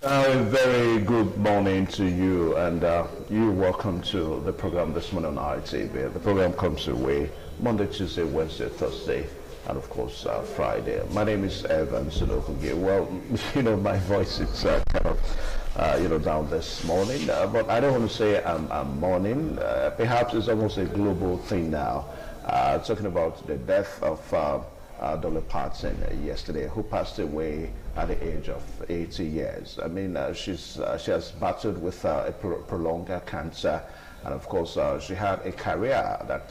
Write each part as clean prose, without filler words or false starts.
A very good morning to you, and you welcome to the program this morning on RTV. The program comes your way Monday, Tuesday, Wednesday, Thursday, and of course Friday. My name is Evan Sunokugi. Well, my voice is kind of down this morning, but I don't want to say I'm mourning. Perhaps it's almost a global thing now. Talking about the death of Dolly Parton yesterday, who passed away at the age of 80 years. I mean, she has battled with a prolonged cancer, and of course, she had a career that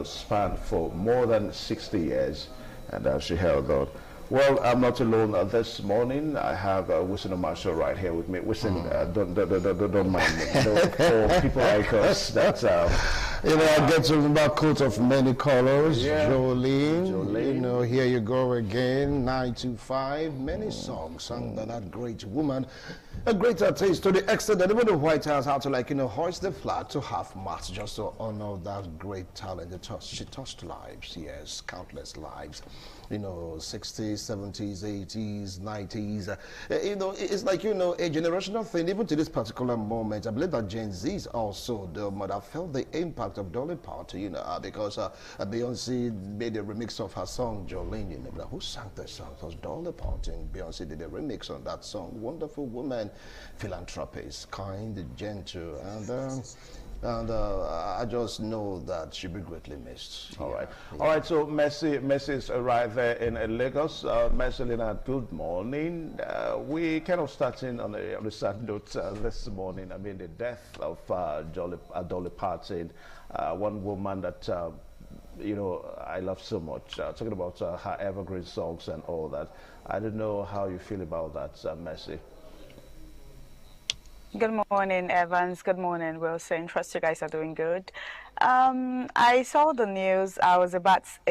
spanned for more than 60 years, and she held on. Well, I'm not alone this morning. I have Wilson Marshall right here with me. Wilson, don't mind me. For people like us, that I get to remember coat of many colors. Yeah. Jolene. Here you go again. 925. Many songs sung by that great woman. A great artist to the extent that even the White House had to hoist the flag to half-mast just to honor that great talent. She touched lives, yes, countless lives. 60s, 70s, 80s, 90s. It's like, a generational thing. Even to this particular moment, I believe that Gen Zs also, might have felt the impact of Dolly Parton, because Beyonce made a remix of her song, Jolene. Who sang that song? It was Dolly Parton. Beyonce did a remix on that song. Wonderful woman, philanthropist, kind, gentle, and I just know that she'll be greatly missed. All right. All right, so Mercy's arrived there in Lagos. Mercylina, good morning. We kind of starting on a sad note this morning. I mean, the death of Dolly Parton, one woman that, I love so much. Talking about her evergreen songs and all that. I don't know how you feel about that, Mercy. Good morning, Evans. Good morning, Wilson. Trust you guys are doing good. I saw the news. I was a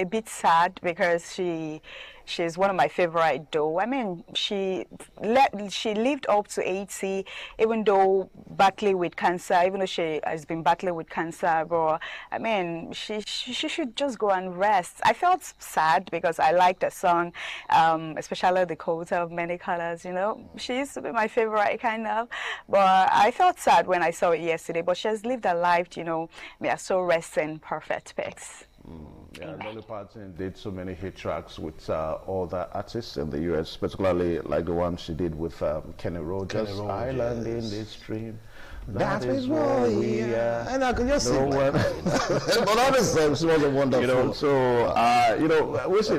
bit sad because she's one of my favorite though. I mean, she lived up to 80, even though battling with cancer, even though she has been battling with cancer, but I mean, she should just go and rest. I felt sad because I liked the song, especially the coat of many colors, She used to be my favorite kind of, but I felt sad when I saw it yesterday, but she has lived a life, we are so rest in perfect peace. Yeah, Dolly Parton did so many hit tracks with other artists in the U.S., particularly like the one she did with Kenny Rogers, Island in the Stream. That is why we are. And I can just sing. But all the songs was a wonderful.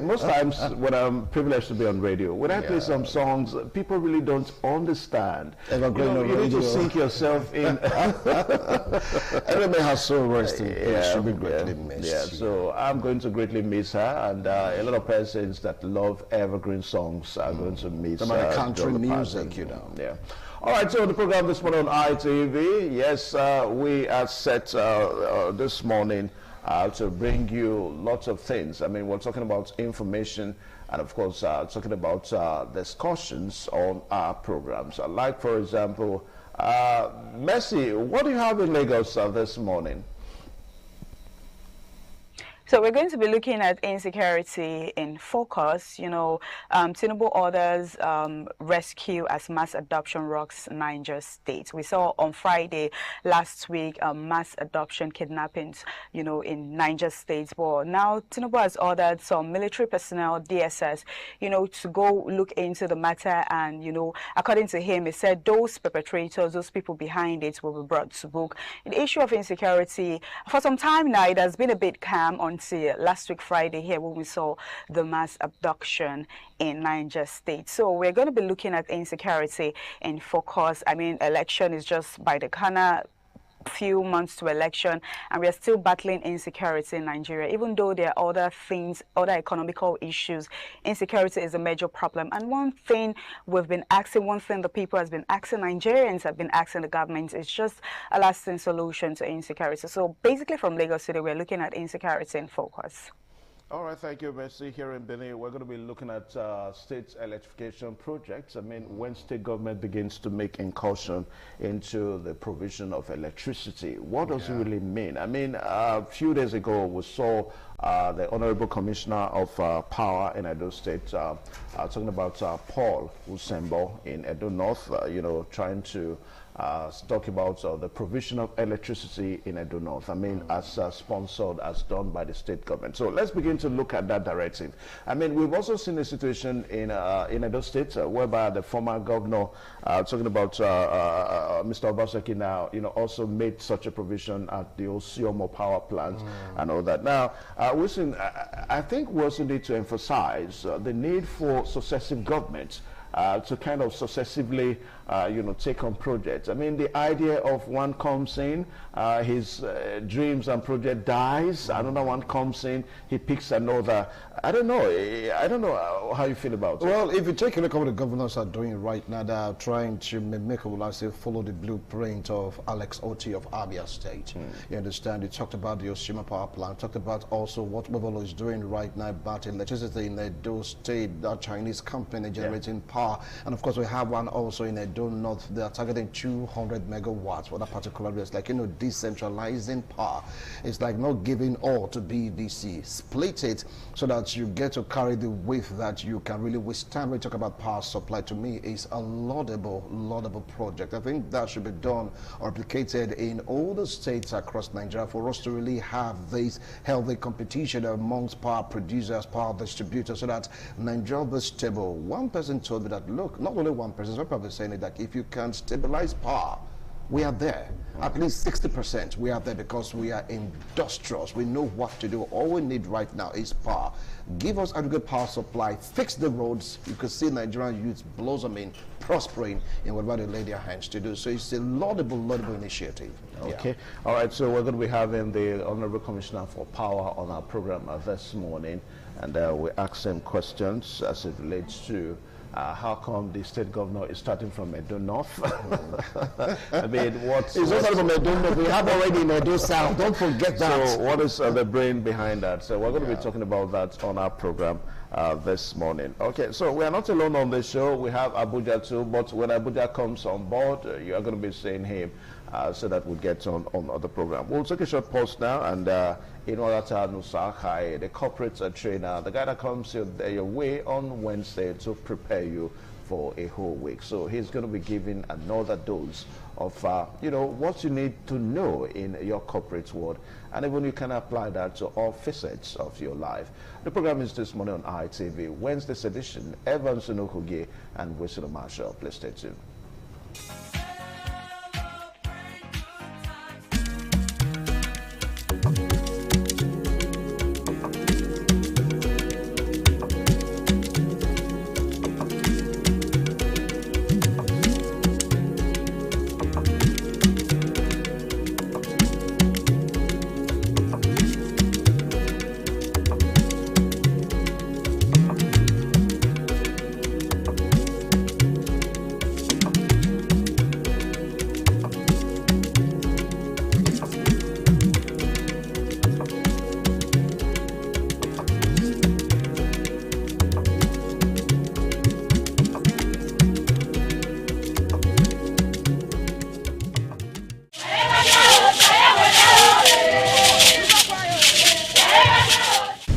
Most times when I'm privileged to be on radio, when I play some songs, people really don't understand. You need to sink yourself in. Everybody has so resting. Yeah, should be greatly missed. Yeah, so I'm going to greatly miss her, and a lot of persons that love evergreen songs are going to miss country music, Yeah. All right, so the program this morning on ITV, yes, we are set this morning to bring you lots of things. I mean, we're talking about information and, of course, talking about discussions on our programs. Like, for example, Mercy, what do you have in Lagos this morning? So we're going to be looking at insecurity in focus. Tinubu orders rescue as mass adoption rocks Niger State. We saw on Friday last week mass adoption kidnappings, in Niger State. But now Tinubu has ordered some military personnel, DSS, to go look into the matter. And, according to him, he said those perpetrators, those people behind it will be brought to book. The issue of insecurity, for some time now, it has been a bit calm on last week Friday here when we saw the mass abduction in Niger State. So we're going to be looking at insecurity in focus. I mean, election is just by the corner, few months to election, and we are still battling insecurity in Nigeria. Even though there are other things, other economical issues, insecurity is a major problem. And one thing the people has been asking, Nigerians have been asking the government, is just a lasting solution to insecurity. So basically from Lagos City, we're looking at insecurity in focus. All right, thank you, Mercy. Here in Benin, we're going to be looking at state electrification projects. I mean, when state government begins to make incursion into the provision of electricity, what does it really mean? I mean, a few days ago, we saw the Honorable Commissioner of Power in Edo State talking about Paul Usembo in Edo North, you know, trying to talk about the provision of electricity in Edo North. I mean, as sponsored, as done by the state government. So let's begin to look at that directive. I mean, we've also seen a situation in Edo State whereby the former governor, talking about Mr. Obaseki now, you know, also made such a provision at the Osiomo power plant and all that. Now, I think we also need to emphasize the need for successive governments to kind of successively, you know, take on projects. I mean, the idea of one comes in, his dreams and project dies, another one comes in, he picks another. I don't know how you feel about it. Well, if you take a look at what the governors are doing right now, they are trying to make, will I say, follow the blueprint of Alex Oti of Abia State. You understand? He talked about the Oshima power plant, talked about also what Webolo is doing right now about electricity in Edo State, that Chinese company generating power. And of course, we have one also in Edo North. They are targeting 200 megawatts for that particular place. Like, you know, decentralizing power. It's like not giving all to BDC. Split it so that you get to carry the weight that you can really withstand. When we talk about power supply, to me, is a laudable project. I think that should be done or replicated in all the states across Nigeria for us to really have this healthy competition amongst power producers, power distributors, so that Nigeria will be stable. One person told me that, look, not only one person, some people are saying that if you can stabilize power, we are there. At least 60% we are there because we are industrious. We know what to do. All we need right now is power. Give us adequate power supply, fix the roads. You can see Nigerian youth blossoming, prospering in whatever they lay their hands to do. So it's a laudable initiative. Okay. Yeah. All right. So we're going to be having the Honorable Commissioner for Power on our program this morning. And we ask him questions as it relates to how come the state governor is starting from Edo North? I mean, it's not starting from Edo North. We have already in Edo South. Don't forget that. So what is the brain behind that? So we're going to be talking about that on our program this morning. Okay, so we are not alone on this show. We have Abuja too, but when Abuja comes on board, you are going to be seeing him so that we'll get on the program. We'll take a short pause now, and in order to Nusakai, the corporate trainer, the guy that comes your way on Wednesday to prepare you for a whole week. So he's going to be giving another dose of, you know, what you need to know in your corporate world, and even you can apply that to all facets of your life. The program is this morning on ITV, Wednesday's edition. Evans Unokuge and Whistle Marshall. Please stay tuned.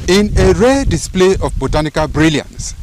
In a rare display of botanical brilliance,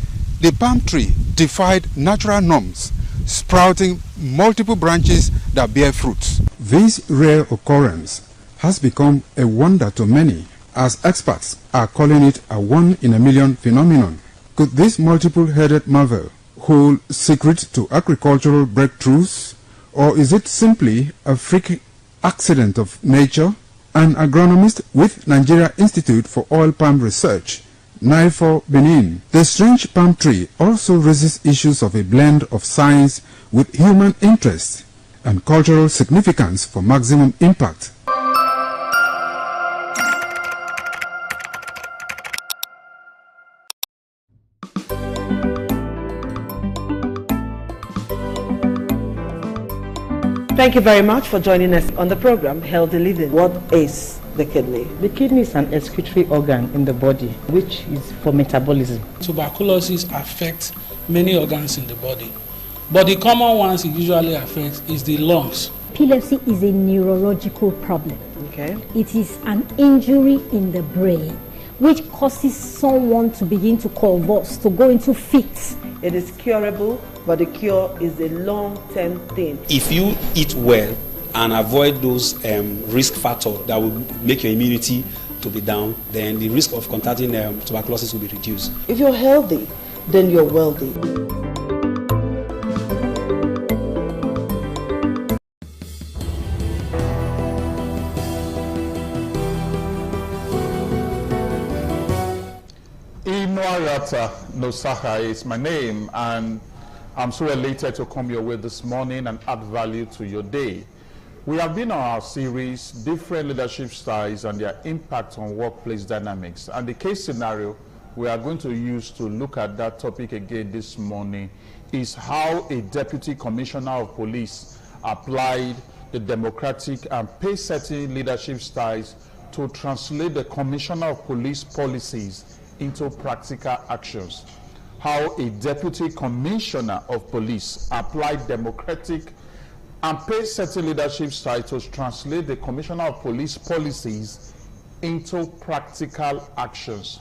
the palm tree defied natural norms, sprouting multiple branches that bear fruits. This rare occurrence has become a wonder to many, as experts are calling it a one-in-a-million phenomenon. Could this multiple-headed marvel hold secrets to agricultural breakthroughs, or is it simply a freak accident of nature? An agronomist with Nigeria Institute for Oil Palm Research, NIFO Benin. The strange palm tree also raises issues of a blend of science with human interest and cultural significance for maximum impact. Thank you very much for joining us on the program Healthy Living. What is the kidney? The kidney is an excretory organ in the body, which is for metabolism. Tuberculosis affects many organs in the body, but the common ones it usually affects is the lungs. Epilepsy is a neurological problem. Okay. It is an injury in the brain which causes someone to begin to convulse, to go into fits. It is curable, but the cure is a long-term thing. If you eat well and avoid those risk factors that will make your immunity to be down, then the risk of contracting tuberculosis will be reduced. If you're healthy, then you're wealthy. Nosaha is my name, and I'm so elated to come your way this morning and add value to your day. We have been on our series, Different Leadership Styles and Their Impact on Workplace Dynamics. And the case scenario we are going to use to look at that topic again this morning is how a Deputy Commissioner of Police applied the democratic and pace-setting leadership styles to translate the Commissioner of Police policies into practical actions. How a Deputy Commissioner of Police applied democratic and pace-setting leadership styles to translate the Commissioner of Police policies into practical actions.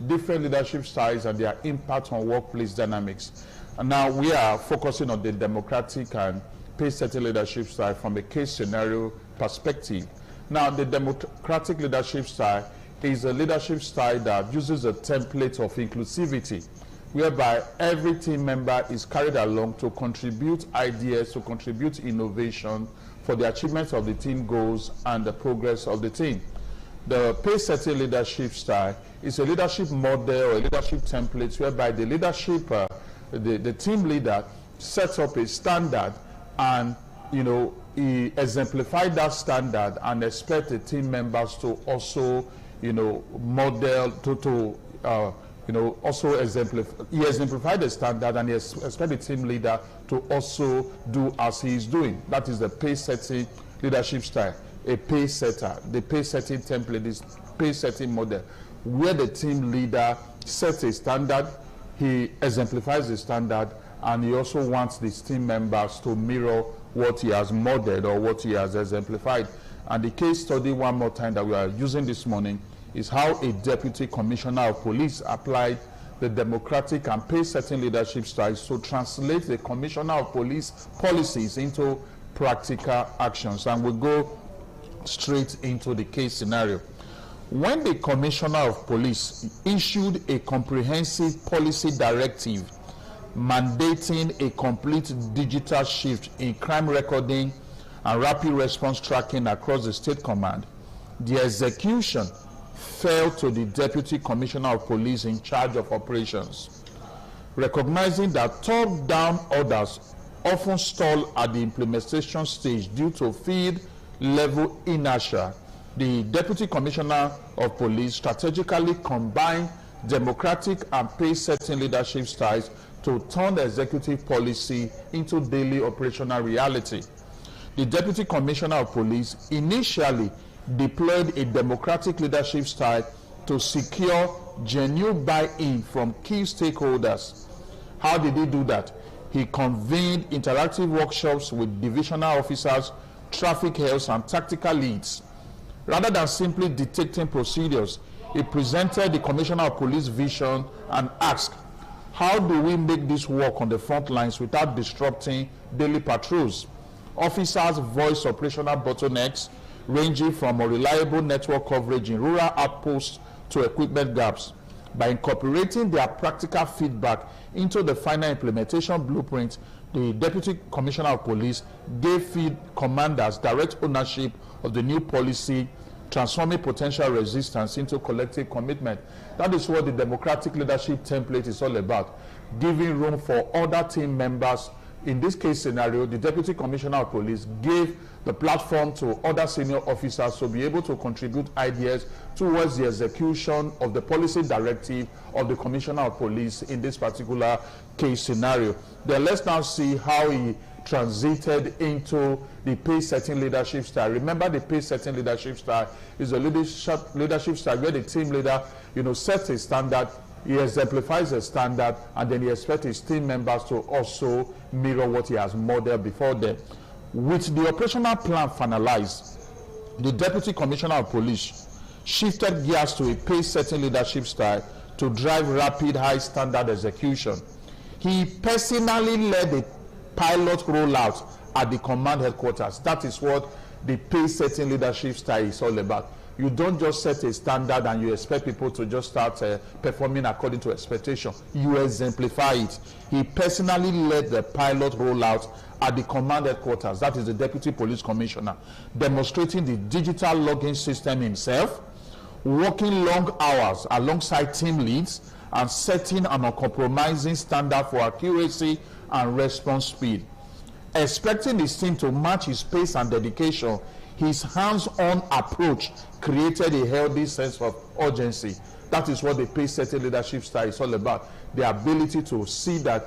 Different leadership styles and their impact on workplace dynamics. And now we are focusing on the democratic and pace-setting leadership style from a case scenario perspective. Now, the democratic leadership style is a leadership style that uses a template of inclusivity, whereby every team member is carried along to contribute ideas, to contribute innovation for the achievement of the team goals and the progress of the team. The pace-setting leadership style is a leadership model or a leadership template whereby the leadership, the team leader sets up a standard and, he exemplifies that standard and expects the team members to also, model, also exemplify the standard, and he expects the team leader to also do as he is doing. That is the pace-setting leadership style. A pace setter, the pace-setting template is pace-setting model, where the team leader sets a standard, he exemplifies the standard, and he also wants his team members to mirror what he has modeled or what he has exemplified. And the case study, one more time, that we are using this morning is how a Deputy Commissioner of Police applied the democratic and pace-setting leadership styles to translate the Commissioner of Police policies into practical actions. And we'll go straight into the case scenario. When the Commissioner of Police issued a comprehensive policy directive mandating a complete digital shift in crime recording and rapid response tracking across the state command, the execution fell to the Deputy Commissioner of Police in charge of operations. Recognizing that top-down orders often stall at the implementation stage due to field-level inertia, the Deputy Commissioner of Police strategically combined democratic and pace-setting leadership styles to turn the executive policy into daily operational reality. The Deputy Commissioner of Police initially deployed a democratic leadership style to secure genuine buy-in from key stakeholders. How did he do that? He convened interactive workshops with divisional officers, traffic health, and tactical leads. Rather than simply dictating procedures, he presented the Commissioner of Police vision and asked, how do we make this work on the front lines without disrupting daily patrols? Officers voiced operational bottlenecks ranging from unreliable network coverage in rural outposts to equipment gaps. By incorporating their practical feedback into the final implementation blueprint, the Deputy Commissioner of Police gave field commanders direct ownership of the new policy, transforming potential resistance into collective commitment. That is what the democratic leadership template is all about, giving room for other team members. In this case scenario, the Deputy Commissioner of Police gave the platform to other senior officers to be able to contribute ideas towards the execution of the policy directive of the Commissioner of Police in this particular case scenario. Then let's now see how he transited into the pace-setting leadership style. Remember, the pace-setting leadership style is a leadership style where the team leader, sets a standard, he exemplifies a standard, and then he expects his team members to also mirror what he has modeled before them. With the operational plan finalized, the Deputy Commissioner of Police shifted gears to a pace-setting leadership style to drive rapid, high-standard execution. He personally led the pilot rollout at the command headquarters. That is what the pace-setting leadership style is all about. You don't just set a standard and you expect people to just start performing according to expectation. You exemplify it. He personally led the pilot rollout at the command headquarters. That is the Deputy Police Commissioner, demonstrating the digital login system himself, working long hours alongside team leads, and setting an uncompromising standard for accuracy and response speed. Expecting his team to match his pace and dedication, his hands-on approach created a healthy sense of urgency. That is what the pace-setting leadership style is all about. The ability to see that,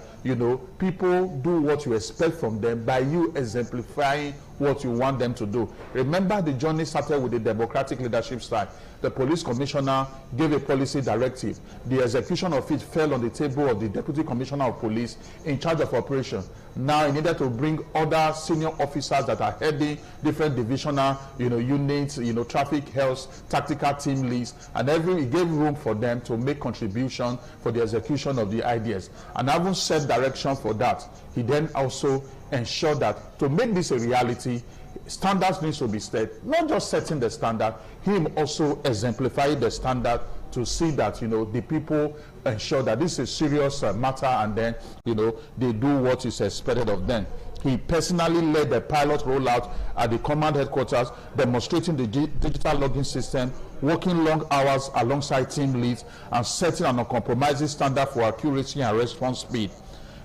people do what you expect from them by you exemplifying what you want them to do. Remember, the journey started with the democratic leadership style. The police commissioner gave a policy directive. The execution of it fell on the table of the deputy commissioner of police in charge of operation. Now he needed to bring other senior officers that are heading different divisional, units, traffic, health, tactical team leads, and he gave room for them to make contribution for the execution of the ideas. And having set direction for that, he then also ensured that to make this a reality, standards needs to be set. Not just setting the standard, him also exemplifying the standard to see that the people ensure that this is a serious matter, and then they do what is expected of them. He personally led the pilot rollout at the command headquarters, demonstrating the digital login system, working long hours alongside team leads, and setting an uncompromising standard for accuracy and response speed.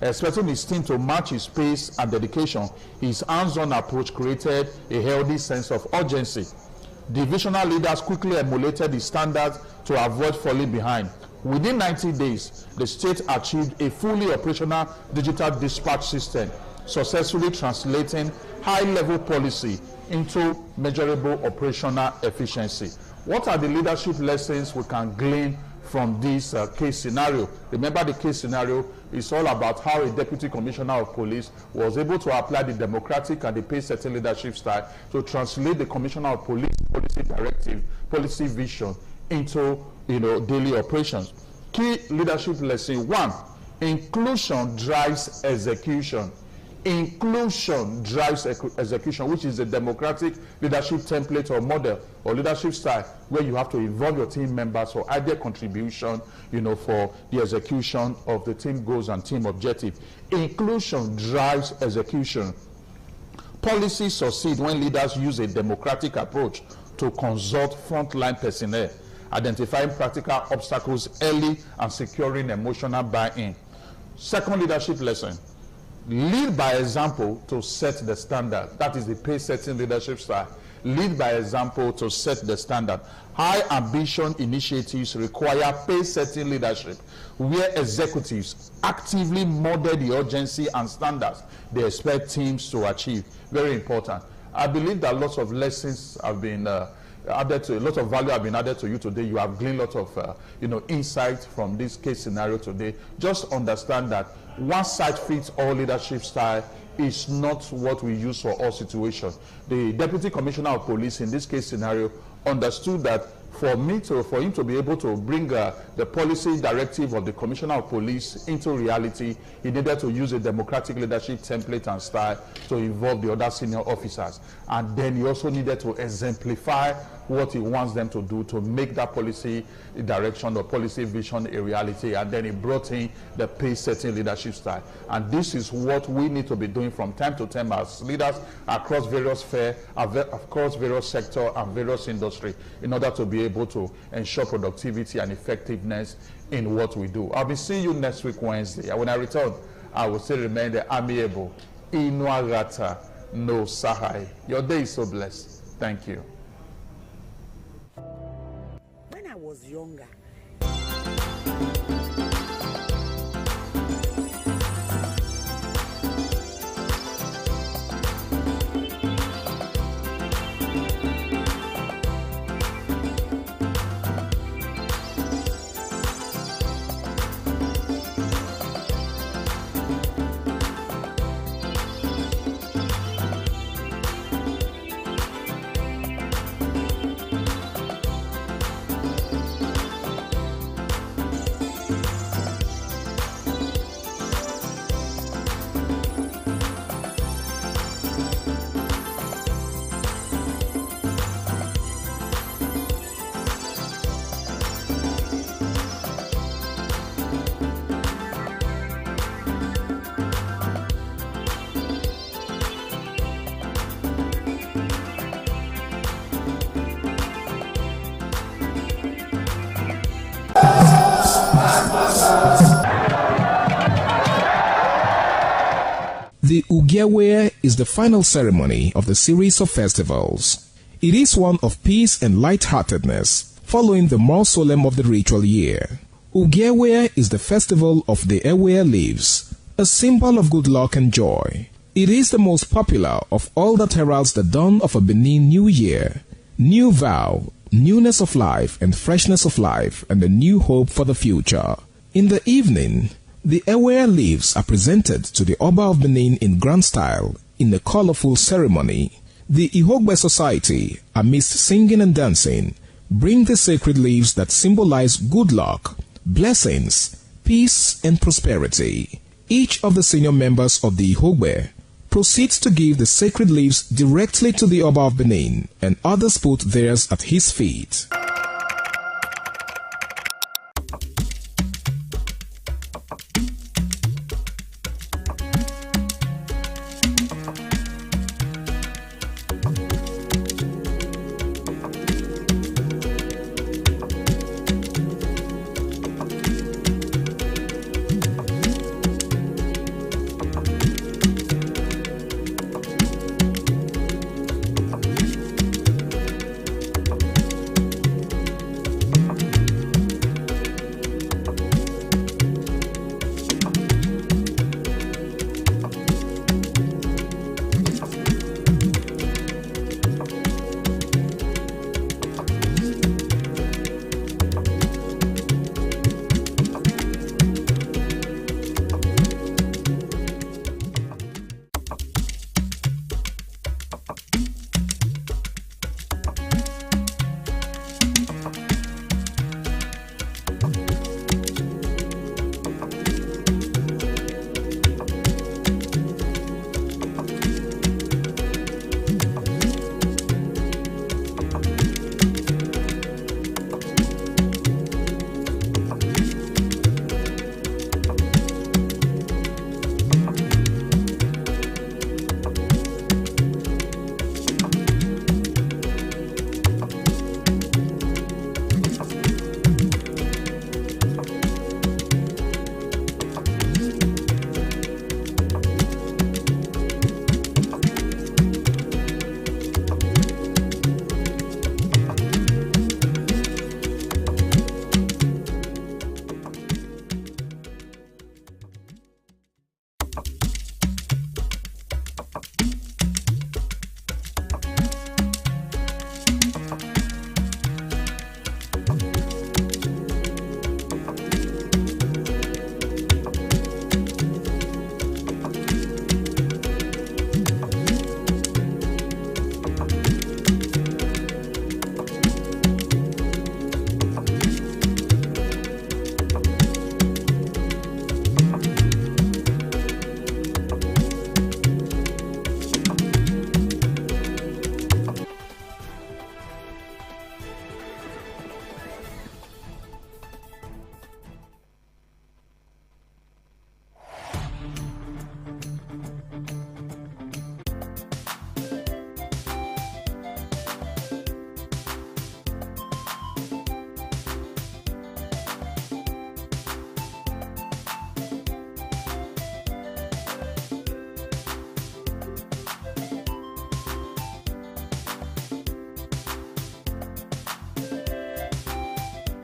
Expecting his team to match his pace and dedication, his hands-on approach created a healthy sense of urgency. Divisional leaders quickly emulated the standards to avoid falling behind. Within 90 days, the state achieved a fully operational digital dispatch system, successfully translating high-level policy into measurable operational efficiency. What are the leadership lessons we can glean from this case scenario? Remember, the case scenario is all about how a deputy commissioner of police was able to apply the democratic and the pace-setting leadership style to translate the commissioner of police policy directive, policy vision into daily operations. Key leadership lesson: 1, inclusion drives execution. Inclusion drives execution, which is a democratic leadership template or model or leadership style where you have to involve your team members for ideal contribution, for the execution of the team goals and team objective. Inclusion drives execution. Policies succeed when leaders use a democratic approach to consult frontline personnel, identifying practical obstacles early and securing emotional buy-in. Second leadership lesson: lead by example to set the standard. That is the pace-setting leadership style. Lead by example to set the standard. High ambition initiatives require pace-setting leadership, where executives actively model the urgency and standards they expect teams to achieve. Very important. I believe that lots of lessons have been added to, a lot of value have been added to you today. You have gleaned a lot of insight from this case scenario today. Just understand that one size fits all leadership style is not what we use for all situations. The Deputy Commissioner of Police in this case scenario understood that for him to be able to bring the policy directive of the Commissioner of Police into reality, he needed to use a democratic leadership template and style to involve the other senior officers. And then he also needed to exemplify what he wants them to do to make that policy direction or policy vision a reality. And then he brought in the pace-setting leadership style. And this is what we need to be doing from time to time as leaders across various spheres, across various sectors and various industries, in order to be able to ensure productivity and effectiveness in what we do. I'll be seeing you next week, Wednesday. And when I return, I will still remain the amiable Inuagata no Sahai. Your day is so blessed. Thank you. When I was younger, The Ugewe is the final ceremony of the series of festivals. It is one of peace and lightheartedness, following the more solemn of the ritual year. Ugewe is the festival of the Ewe leaves, a symbol of good luck and joy. It is the most popular of all that heralds the dawn of a Benin New Year, new vow, newness of life and freshness of life, and a new hope for the future. In the evening, the Ewe leaves are presented to the Oba of Benin in grand style in a colorful ceremony. The Ihogbe Society, amidst singing and dancing, bring the sacred leaves that symbolize good luck, blessings, peace, and prosperity. Each of the senior members of the Ihogbe proceeds to give the sacred leaves directly to the Oba of Benin, and others put theirs at his feet.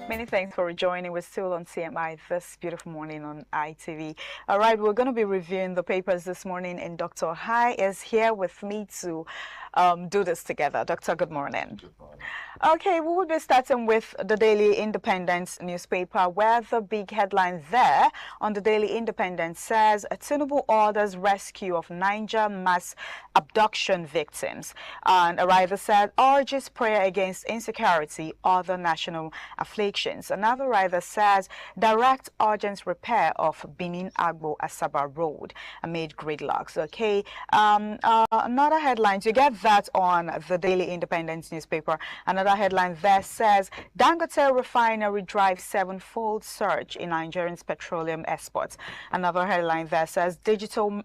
Many thanks for joining. We're still on CMI this beautiful morning on ITV. All right, we're going to be reviewing the papers this morning, and Dr. Hai is here with me to do this together. Doctor, good morning. Good morning. Okay, we will be starting with the Daily Independent newspaper, where the big headline there on the Daily Independent says, Tinubu orders rescue of Niger mass abduction victims. And a writer said, urges prayer against insecurity, other national afflictions. Another writer says, direct urgent repair of Benin Agbo Asaba Road amid gridlocks. Okay, another headline, you get that on the Daily Independent newspaper. Another headline there says, Dangote refinery drives sevenfold surge in Nigerians' petroleum exports. Another headline there says, digital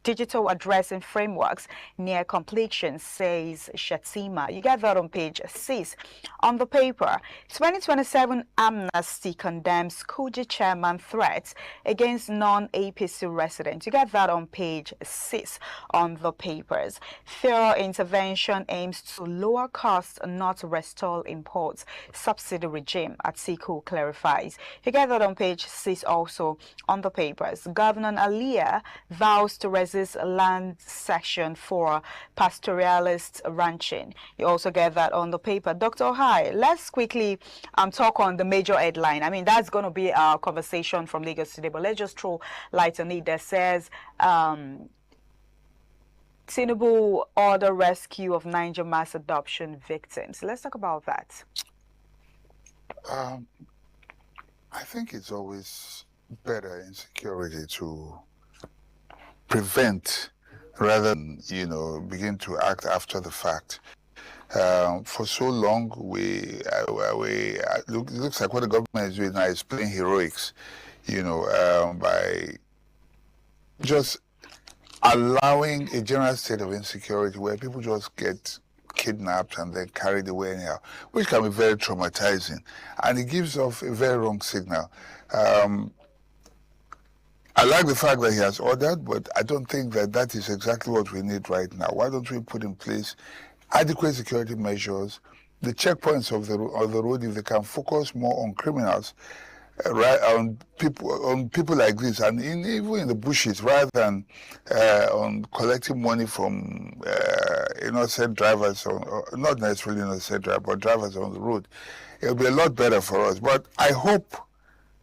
digital addressing frameworks near completion, says Shatima. You get that on page 6. On the paper, 2027 Amnesty condemns Kuji chairman threats against non-APC residents. You get that on page 6 on the papers. Federal intervention aims to lower costs, not restore imports. Subsidy regime, Atiku clarifies. You get that on page 6 also on the papers. Governor Alia vows to resist land section for pastoralist ranching. You also get that on the paper. Dr. Ohai, let's quickly talk on the major headline. I mean, that's going to be our conversation from Lagos today, but let's just throw light on it. That says Tinubu order rescue of Niger mass adoption victims. Let's talk about that. I think it's always better in security to prevent rather than, begin to act after the fact. For so long, it looks like what the government is doing now is playing heroics, by just allowing a general state of insecurity where people just get kidnapped and then carried away anyhow, which can be very traumatizing, and it gives off a very wrong signal. I like the fact that he has ordered, but I don't think that is exactly what we need right now. Why don't we put in place adequate security measures, the checkpoints of the road, if they can focus more on criminals, on people like this, and even in the bushes, rather than on collecting money from innocent drivers, or not necessarily innocent drivers, but drivers on the road. It'll be a lot better for us. But I hope,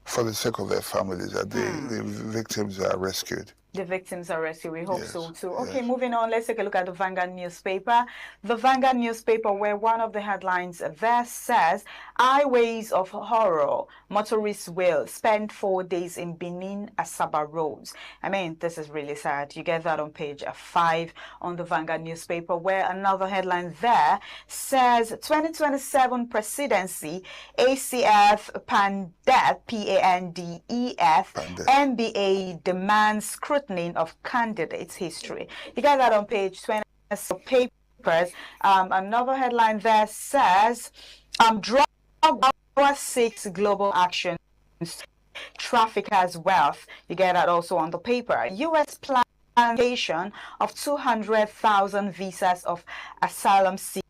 for the sake of their families, that the victims are rescued. The victims are rescued. We hope Yes, so too. Okay, yes. moving on. Let's take a look at the Vanguard newspaper. The Vanguard newspaper, where one of the headlines there says, "Highways of horror. Motorists will spend 4 days in Benin Asaba roads." I mean, this is really sad. You get that on page 5 on the Vanguard newspaper, where another headline there says, "2027 presidency, ACF Pandef, PANDEF, NBA demands scrutiny of candidates' history." You get that on page 20 of papers. Another headline there says, "Drug 6 global actions, traffickers' wealth." You get that also on the paper. U.S. plantation of 200,000 visas of asylum seekers.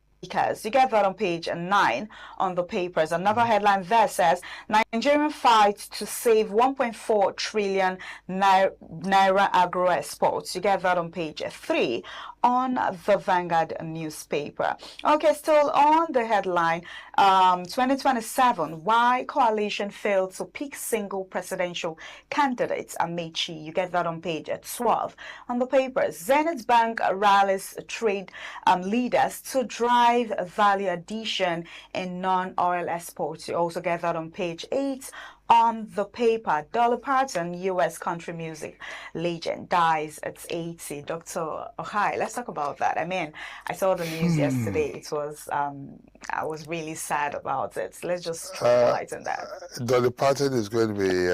You get that on page 9 on the papers. Another headline there says, "Nigerian fights to save 1.4 trillion naira agro exports." You get that on page 3 on the Vanguard newspaper. Okay, still on the headline, 2027, why coalition failed to pick single presidential candidates, Amechi. You get that on page 12 on the papers. Zenith Bank rallies trade leaders to drive value addition in non-oil exports. You also get that on page 8 on the paper. Dolly Parton, U.S. country music legend, dies at 80. Dr. Ohai, let's talk about that. I mean, I saw the news yesterday. It was, I was really sad about it. Let's just throw light on that. Dolly Parton is going to be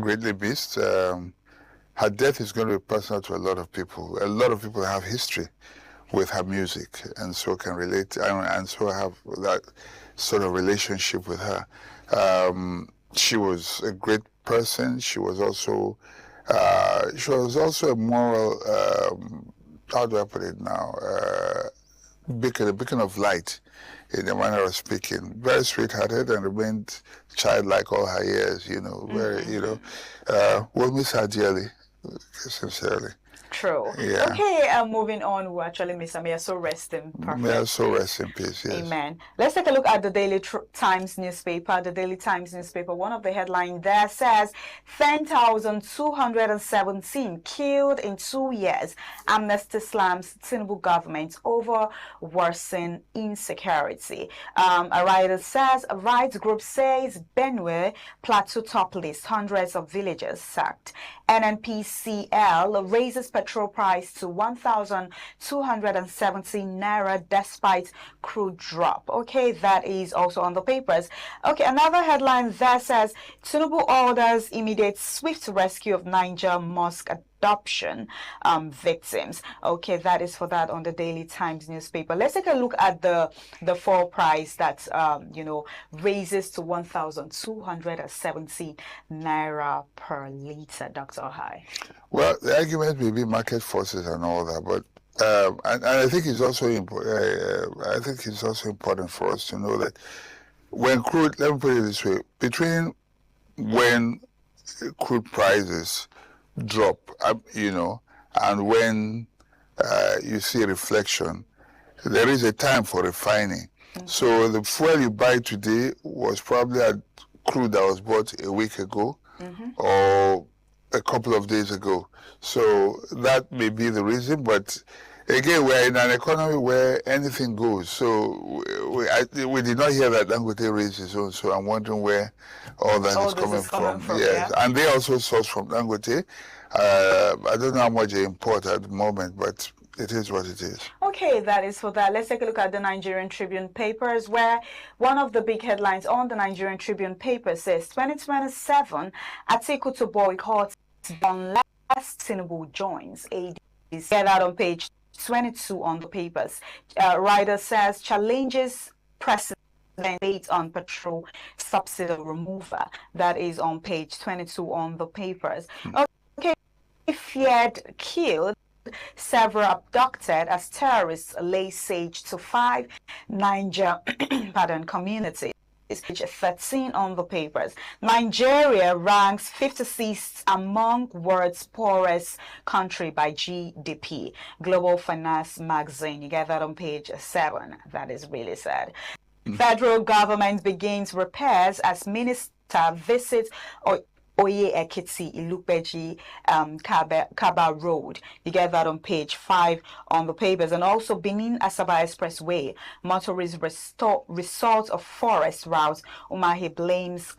greatly missed. Her death is going to be personal to a lot of people. A lot of people have history with her music, and so can relate, and so have that sort of relationship with her. She was a great person. She was also a moral, how do I put it now, a beacon of light in the manner of speaking. Very sweet-hearted and remained childlike all her years, very, we'll miss her dearly, sincerely. True. Yeah. Okay, moving on, we actually miss her. May her soul rest in perfect. May her soul rest in peace, yes. Amen. Let's take a look at the Daily Times newspaper. The Daily Times newspaper, one of the headlines there says, 10,217 killed in 2 years. Amnesty slams Tinubu government over worsening insecurity. A writer says, a rights group says Benue Plateau top list, hundreds of villagers sacked. NNPCL raises petrol price to 1,270 naira despite crude drop. Okay, that is also on the papers. Okay, another headline there says Tinubu orders immediate swift rescue of Niger mosque adoption victims. Okay, that is for that on the Daily Times newspaper. Let's take a look at the fuel price that raises to 1,270 naira per liter. Dr. Ohai. Well, the argument may be market forces and all that, but and I think it's also I think it's also important for us to know that when crude, let me put it this way, between when crude prices drop, and when you see a reflection, there is a time for refining. So the fuel you buy today was probably a crude that was bought a week ago or a couple of days ago. So that may be the reason, but again, we're in an economy where anything goes. So we did not hear that Dangote raised his own, so I'm wondering where all that is coming from. Yes, and they also source from Dangote. I don't know how much they import at the moment, but it is what it is. Okay, that is for that. Let's take a look at the Nigerian Tribune papers, where one of the big headlines on the Nigerian Tribune paper says 2027 Atiku to boycott unless Tinubu joins ADC. Get that on page 22 on the papers. Writer says challenges president on petrol subsidy remover. That is on page 22 on the papers. Okay, feared killed, several abducted as terrorists lay siege to 5 Niger communities. Page 13 on the papers. Nigeria ranks 56th among world's poorest country by GDP. Global Finance magazine. You get that on page 7. That is really sad. Federal government begins repairs as minister visits Oye Ekiti Ilupeji Kaba Road. You get that on page 5 on the papers. And also Benin Asaba Expressway. Motorists resort of forest route. Umahi blames.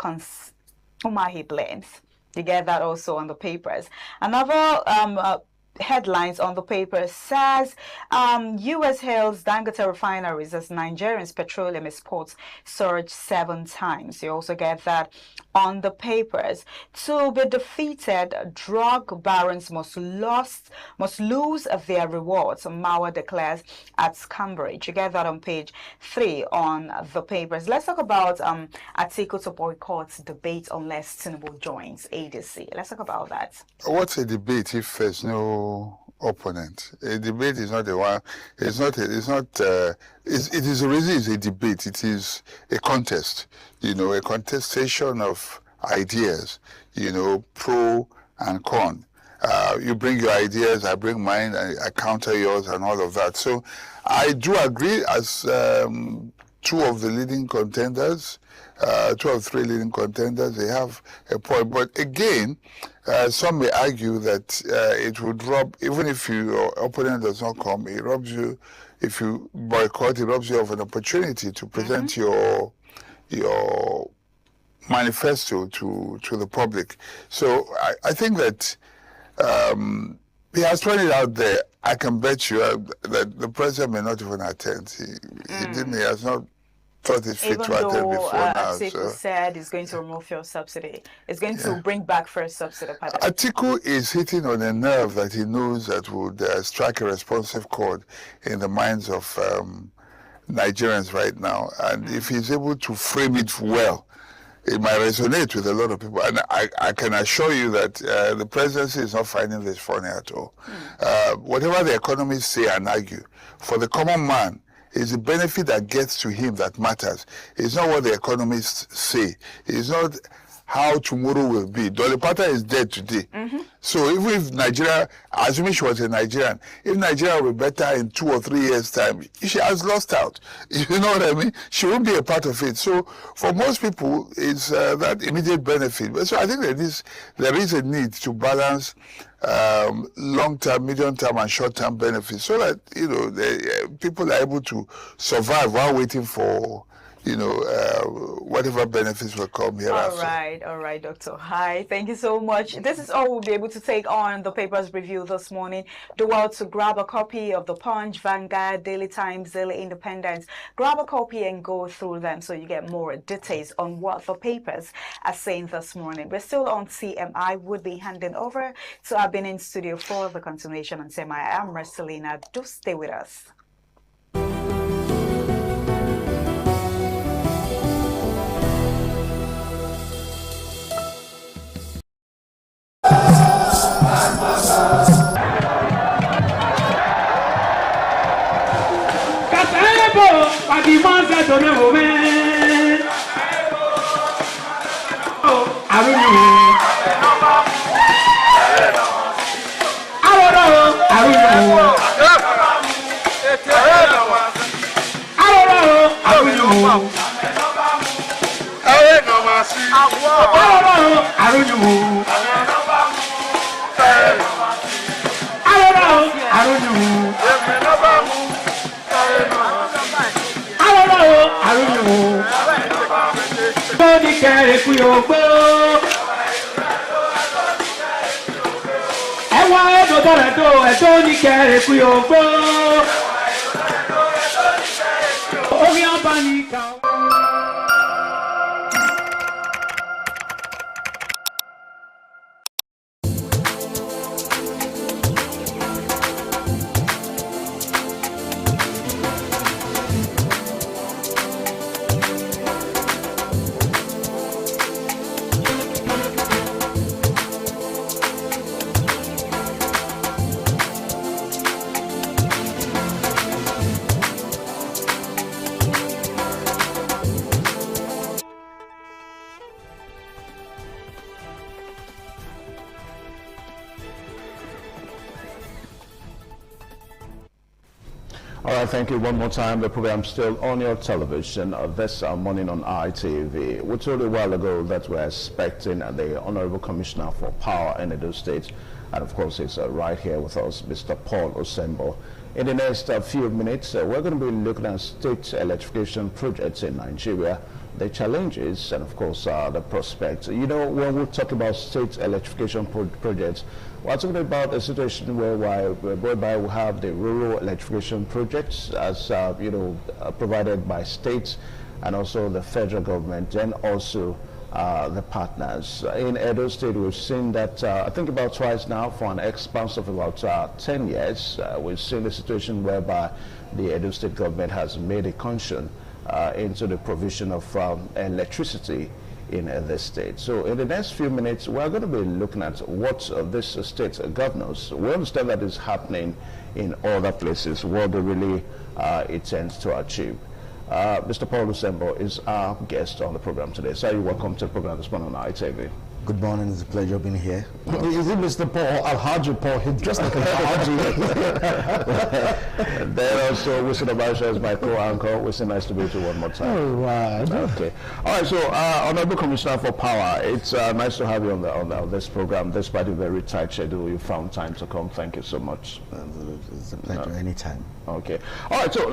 You get that also on the papers. Another headlines on the paper says U.S. hails Dangote refineries as Nigerians' petroleum exports surge 7 times. You also get that on the papers. To be defeated, drug barons must lose their rewards, Mawa declares at Cambridge. You get that on page 3 on the papers. Let's talk about Atiku to boycott debate unless Tinubu joins ADC. Let's talk about that. What's a debate if there's no opponent? A debate is not the one. It is the reason it's a debate. It is a contest. A contestation of ideas. Pro and con. You bring your ideas, I bring mine, I counter yours, and all of that. So I do agree as 2 of the leading contenders. 2 or 3 leading contenders, they have a point. But again, some may argue that it would rob, even if your opponent does not come, it robs you, if you boycott, it robs you of an opportunity to present your manifesto to the public. So I think that he has thrown it out there. I can bet you that the president may not even attend. He has not thought it fit to attend before now. Atiku said he's going to remove fuel subsidy. It's going to bring back first subsidy. Atiku is hitting on a nerve that he knows that would strike a responsive chord in the minds of Nigerians right now. And if he's able to frame it well, it might resonate with a lot of people. And I can assure you that the presidency is not finding this funny at all. Whatever the economists say and argue, for the common man, it's the benefit that gets to him that matters. It's not what the economists say. It's not how tomorrow will be. Dolly Parton is dead today. So even if Nigeria, assuming she was a Nigerian, if Nigeria will be better in 2 or 3 years' time, she has lost out. You know what I mean? She won't be a part of it. So for most people, it's that immediate benefit. So I think there is a need to balance long-term, medium-term, and short-term benefits, so that people are able to survive while waiting for whatever benefits will come hereafter. All right, Dr. Hi, thank you so much. This is all we'll be able to take on the paper's review this morning. Do well to grab a copy of the Punch, Vanguard, Daily Times, Daily Independence. Grab a copy and go through them so you get more details on what the papers are saying this morning. We're still on CMI. Would be handing over to our Benin studio for the continuation on CMI. I am Marcelina. Do stay with us. All right, thank you one more time. The program still on your television this morning on ITV. We told you a while ago that we're expecting the Honorable Commissioner for Power in Edo State, and of course he's right here with us, Mr. Paul Osembo. In the next few minutes, we're going to be looking at state electrification projects in Nigeria, the challenges, and of course the prospects. You know, when we talk about state electrification projects, we're talking about a situation whereby we have the rural electrification projects as provided by states and also the federal government, and also the partners. In Edo State, we've seen that I think about twice now for an expanse of about 10 years. We've seen the situation whereby the Edo State government has made a concession into the provision of electricity in the state. So in the next few minutes, we're going to be looking at what this state governors, we understand that is happening in other places, what they really intend to achieve. Mr. Paul Osembo is our guest on the program today. So you're welcome to the program this morning on ITV. Good morning, it's a pleasure being here. Is it Mr. Paul Alhaji Paul? He's just like Alhaji. Then also, Wisin Abasha is my co-anchor. Wisin, nice to meet you one more time. All right. Okay. All right, so Honorable Commissioner for Power, it's nice to have you on this program. Despite a very tight schedule, you found time to come. Thank you so much. It's a pleasure, anytime. Okay. All right, so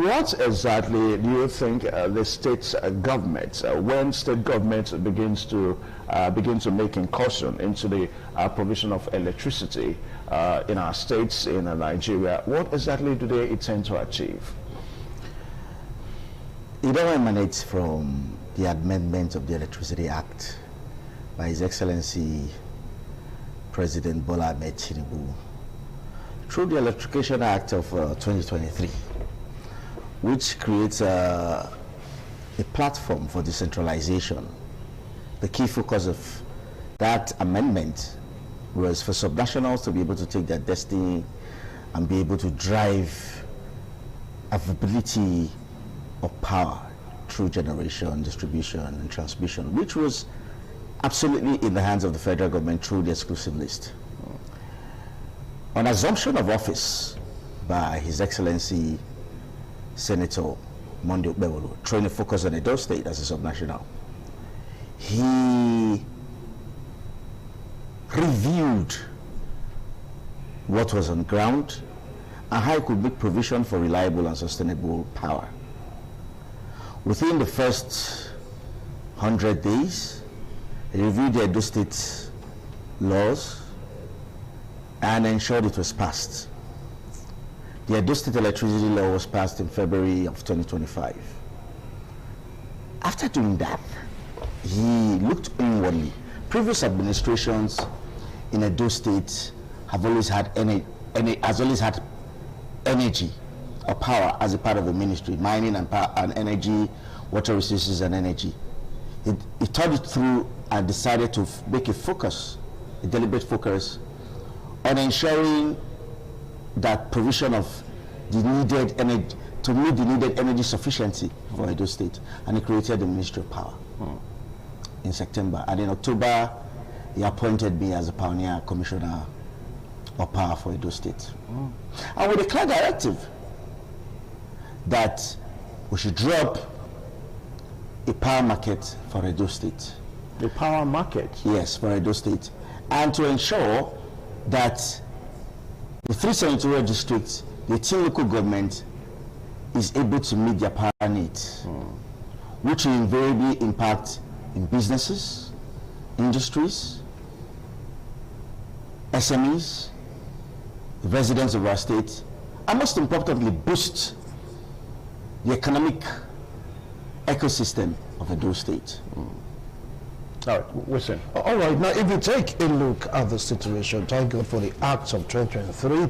what exactly do you think the state government, when state government begin to make incursion into the provision of electricity in our states, in Nigeria, what exactly do they intend to achieve? It all emanates from the amendment of the Electricity Act by His Excellency President Bola Ahmed Tinubu through the Electrification Act of 2023, which creates a platform for decentralization. The key focus of that amendment was for subnationals to be able to take their destiny and be able to drive availability of power through generation, distribution, and transmission, which was absolutely in the hands of the federal government through the exclusive list. On assumption of office by His Excellency Senator Monday Okpebholo, trying to focus on Edo State as a subnational, he reviewed what was on ground and how he could make provision for reliable and sustainable power. Within the first 100 days, they reviewed the Edo State laws and ensured it was passed. The Edo State electricity law was passed in February of 2025. After doing that, he looked inwardly. Previous administrations in Edo State have always had energy or power as a part of the ministry, mining and power and energy, water resources and energy. He thought it through and decided to make a focus, a deliberate focus, on ensuring that provision of the needed energy, to meet the needed energy sufficiency for Edo State, and he created the Ministry of Power in September. And in October, he appointed me as a pioneer commissioner of power for Edo State. And with a clear directive that we should drop a power market for Edo State. The power market? Yes, for Edo State. And to ensure that the 3 senatorial districts, the 10 local governments, is able to meet their power needs, which will invariably impact in businesses, industries, SMEs, the residents of our state, and most importantly, boost the economic ecosystem of Edo State. All right, listen. All right, now if you take a look at the situation, thank God for the acts of 2023,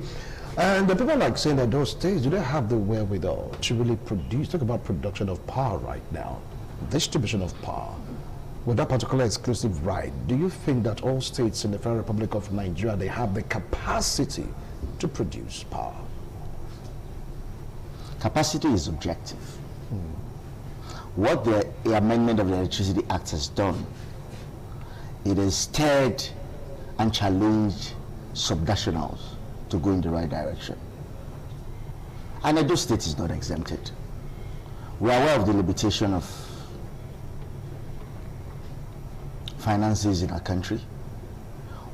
and the people like saying that those states, do they have the wherewithal to really produce, talk about production of power right now, distribution of power, with that particular exclusive right? Do you think that all states in the Federal Republic of Nigeria, they have the capacity to produce power? Capacity is objective. What the amendment of the Electricity Act has done, it has stirred and challenged subnationals to go in the right direction. And Edo State is not exempted. We are aware of the limitation of finances in our country.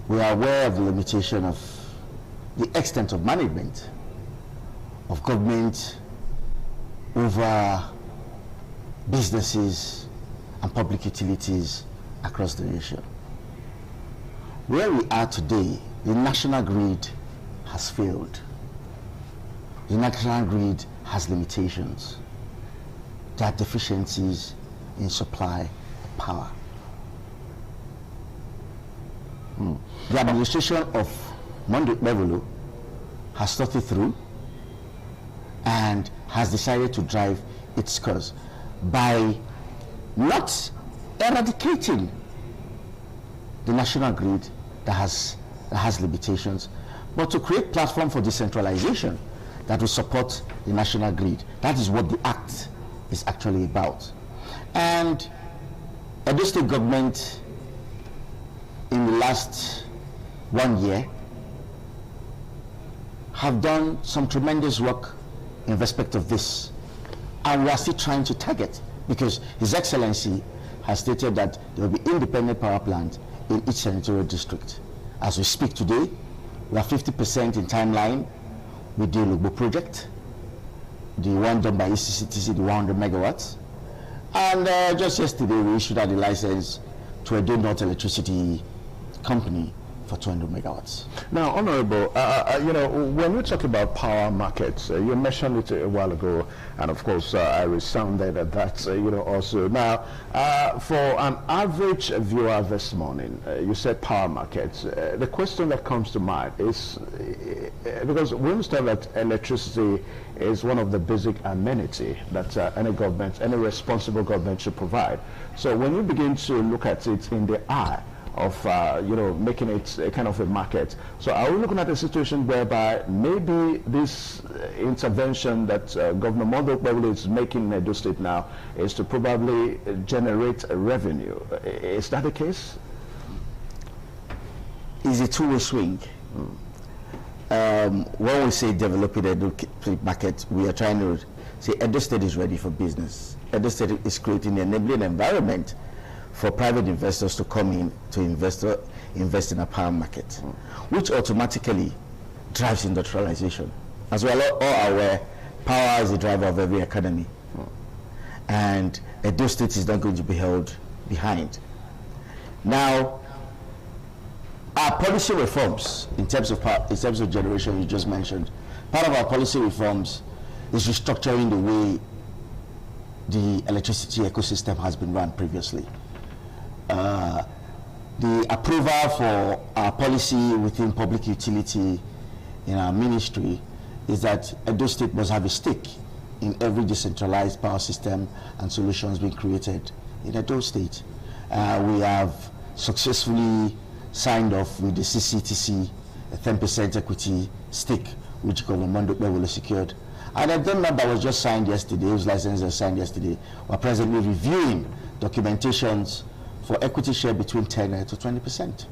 We are aware of the limitation of the extent of management of government over businesses and public utilities across the nation. Where we are today, the national grid has failed. The national grid has limitations. There are deficiencies in supply of power. The administration of Monday Mevulu has thought it through and has decided to drive its course by not eradicating the national grid that has limitations, but to create platform for decentralization that will support the national grid. That is what the Act is actually about. And Edo State government in the last 1 year have done some tremendous work in respect of this. And we are still trying to target, because His Excellency has stated that there will be independent power plant in each senatorial district. As we speak today, we are 50% in timeline with the Olugbo project, the one done by ECCTC, the 100 megawatts. And just yesterday, we issued out the license to Edo North Electricity Company for 200 megawatts. Now, Honorable, you know, when we talk about power markets, you mentioned it a while ago, and of course, I resounded at that, you know, also. Now, for an average viewer this morning, you said power markets. The question that comes to mind is, because we understand that electricity is one of the basic amenity that any government, any responsible government should provide. So when you begin to look at it in the eye of you know, making it a kind of a market. So are we looking at a situation whereby maybe this intervention that Governor Mondo is making in Edo State now is to probably generate a revenue? Is that the case? It's a two-way swing. When we say developing the Edo State market, we are trying to say Edo State is ready for business. Edo State is creating an enabling environment for private investors to come in to invest in a power market, which automatically drives industrialization. As we are all aware, power is the driver of every economy. and Edo State is not going to be held behind. Now, our policy reforms in terms of generation you just mentioned, part of our policy reforms is restructuring the way the electricity ecosystem has been run previously. The approval for our policy within public utility in our ministry is that Edo State must have a stake in every decentralized power system and solutions being created in Edo State. We have successfully signed off with the CCTC a 10% equity stake, which Governor Mondope secured. And the number was just signed yesterday, whose license was signed yesterday. We're presently reviewing documentations for equity share between 10 to 20%.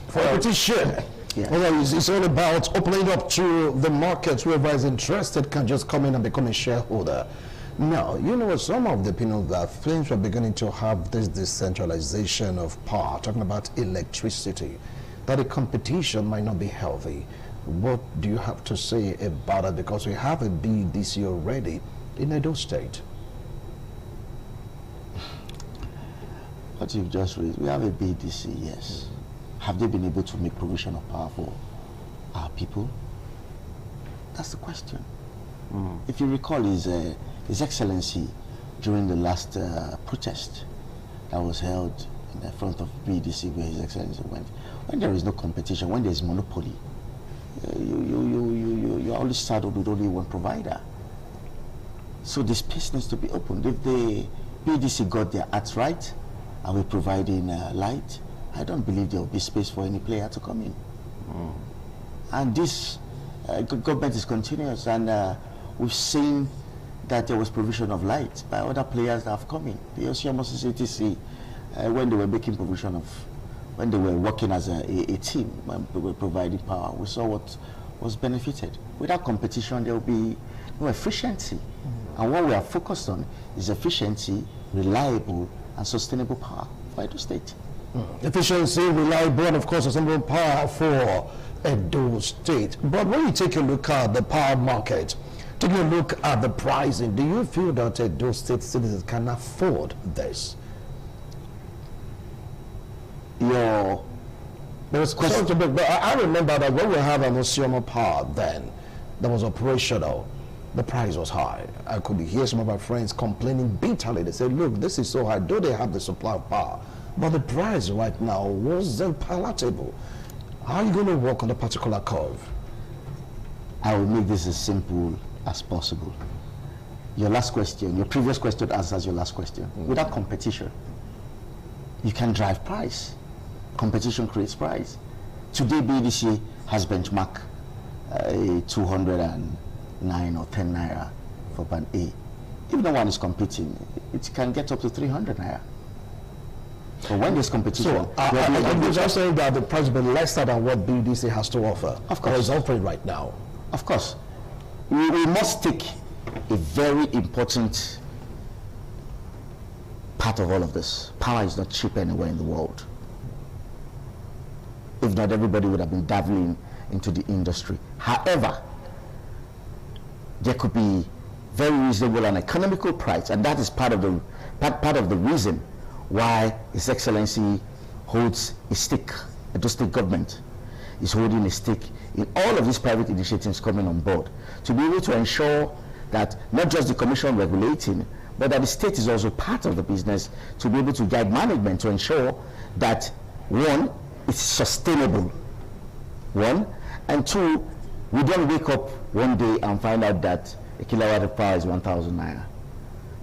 For equity share? Yeah. Well, it's all about opening up to the market. Whoever is interested can just come in and become a shareholder. Now, you know, some of the people that things were beginning to have this decentralization of power, talking about electricity, that the competition might not be healthy. What do you have to say about it? Because we have a BDC already in Edo State. What you've just raised, we have a BDC, yes. Have they been able to make provision of power for our people? That's the question. If you recall, His Excellency, during the last protest that was held in the front of BDC, where His Excellency went, when there is no competition, when there is monopoly, you're always saddled with only one provider. So the space needs to be opened. If the BDC got their acts right, and we're providing light, I don't believe there will be space for any player to come in. And this government is continuous, and we've seen that there was provision of light by other players that have come in. The Osiomo CCTC, when they were making provision of, when they were working as a team, when they were providing power, we saw what was benefited. Without competition, there will be no efficiency. And what we are focused on is efficiency, reliable, and sustainable power for Edo State. Efficiency, reliable, and of course sustainable power for Edo State. But when you take a look at the power market, taking a look at the pricing, do you feel that Edo State citizens can afford this? Your question, but I remember that when we had an Osiomo power then, that was operational, the price was high. I could hear some of my friends complaining bitterly. They said, look, this is so high, though they have the supply of power, but the price right now wasn't palatable. How are you going to work on a particular curve? I will make this as simple as possible. Your last question, your previous question answers your last question. Without competition, you can drive price. Competition creates price. Today, BDC has benchmarked 209 or 10 naira for band A. If no one is competing, it can get up to 300 naira. But when there's competition, so I'm just saying that the price will be lesser than what BDC has to offer. Of course, is offering right now. Of course, we must take a very important part of all of this. Power is not cheap anywhere in the world. If not, everybody would have been dabbling into the industry. However, there could be very reasonable and economical price, and that is part of the reason why His Excellency holds a stake. The state government is holding a stake in all of these private initiatives coming on board, to be able to ensure that not just the commission regulating, but that the state is also part of the business, to be able to guide management to ensure that, one, it's sustainable, one, and two, we don't wake up one day and find out that a kilowatt of power is 1,000 naira,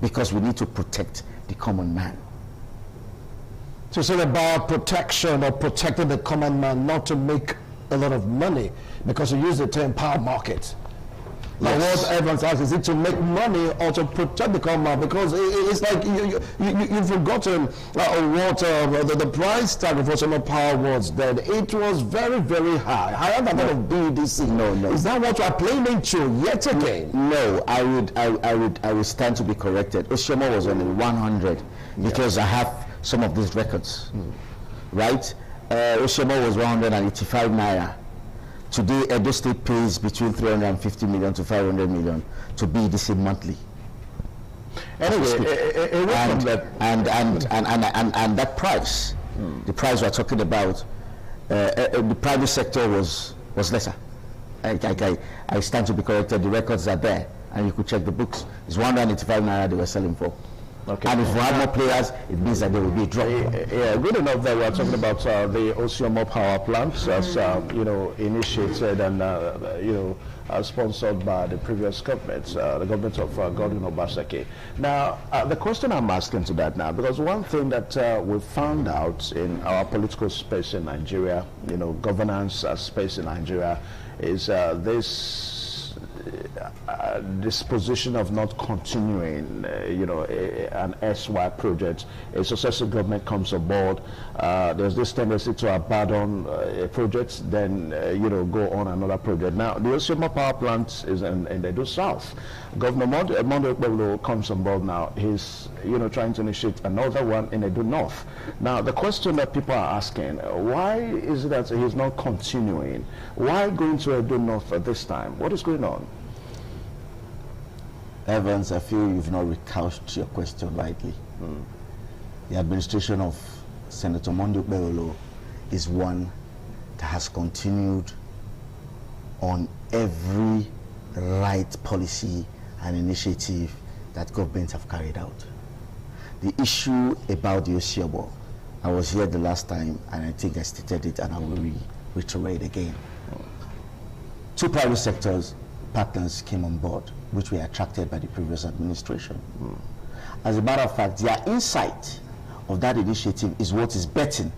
because we need to protect the common man. So it's all about protection, or protecting the common man, not to make a lot of money, because you use the term power market. Now, yes. What everyone's asking, is it to make money or to protect the common man? Because it's like you've forgotten what the price tag of Osiomo power was then. It was very, very high, higher than that of BDC. No. Is that what you are playing into yet again? No, I would stand to be corrected. Osiomo was only 100 because I have some of these records, right? Osiomo was 185 naira. Today, Edo State pays between 350 million to 500 million to BDC monthly. Anyway, and that price, the price we're talking about, the private sector was lesser. I stand to be corrected. The records are there, and you could check the books. It's 185 naira they were selling for. Okay. And if we have more players, it means that there will be a drop. Yeah, good enough that we're talking about the Osiomo power plants as initiated and sponsored by the previous government, the government of Godwin Obaseki. Now, the question I'm asking to that now, because one thing that we found out in our political space in Nigeria, governance space in Nigeria, is this disposition of not continuing, an SY project. A successive government comes aboard. There's this tendency to abandon a project, then go on another project. Now, the Osiomo power plant is in the Edo South. Governor Mondo Ekpebolo comes on board now. He's trying to initiate another one in Edo North. Now, the question that people are asking, why is it that he's not continuing? Why going to Edo North at this time? What is going on? Evans, I feel you've not recouched your question rightly. The administration of Senator Mondo Ekpebolo is one that has continued on every right policy and initiative that governments have carried out. The issue about the Osiomo, I was here the last time and I think I stated it and I will reiterate again. Two private sectors partners came on board, which were attracted by the previous administration. As a matter of fact, their insight of that initiative is what is betting,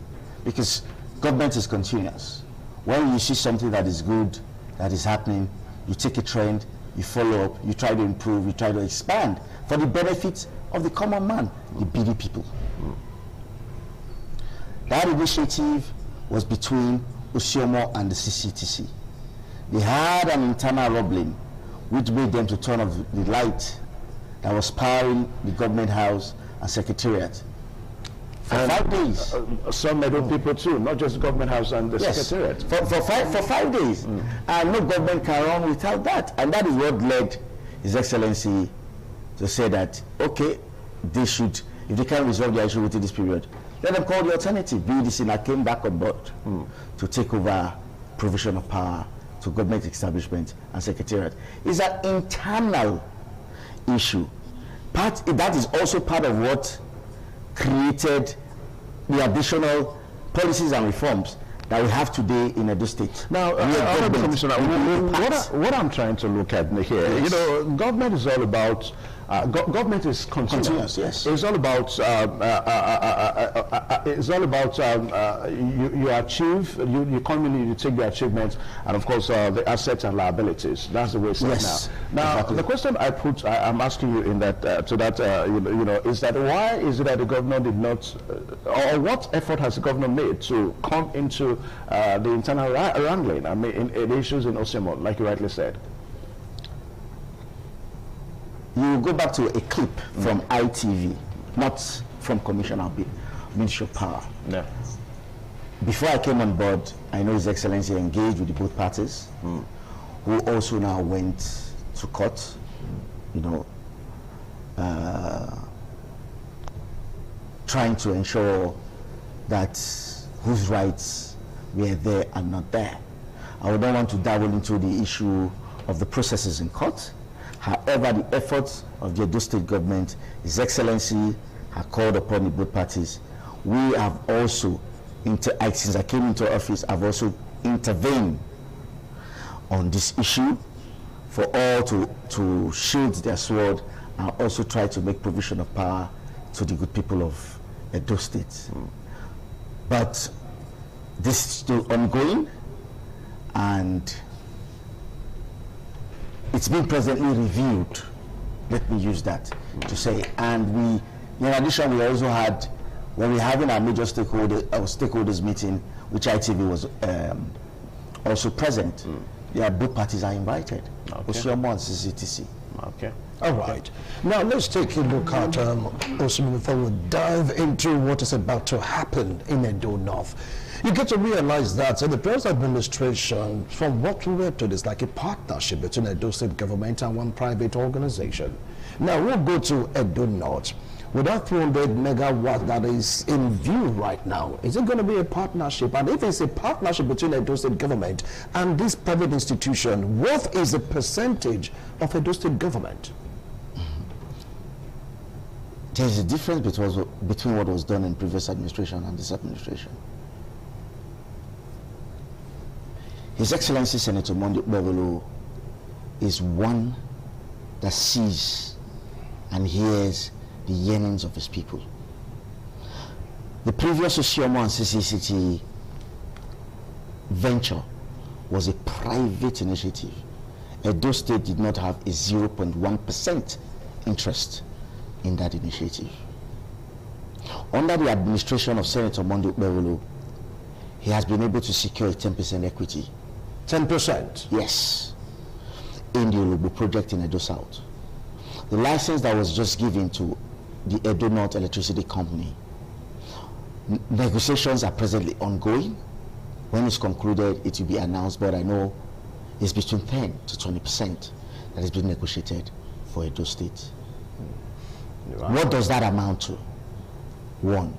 because government is continuous. When you see something that is good, that is happening, you take a trend, you follow up, you try to improve, you try to expand for the benefit of the common man, the BD people. That initiative was between Osiomo and the CCTC. They had an internal rumbling which made them to turn off the light that was powering the government house and secretariat for 5 days. Some Edo people too, not just government house and the secretariat. For 5 days. And no government can run without that. And that is what led His Excellency to say that, okay, they should, if they can't resolve the issue within this period, let them call the alternative. BDC came back on board to take over provision of power to government establishment and secretariat. It's an internal issue. That is also part of what created the additional policies and reforms that we have today in Edo State. Now, Commissioner, what I'm trying to look at here, government is all about government is continuous. Yes. It's all about you achieve, you come in, you take the achievements, and of course the assets and liabilities. That's the way it's set now. Now, exactly. The question I'm asking you in that is that why is it that the governor did not, or what effort has the governor made to come into the internal wrangling? I mean, in issues in Osiomo, like you rightly said. You go back to a clip from ITV, not from Commissioner Ministry of Power. Yeah. Before I came on board, I know His Excellency engaged with both parties, who also now went to court, trying to ensure that whose rights were there and not there. I would not want to dabble into the issue of the processes in court. However, the efforts of the Edo State government, His Excellency have called upon the both parties. We have also, since I came into office, I've also intervened on this issue for all to shield their sword and also try to make provision of power to the good people of Edo State. But this is still ongoing, and it's been presently reviewed, let me use that to say. And we, in addition, we also had, when we're having our major stakeholders meeting, which ITV was also present, both parties are invited, Osiomo and CCTC. Okay. All right. Now let's take a look at also before we dive into what is about to happen in Edo North. You get to realize that the present administration, from what we read to, is like a partnership between Edo State government and one private organization. Now we'll go to Edo North. With that 300 megawatt that is in view right now, is it going to be a partnership? And if it's a partnership between Edo State government and this private institution, what is the percentage of Edo State government? There's a difference between what was done in previous administration and this administration. His Excellency Senator Mondi Bevelo is one that sees and hears the yearnings of his people. The previous Osiomo and CCCT venture was a private initiative. Edo State did not have a 0.1% interest in that initiative. Under the administration of Senator Mondi Bevelo, he has been able to secure a 10% equity. 10%? Yes. In the Olugbo project in Edo South. The license that was just given to the Edo North Electricity Company, negotiations are presently ongoing. When it's concluded, it will be announced, but I know it's between 10 to 20% that is being negotiated for Edo State. Wow. What does that amount to? One,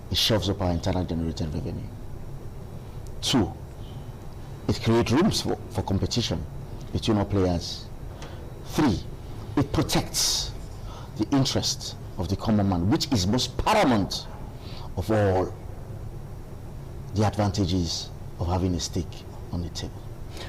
it shoves up our internal generated revenue. Two, it creates rooms for competition between our players. Three, it protects the interest of the common man, which is most paramount of all the advantages of having a stake on the table.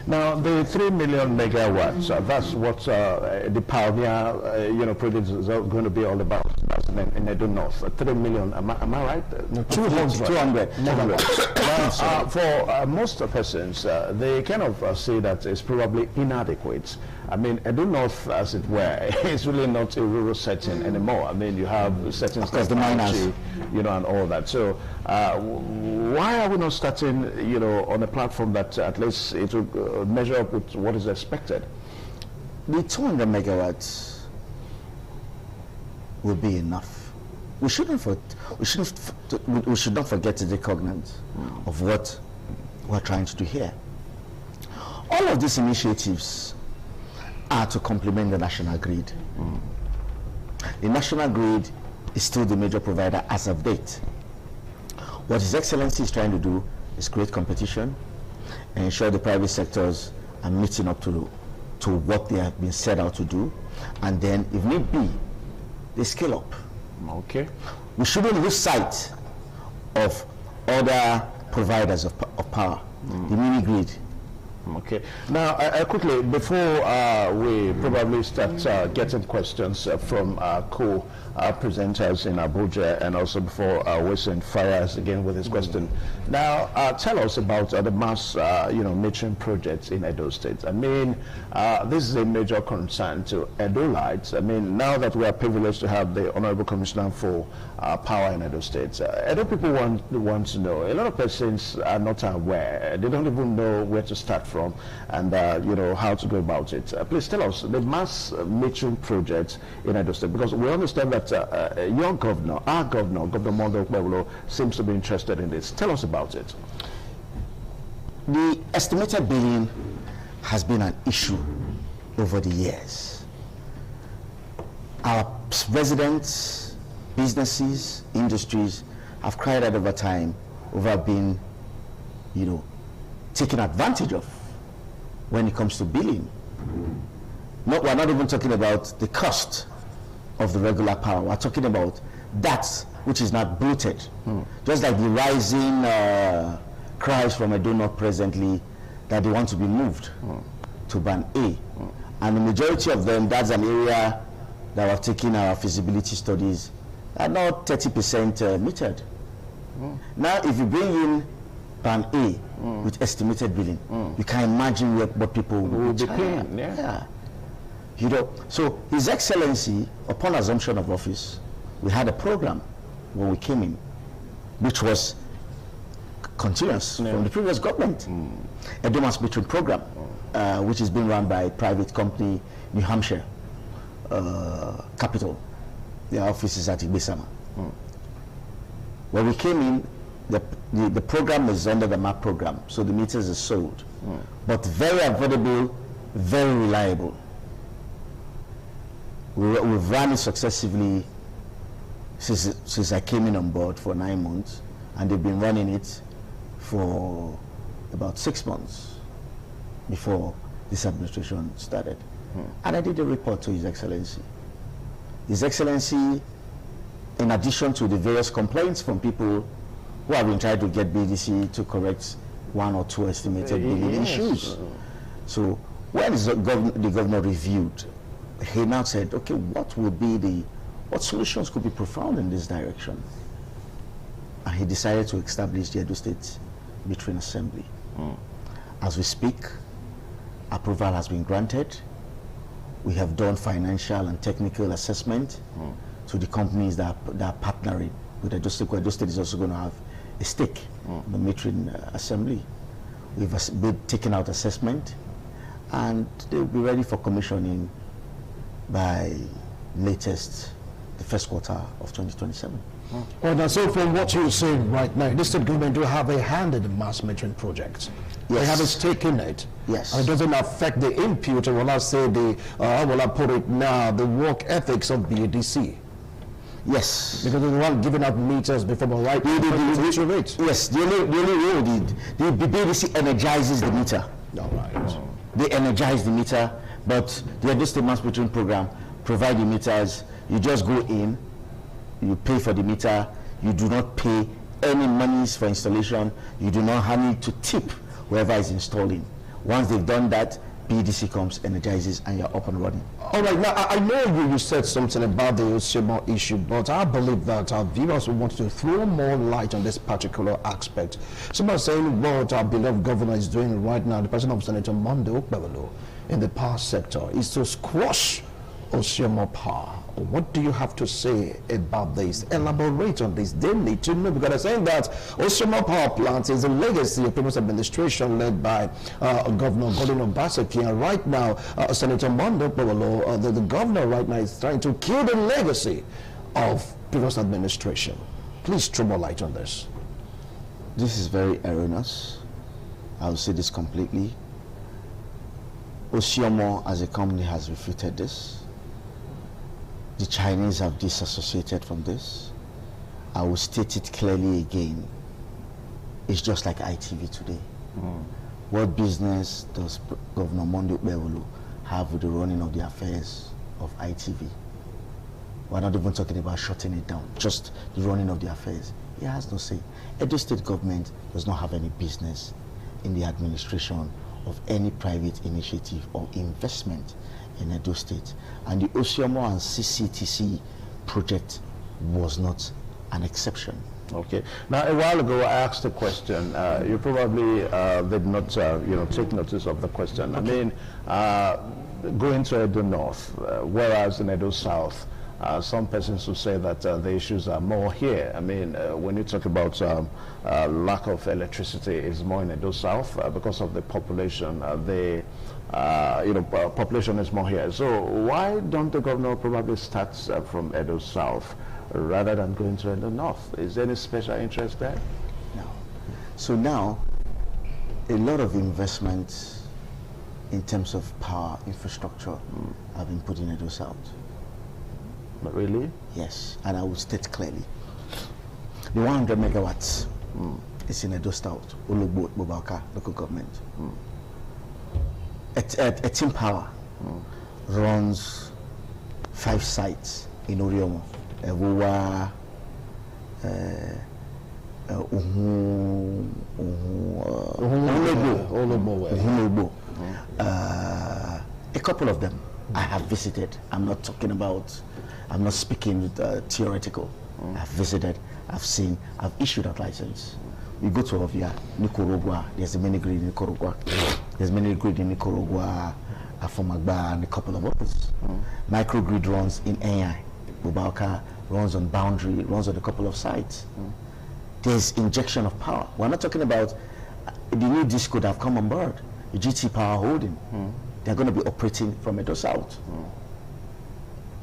Now, the 3 million megawatts, that's what the Pioneer project is going to be all about. That's in Edo North. 3 million, am I right? No, 200 megawatts. For most persons, they kind of say that it's probably inadequate. I mean, Edo North, as it were, is really not a rural setting anymore. I mean, you have settings like the miners, and all that. So, why are we not starting, on a platform that at least it will measure up with what is expected? The 200 megawatts will be enough. We should not forget to take cognizance of what we're trying to do here. All of these initiatives are to complement the national grid. The national grid is still the major provider as of date. What His Excellency is trying to do is create competition and ensure the private sectors are meeting up to what they have been set out to do, and then, if need be, they scale up. Okay. We shouldn't lose sight of other providers of power, the mini grid. Okay. Now, quickly, before we probably start getting questions from co-presenters in Abuja, and also before Wilson fires again with his question. Now, tell us about the mass, metering projects in Edo State. I mean, this is a major concern to Edo-lites. I mean, now that we are privileged to have the Honorable Commissioner for Power in Edo State, Edo people want to know. A lot of persons are not aware. They don't even know where to start from and how to go about it. Please tell us the mass metering project in Edo State, because we understand that your governor, our governor, Governor Mondo Okpebholo, seems to be interested in this. Tell us about it. The estimated billing has been an issue over the years. Our residents, businesses, industries have cried out over time over being, taken advantage of when it comes to billing. We're not even talking about the cost of the regular power. We're talking about that which is not booted. Just like the rising cries from Edo North presently that they want to be moved to Band A. And the majority of them, that's an area that we've taken our feasibility studies, are not 30% metered. Now, if you bring in Band A with estimated billing, you can imagine what people will be paying. So His Excellency, upon assumption of office, we had a program when we came in, which was continuous from the previous government. Edo Mass Metering Program, which is being run by a private company, New Hampshire Capital. Their office is at Ibisama. When we came in, the program is under the MAP program, so the meters are sold, but very affordable, very reliable. We've run it successively since I came in on board for 9 months, and they've been running it for about 6 months before this administration started. And I did a report to His Excellency. His Excellency, in addition to the various complaints from people who have been trying to get BDC to correct 1 or 2 estimated billing issues. So when the governor reviewed, he now said, okay, what solutions could be profound in this direction? And he decided to establish the Edo State Metering Assembly. As we speak, approval has been granted. We have done financial and technical assessment to the companies that are partnering with Edo State. Edo State is also going to have a stake in the Metering Assembly. We've taken out assessment, and they'll be ready for commissioning by latest the first quarter of 2027. Well, now, so from what you're saying right now, the state government do have a hand in the mass metering project. Yes. They have a stake in it. Yes. And it doesn't affect the input, or will I say the, how will I put it now, the work ethics of BADC. Yes. Because they're the one giving out meters before the right rate. Yes, the only role, the BADC energizes the meter. All right. They energize the meter, but the Edo State mass metering program provide the meters. You just go in, you pay for the meter, you do not pay any monies for installation, you do not have need to tip whoever is installing. Once they've done that, BDC comes, energizes, and you're up and running. All right, now I know you said something about the Osimo issue, but I believe that our viewers will want to throw more light on this particular aspect. Somebody saying what our beloved governor is doing right now, the person of Senator Monday Okpebolo in the power sector, is to squash Osimo power. What do you have to say about this? Elaborate on this. They need to know, because they're saying that Osimo Power Plant is a legacy of previous administration led by Governor Godwin Obaseki, and right now Senator Mondo Powolo, the governor right now is trying to kill the legacy of previous administration. Please throw more light on this. This is very erroneous. I will say this completely. Osimo as a company has refuted this. The Chinese have disassociated from this. I will state it clearly again. It's just like ITV today. What business does Governor Mondo Okpebolo have with the running of the affairs of ITV? We're not even talking about shutting it down, just the running of the affairs. He has no say. Edo State government does not have any business in the administration of any private initiative or investment in Edo State, and the Osimo and CCTC project was not an exception. Okay. Now, a while ago, I asked a question. You probably did not, take notice of the question. Okay. I mean, going to Edo North, whereas in Edo South, some persons will say that the issues are more here. I mean, when you talk about lack of electricity, is more in Edo South because of the population. Population is more here. So why don't the governor probably start from Edo South rather than going to Edo North? Is there any special interest there? No. So now, a lot of investments in terms of power infrastructure have been put in Edo South. But really? Yes, and I will state clearly. The 100 megawatts is in Edo South, Ologbo, Bobaka, local government. Team Power runs 5 sites in Oriomo, Ewowa, Uhunogbo. A couple of them I have visited. I'm not speaking theoretical. I've visited, I've seen, I've issued a license. You go to Ovia, Nicaragua, there's a mini grid in Nicaragua. There's mini grid in Nicaragua, Afomagba, and a couple of others. Microgrid runs in AI. Bubalka runs on Boundary, runs on a couple of sites. There's injection of power. We're not talking about the new disco that have come on board, the GT Power Holding. They're going to be operating from Edo South.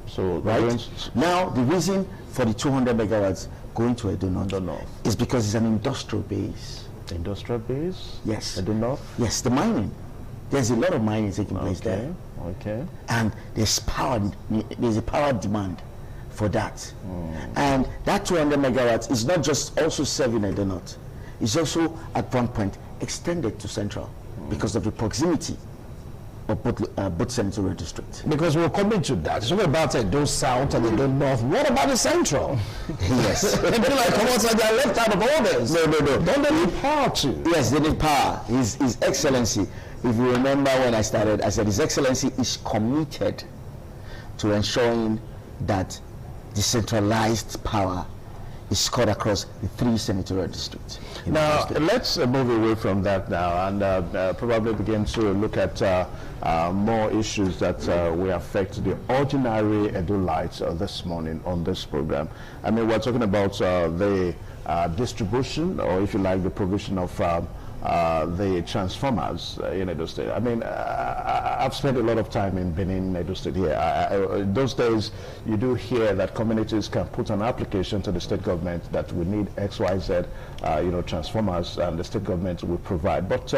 So right now, the reason for the 200 megawatts going to Edo North is because it's an industrial base. Industrial base? Yes. Edo North? Yes, the mining. There's a lot of mining taking place there. Okay. And there's a power demand for that. And that 200 megawatts is not just also serving Edo North. It's also at one point extended to Central because of the proximity of both senatorial districts. Because we're coming to that. It's not about Edo South and Edo North. What about the Central? Yes. They be like, come on, so they're left out of all this. No. Don't they need power too? Yes, they need power. His Excellency, if you remember when I started, I said His Excellency is committed to ensuring that decentralized power is scored across the 3 senatorial districts. Now, let's move away from that now and probably begin to look at more issues that will affect the ordinary Edo-lites this morning on this program. I mean, we're talking about the distribution, or if you like, the provision of the transformers in Edo State. I mean, I've spent a lot of time in Benin, Edo State here. Those days, you do hear that communities can put an application to the state government that we need XYZ, transformers, and the state government will provide. But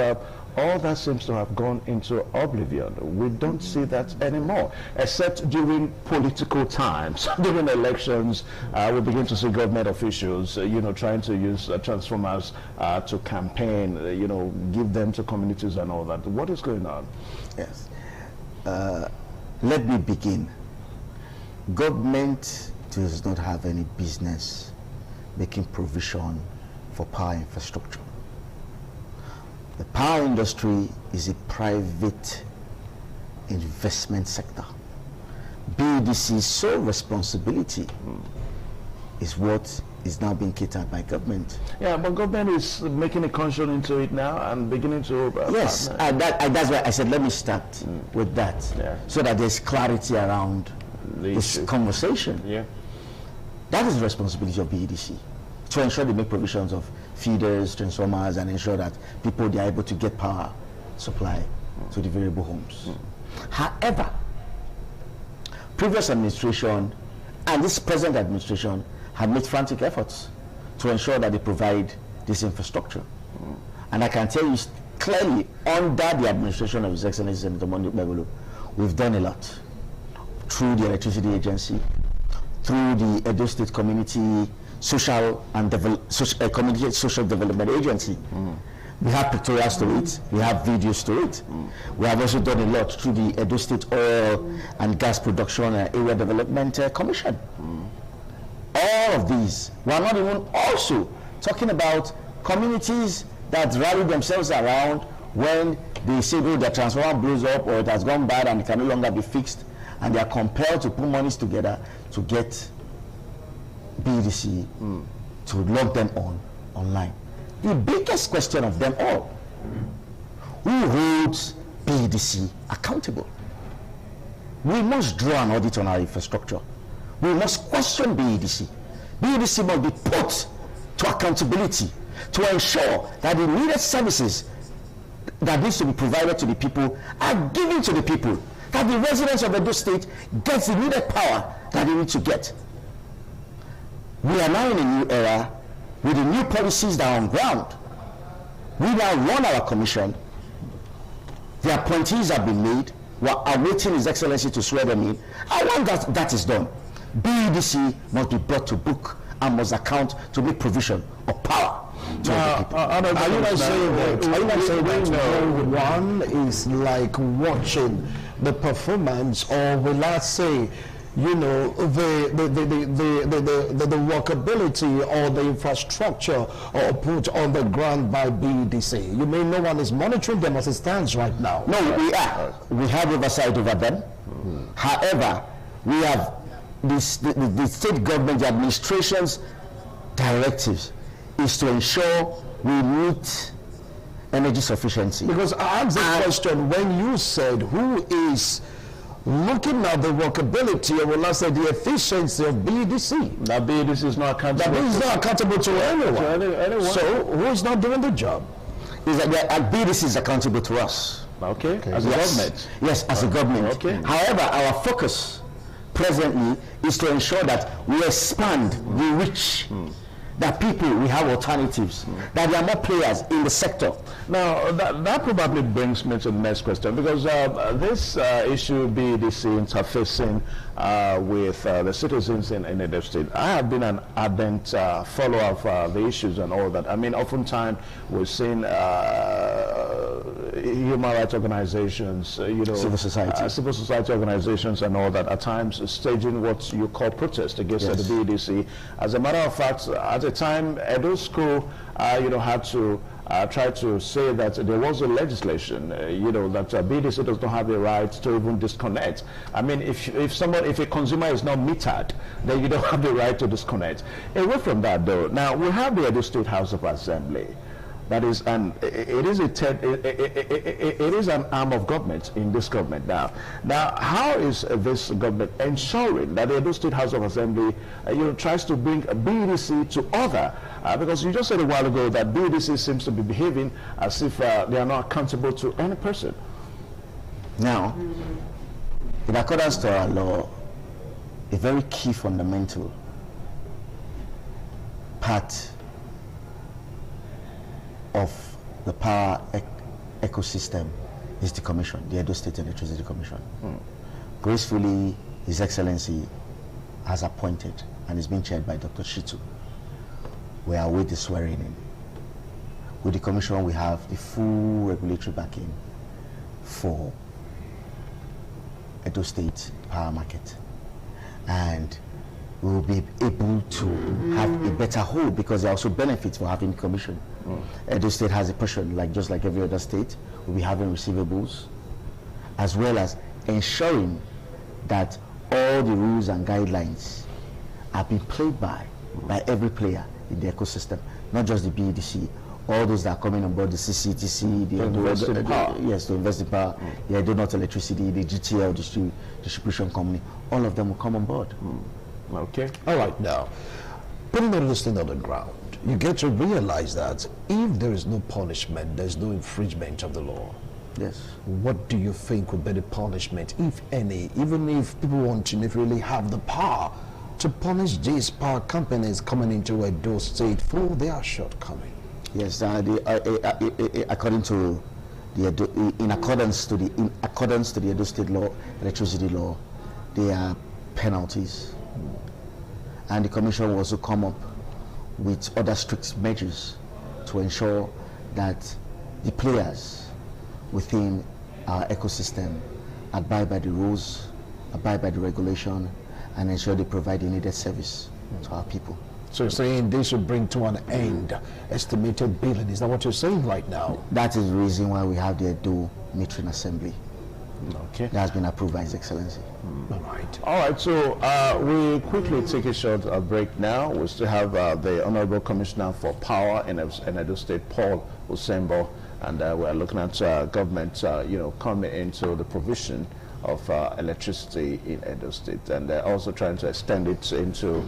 all that seems to have gone into oblivion. We don't see that anymore, except during political times. During elections, we begin to see government officials, trying to use transformers to campaign, give them to communities and all that. What is going on? Yes. Let me begin. Government does not have any business making provision for power infrastructure. The power industry is a private investment sector. BEDC's sole responsibility is what is now being catered by government. Yeah, but government is making a conscience into it now and beginning to... yes, and that's why I said let me start with that, so that there's clarity around this conversation. Yeah. That is the responsibility of BEDC, to ensure they make provisions of feeders, transformers, and ensure that people they are able to get power supply to the variable homes. However, previous administration and this present administration have made frantic efforts to ensure that they provide this infrastructure. And I can tell you clearly, under the administration of His Excellency Senator Monday Megulu, we've done a lot through the Electricity Agency, through the Edo State Community Social Development Agency. We have pictorials to it, we have videos to it. We have also done a lot through the Edo State Oil and Gas Production Area Development Commission. All of these, we are not even also talking about communities that rally themselves around when they say, oh, their transformer blows up or it has gone bad and it can no longer be fixed, and they are compelled to put monies together to get BEDC to log them online. The biggest question of them all, who holds BEDC accountable? We must draw an audit on our infrastructure. We must question BEDC. BEDC must be put to accountability to ensure that the needed services that needs to be provided to the people are given to the people, that the residents of Edo State get the needed power that they need to get. We are now in a new era with the new policies that are on ground. We now run our commission. The appointees have been made. We are awaiting His Excellency to swear them in. And when that is done, BEDC must be brought to book and must account to make provision of power to the people. Are you not saying that no one is like watching the performance, or will I say, the workability or the infrastructure or put on the ground by BEDC? You mean no one is monitoring them as it stands right now? No, we are. We have oversight over them. However, we have the state government, the administration's directives is to ensure we meet energy sufficiency. Because I asked the question when you said who is looking at the workability, or will I say the efficiency of BEDC. Now BEDC is not accountable. That is not accountable to anyone. anyone. So who is not doing the job? Is that BEDC is accountable to us. Okay. As a government. Yes, as a government. Okay. However, our focus presently is to ensure that we expand, we reach that people, we have alternatives, that there are more players in the sector. Now, that probably brings me to the next question, because this issue BEDC interfacing with the citizens in Edo State, I have been an ardent follower of the issues and all that. I mean, oftentimes we've seen human rights organizations, civil society organizations and all that, at times staging what you call protest against the BEDC. As a matter of fact, at the time, Edo School, had to try to say that there was a legislation, that BEDC does not have the right to even disconnect. I mean, if a consumer is not metered, then you don't have the right to disconnect. Away from that, though, now we have the Edo State House of Assembly. That is, it is an arm of government in this government now. Now, how is this government ensuring that the Edo State House of Assembly, tries to bring BEDC to order? Because you just said a while ago that BEDC seems to be behaving as if they are not accountable to any person. Now, in accordance to our law, a very key fundamental part of the power ecosystem is the commission, the Edo State Electricity Commission. Gracefully, His Excellency has appointed and is being chaired by Dr. Shitu. We are with the swearing in. With the commission, we have the full regulatory backing for Edo State power market, and we will be able to have a better hold, because there are also benefits for having the commission. Edo State has a portion, just like every other state, we'll be having receivables, as well as ensuring that all the rules and guidelines are being played by every player in the ecosystem, not just the BEDC, all those that are coming on board, the CCTC, the invested power, the Edo North Electricity, the GTL distribution company, all of them will come on board. Okay. All right, now, putting all this thing on the ground, you get to realize that if there is no punishment, there's no infringement of the law. Yes. What do you think would be the punishment, if any, even if people want to really have the power to punish these power companies coming into Edo State for their shortcoming? Yes, according to the in accordance to the Edo State law, electricity law, there are penalties, and the commission will also come up with other strict measures to ensure that the players within our ecosystem abide by the rules, abide by the regulation, and ensure they provide the needed service to our people. So you're saying this should bring to an end estimated billing. Is that what you're saying right now? That is the reason why we have the Edo Metering Assembly. Okay. That has been approved by His Excellency. All right, so we quickly take a short break now. We still have the Honorable Commissioner for Power in Edo State, Paul Usembo, and we're looking at government, coming into the provision of electricity in Edo State, and they're also trying to extend it into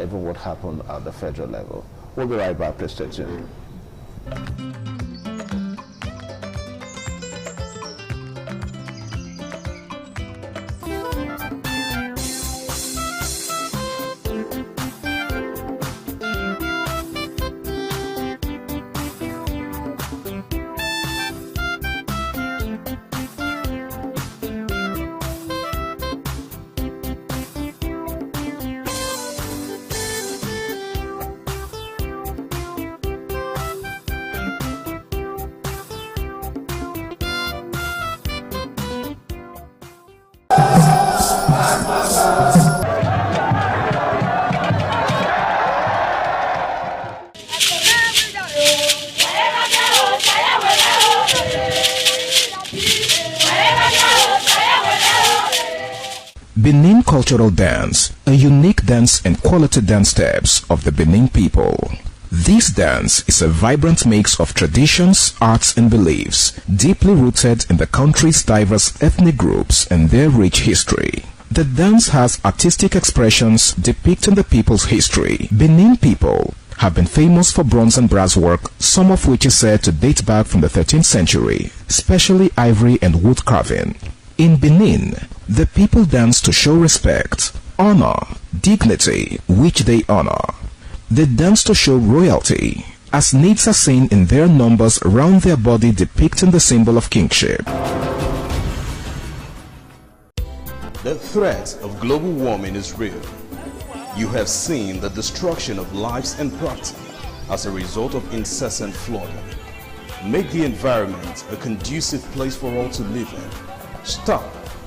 even what happened at the federal level. We'll be right back. Please stay tuned. Benin Cultural Dance, a unique dance and quality dance steps of the Benin people. This dance is a vibrant mix of traditions, arts and beliefs, deeply rooted in the country's diverse ethnic groups and their rich history. The dance has artistic expressions depicting the people's history. Benin people have been famous for bronze and brass work, some of which is said to date back from the 13th century, especially ivory and wood carving. In Benin, the people dance to show respect, honor, dignity, which they honor. They dance to show royalty, as natives are seen in their numbers around their body depicting the symbol of kingship. The threat of global warming is real. You have seen the destruction of lives and property as a result of incessant flooding. Make the environment a conducive place for all to live in. Stop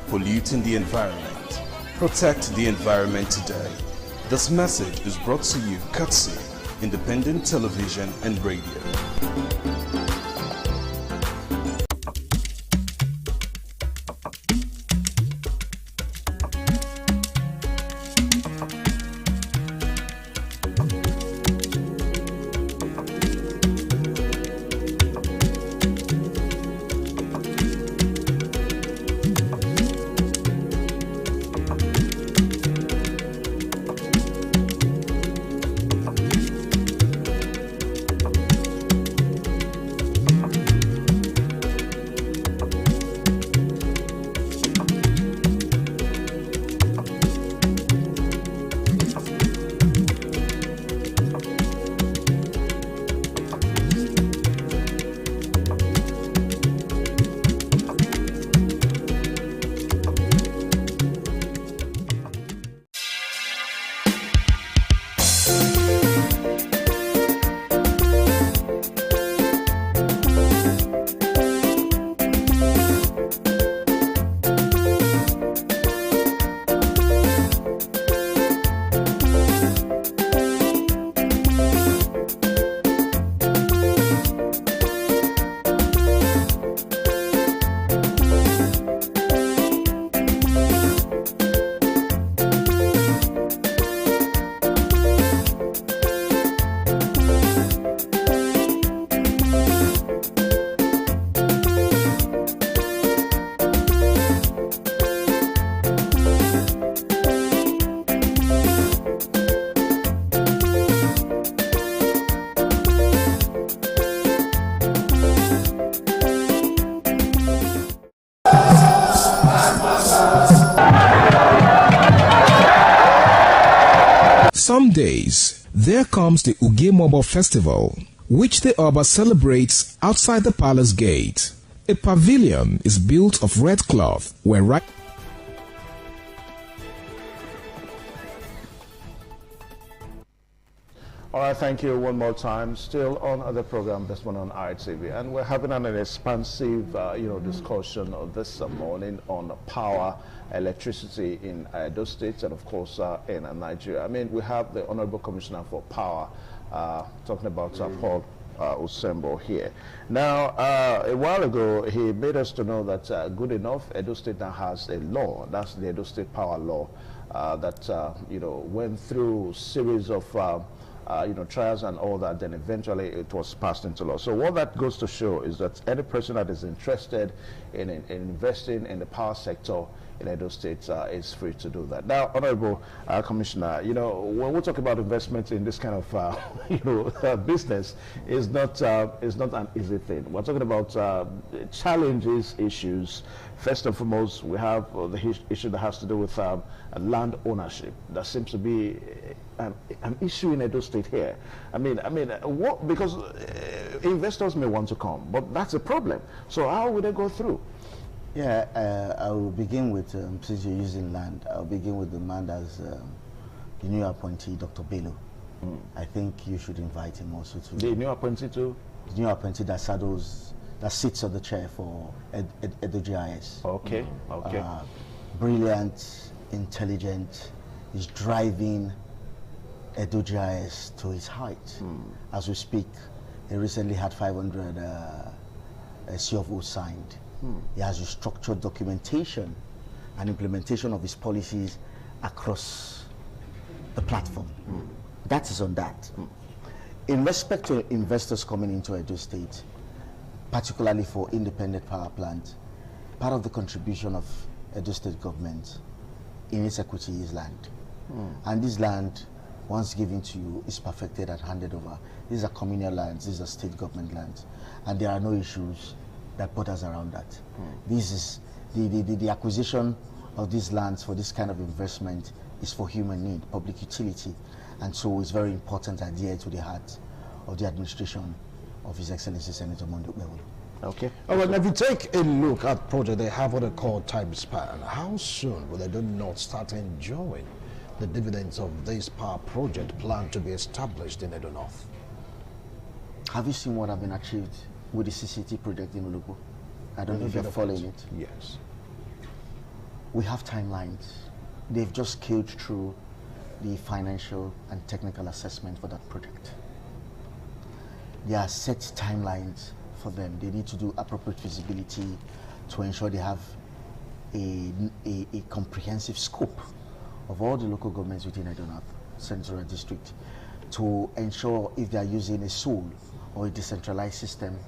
polluting the environment. Protect the environment today. This message is brought to you courtesy Independent Television and Radio. Some days, there comes the Ugemobo Festival, which the Oba celebrates outside the palace gate. A pavilion is built of red cloth where All right, thank you one more time. Still on the program this morning on ITV, and we're having an expansive, discussion this morning on power, electricity in Edo State, and of course in Nigeria. I mean, we have the Honorable Commissioner for Power talking about Paul Osembo here. Now, a while ago, he made us to know that good enough, Edo State now has a law. That's the Edo State Power Law that went through series of trials and all that, then eventually it was passed into law. So what that goes to show is that any person that is interested in investing in the power sector in Edo State is free to do that. Now, Honorable Commissioner, when we talk about investment in this kind of business, is not an easy thing. We're talking about challenges, issues. First and foremost, we have the issue that has to do with land ownership. That seems to be an issue in Edo State here. I mean, what? Because investors may want to come, but that's a problem. So how would they go through? Yeah, I will begin with, since you're using land, I'll begin with the man as the new appointee, Dr. Bello. I think you should invite him also to. The new appointee too? The new appointee that sits on the chair for Edo GIS. Okay, okay. Brilliant, intelligent, is driving Edo GIS to its height. As we speak, he recently had 500 CFOs signed. He has structured documentation and implementation of his policies across the platform. That is on that. In respect to investors coming into Edo State, particularly for independent power plant, part of the contribution of Edo State government in its equity is land. And this land, once given to you, is perfected and handed over. These are communal lands, these are state government lands, and there are no issues that put us around that. This is the acquisition of these lands for this kind of investment is for human need, public utility, And so it's very important and dear to the heart of the administration of His Excellency Senator Mondo Bewolo. Okay. All right, now if you take a look at project, they have what they call time span. How soon will they do not start enjoying the dividends of this power project planned to be established in Edo North? Have you seen what have been achieved with the CCT project in Olugo? I don't know if you're following it. Yes. We have timelines. They've just scaled through the financial and technical assessment for that project. There are set timelines for them. They need to do appropriate feasibility to ensure they have a comprehensive scope of all the local governments within Edo North Central District to ensure if they are using a sole or a decentralized system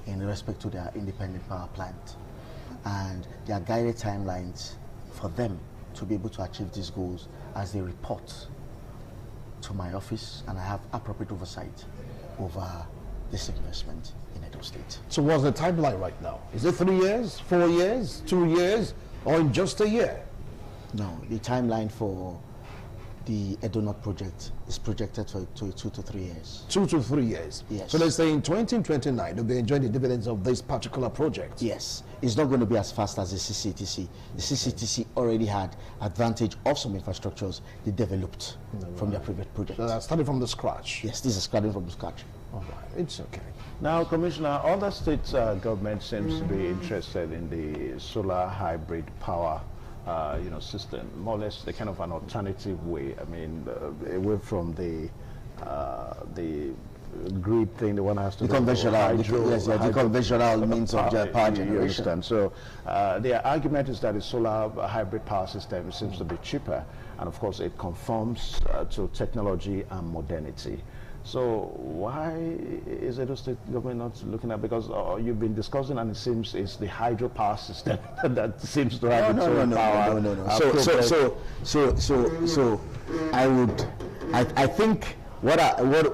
in respect to their independent power plant. And there are guided timelines for them to be able to achieve these goals as they report to my office, and I have appropriate oversight over this investment in Edo State. So what's the timeline right now? Is it 3 years, 4 years, 2 years, or in just a year? No, the timeline for the Edo North project is projected to 2 to 3 years. 2 to 3 years? Yes. So let's say in 2029, they'll be enjoying the dividends of this particular project? Yes. It's not going to be as fast as the CCTC. The CCTC already had advantage of some infrastructures they developed from their previous project. So that's starting from the scratch? Yes, this is starting from the scratch. All right, it's okay. Now, Commissioner, other states government seems to be interested in the solar hybrid power system, more or less the kind of an alternative way. I mean, away from the grid thing, the one has to the conventional, the conventional means of power generation. You understand? So their argument is that the solar hybrid power system seems to be cheaper, and of course it conforms to technology and modernity. So why is Edo State government not looking at, because you've been discussing and it seems it's the hydropower system that seems to have its own power. So I think what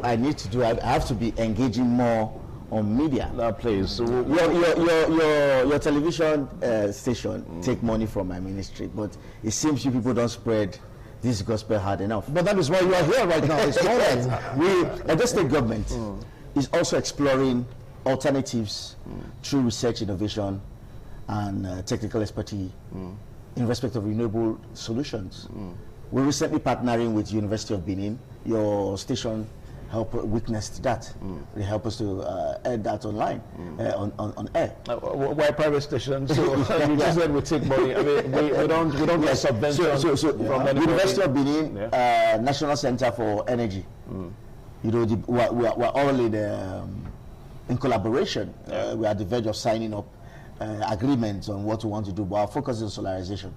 I need to do, I have to be engaging more on media. Please. Your television station take money from my ministry, but it seems you people don't spread this gospel hard enough. But that is why you are here right now. It's the state government is also exploring alternatives through research, innovation, and technical expertise in respect of renewable solutions. We're recently partnering with University of Benin. Your station help witness that. They help us to air that online, on air. We're a private station, so you just said we take money. I mean, we don't get subventions from anybody. University of Benin, National Center for Energy. You know, we're all in collaboration. We're at the verge of signing up agreements on what we want to do, but our focus is on solarization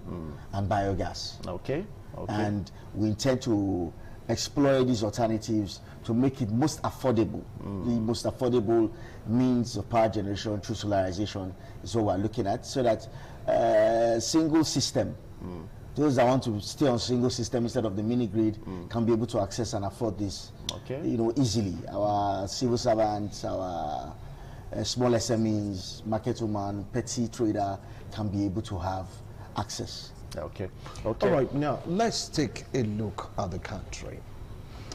and biogas. Okay. And we intend to explore these alternatives to make it most affordable. The most affordable means of power generation through solarization is what we're looking at, so that single system, those that want to stay on single system instead of the mini grid can be able to access and afford this, easily. Our civil servants, our small SMEs, market woman, petty trader can be able to have access. Okay. All right, now let's take a look at the country.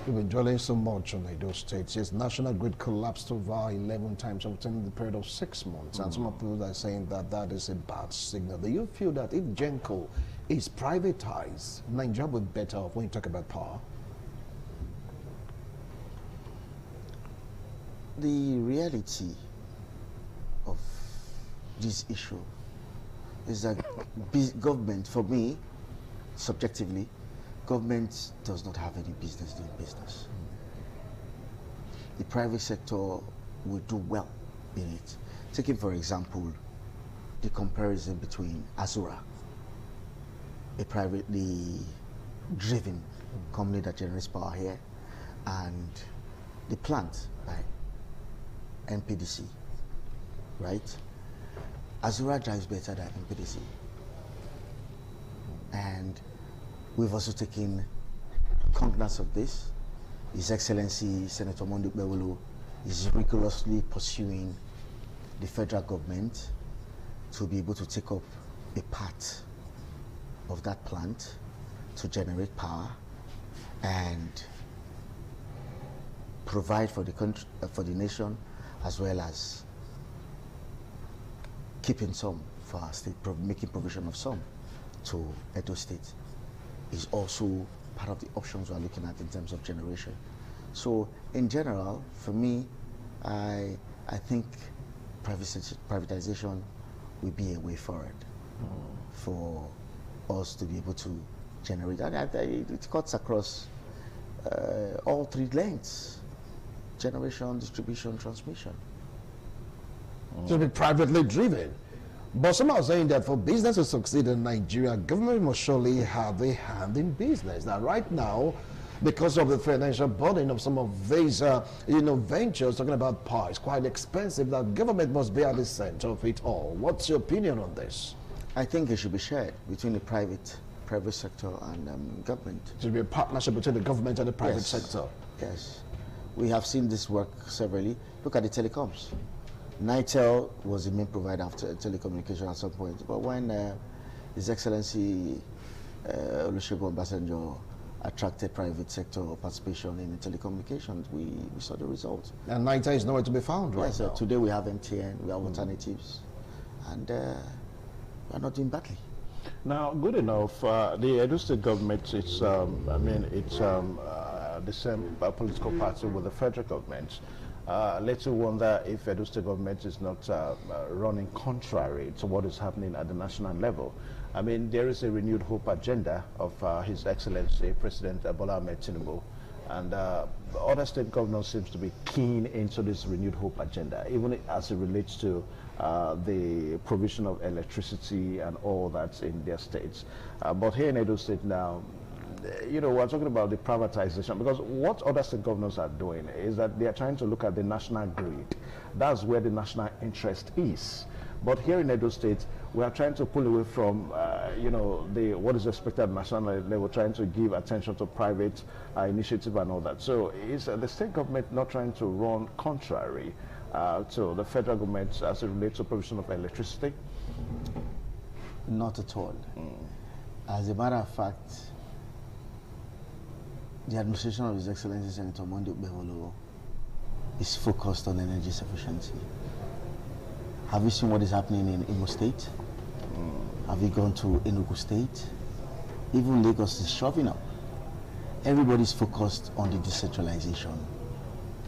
We've been dwelling so much on Edo State. Yes, national grid collapsed over 11 times within the period of 6 months, and some people are saying that that is a bad signal. Do you feel that if Genco is privatized, Nigeria will be better off when you talk about power? The reality of this issue is that government, for me, subjectively, government does not have any business doing business. The private sector will do well in it. Taking, for example, the comparison between Azura, a privately driven company that generates power here, and the plant by NPDC, right? Azura drives better than NPDC. And we've also taken cognizance of this. His Excellency Senator Mondo Bewolo is rigorously pursuing the federal government to be able to take up a part of that plant to generate power, and provide for the country, for the nation, as well as keeping some for our state, making provision of some to Edo State is also part of the options we're looking at in terms of generation. So in general, for me, I think privatization will be a way forward for us to be able to generate. And it cuts across all three lengths: generation, distribution, transmission. To be privately driven. But some are saying that for business to succeed in Nigeria, government must surely have a hand in business. Now, right now, because of the financial burden of some of these, ventures, talking about power, it's quite expensive. That government must be at the center of it all. What's your opinion on this? I think it should be shared between the private sector and government. It should be a partnership between the government and the private sector. Yes. We have seen this work severally. Look at the telecoms. Nitel was the main provider of telecommunication at some point, but when His Excellency Olusegun Obasanjo attracted private sector participation in the telecommunications, we saw the results. And Nitel is nowhere to be found right now. Today we have MTN, we have alternatives, and we are not doing badly. Now, good enough. The Edo State government, it's the same political party with the federal government. Let's wonder if Edo State government is not running contrary to what is happening at the national level. I mean, there is a renewed hope agenda of His Excellency President Bola Ahmed Tinubu, and other state governors seems to be keen into this renewed hope agenda, even as it relates to the provision of electricity and all that in their states. But here in Edo State now, we're talking about the privatization, because what other state governors are doing is that they are trying to look at the national grid. That's where the national interest is. But here in Edo State, we are trying to pull away from, what is expected at national level, trying to give attention to private initiative and all that. So is the state government not trying to run contrary to the federal government as it relates to provision of electricity? Not at all. As a matter of fact, the administration of His Excellency Senator Monday Ubeholo is focused on energy sufficiency. Have you seen what is happening in Imo State? Have you gone to Enugu State? Even Lagos is shoving up. Everybody's focused on the decentralization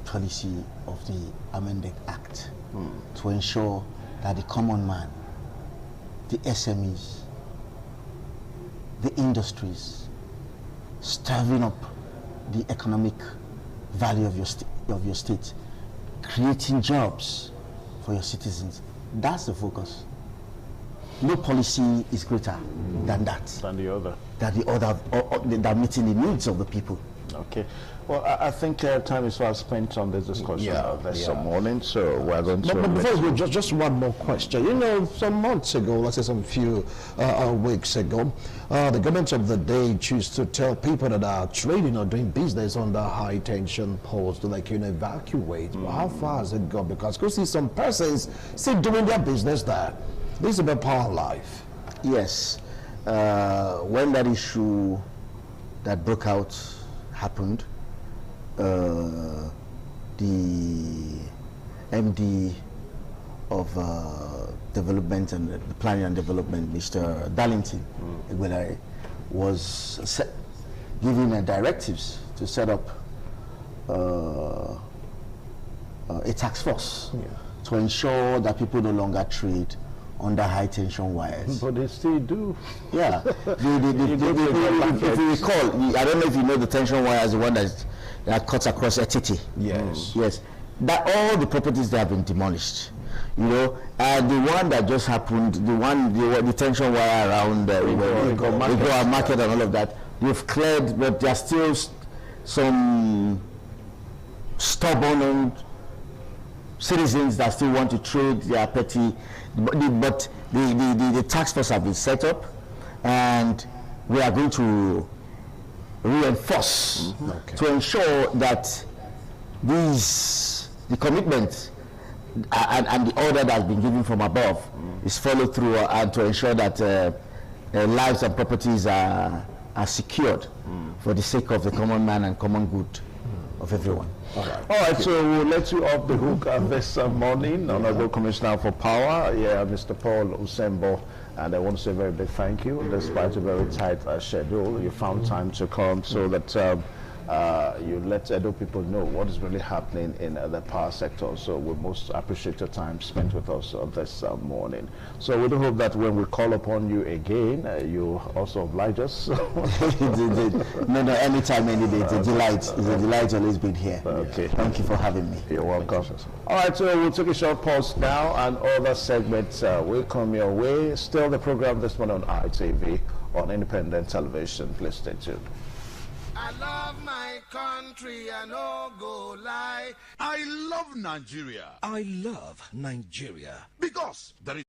policy of the Amended Act to ensure that the common man, the SMEs, the industries, starving up the economic value of your state, creating jobs for your citizens. That's the focus. No policy is greater than that. Than the other. Than meeting the needs of the people. Okay. Well, I think time is well spent on this discussion this morning, so we're going to... But before we go, just one more question. Some months ago, let's say some few weeks ago, the government of the day choose to tell people that are trading or doing business on the high tension poles to evacuate. Well, how far has it gone? Because you see some persons still doing their business there. This is about power life. Yes. When that issue that broke out happened, the MD of development and the planning and development, Mr. Darlington Igwelare, was giving directives to set up a task force to ensure that people no longer trade under high tension wires. But they still do. Yeah. If you recall, I don't know if you know the tension wire is the one that cuts across Etiti. Yes. Yes. That all the properties that have been demolished. And the one that just happened, the tension wire around the market and all of that, we've cleared, but there are still some stubborn citizens that still want to trade their petty, but the task force have been set up, and we are going to reinforce to ensure that the commitment and the order that has been given from above is followed through, and to ensure that lives and properties are secured for the sake of the common man and common good of everyone. All right, so we'll let you off the hook this morning. Honorable Commissioner for Power, Mr. Paul Usembo. And I want to say a very big thank you. Despite a very tight schedule, you found time to come so that you let Edo people know what is really happening in the power sector. So we most appreciate your time spent with us this morning. So we do hope that when we call upon you again, you also oblige us. No, anytime, any day. It's a delight. It's a delight always being here. Okay. Thank you for having me. You're welcome. All right, so we'll take a short pause now, and other segments will come your way. Still the program this morning on ITV on independent television. Please stay tuned. I love my country, I no go lie. I love Nigeria. I love Nigeria because there is.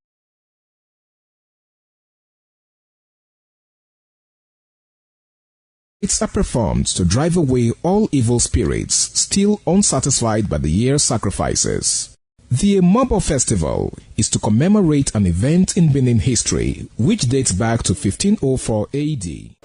It's performed to drive away all evil spirits still unsatisfied by the year's sacrifices. The Mobo Festival is to commemorate an event in Benin history which dates back to 1504 AD.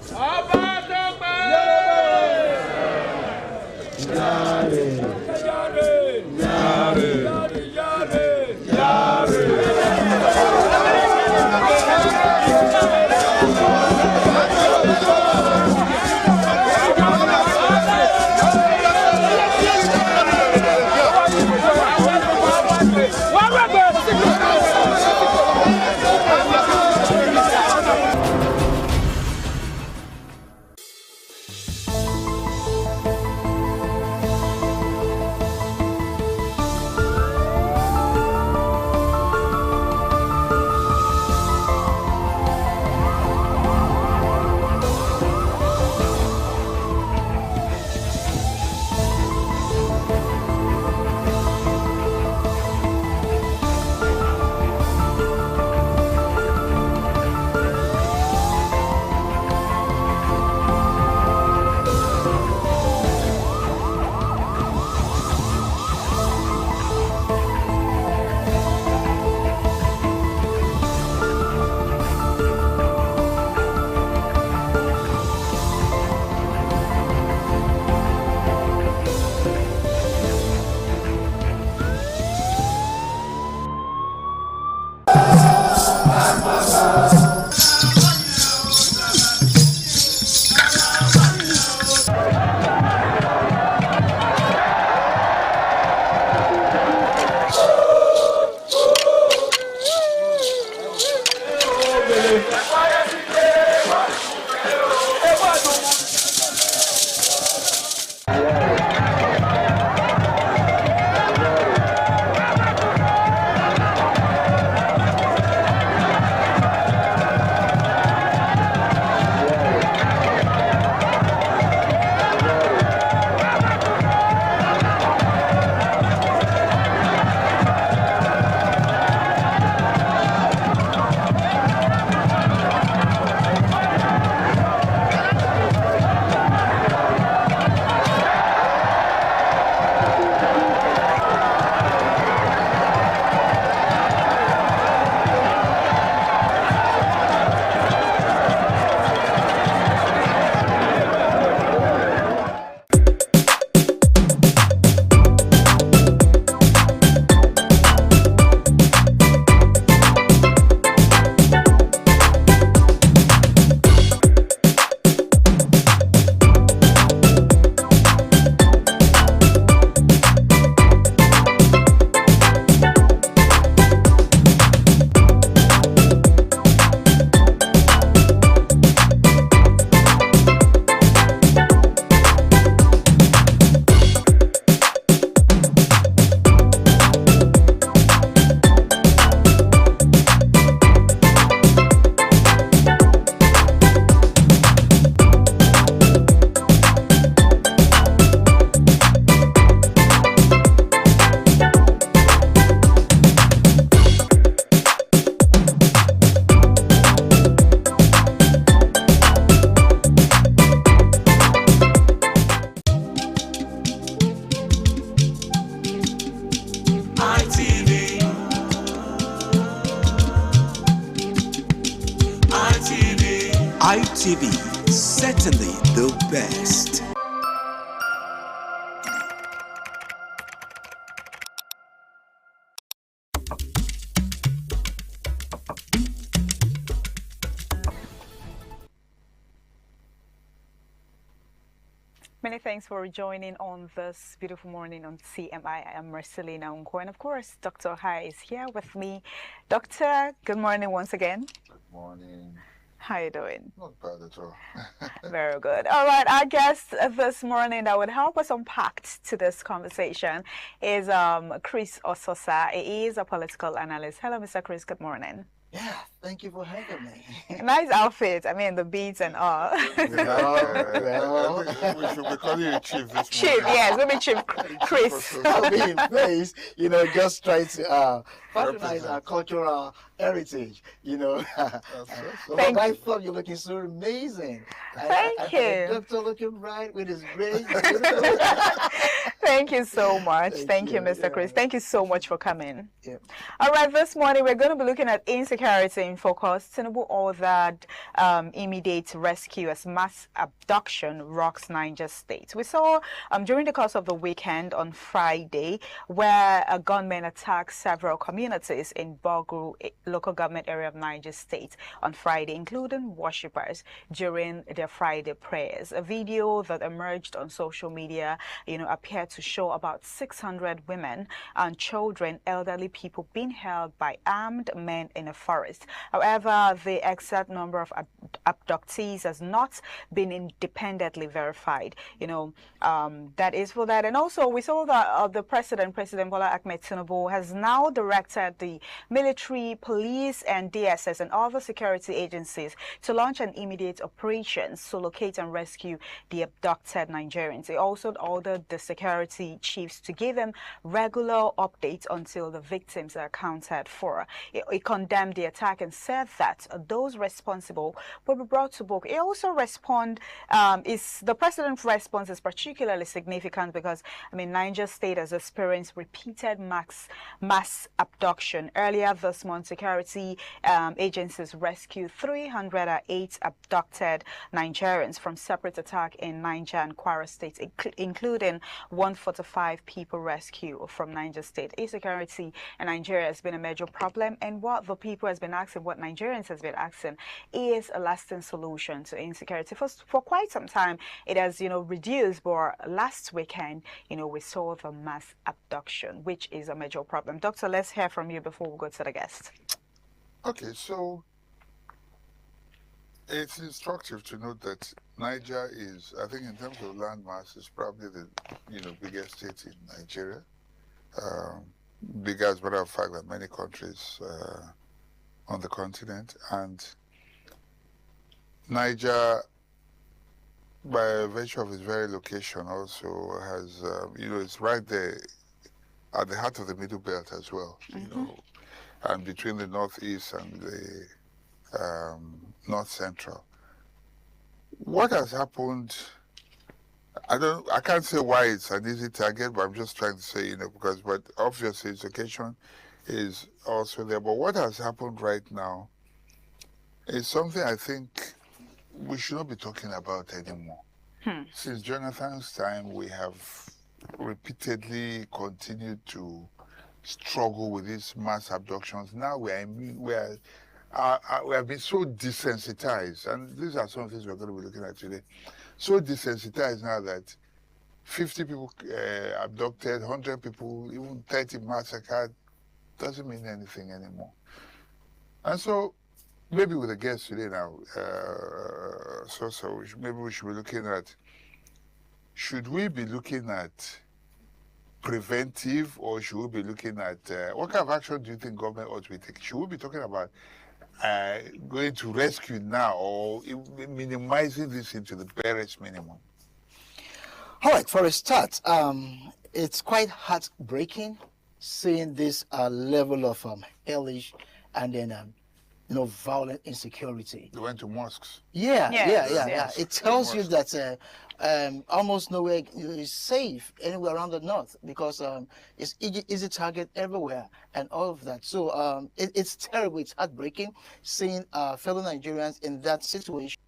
ITV, certainly the best. Many thanks for joining on this beautiful morning on CMI. I am Marcelina Unko, and of course, Dr. Hai is here with me. Doctor, good morning once again. Good morning. How are you doing? Not bad at all. Very good. All right, our guest this morning that would help us unpack to this conversation is Chris Ososa. He is a political analyst. Hello, Mr. Chris. Good morning. Yeah, thank you for having me. Nice outfit. I mean, the beads and all. Well, we should be calling you Chief this Chief, morning. yes, we'll be Chief Chris. I'll be in place, just try to patronize our cultural heritage, But I thought you're looking so amazing. Thank you. Doctor looking right with his great. Thank you so much. Thank you, Mr. Chris. Thank you so much for coming. Yeah. All right, this morning we're going to be looking at insecurity in focus. Tinubu ordered immediate rescue as mass abduction rocks Niger State. We saw during the course of the weekend on Friday where a gunman attacked several communities in Bogu, local government area of Niger State on Friday, including worshippers during their Friday prayers. A video that emerged on social media, appeared to show about 600 women and children, elderly people being held by armed men in a forest. However, the exact number of abductees has not been independently verified. That is for that. And also, we saw that the President Bola Ahmed Tinubu, has now directed the military, police, and DSS and other security agencies to launch an immediate operation to locate and rescue the abducted Nigerians. He also ordered the security chiefs to give them regular updates until the victims are accounted for. He condemned the attack and said that those responsible will be brought to book. He also the president's response is particularly significant because, Niger State has experienced repeated mass abduction. Earlier this month, security agencies rescued 308 abducted Nigerians from separate attack in Niger and Kwara states, including 145 people rescued from Niger State. Insecurity in Nigeria has been a major problem, and what the people has been asking, what Nigerians has been asking, is a lasting solution to insecurity. For quite some time, it has, reduced, but last weekend, we saw the mass abduction, which is a major problem. Doctor, let's hear from you before we go to the guest. Okay, so it's instructive to note that Niger is, I think in terms of landmass, is probably the biggest state in Nigeria. Bigger, as a matter of fact, than many countries on the continent. And Niger, by virtue of its very location, also has, it's right there at the heart of the Middle Belt as well, and between the northeast and the north central. What has happened? I can't say why it's an easy target, but I'm just trying to say, but obviously its location is also there. But what has happened right now is something I think we should not be talking about anymore. Since Jonathan's time, we have repeatedly continued to struggle with these mass abductions. Now we have been so desensitized, and these are some things we're going to be looking at today. So desensitized now that 50 people abducted, 100 people, even 30 massacred, doesn't mean anything anymore. And so, maybe with the guests today now, maybe we should be looking at, should we be looking at preventive, or should we be looking at, what kind of action do you think government ought to be taking? Should we be talking about going to rescue now, or minimizing this into the barest minimum? All right, for a start, it's quite heartbreaking seeing this level of hellish and then violent insecurity. They went to mosques. Yeah. It tells you that almost nowhere is safe anywhere around the north, because it's easy target everywhere and all of that. So it's terrible. It's heartbreaking seeing fellow Nigerians in that situation,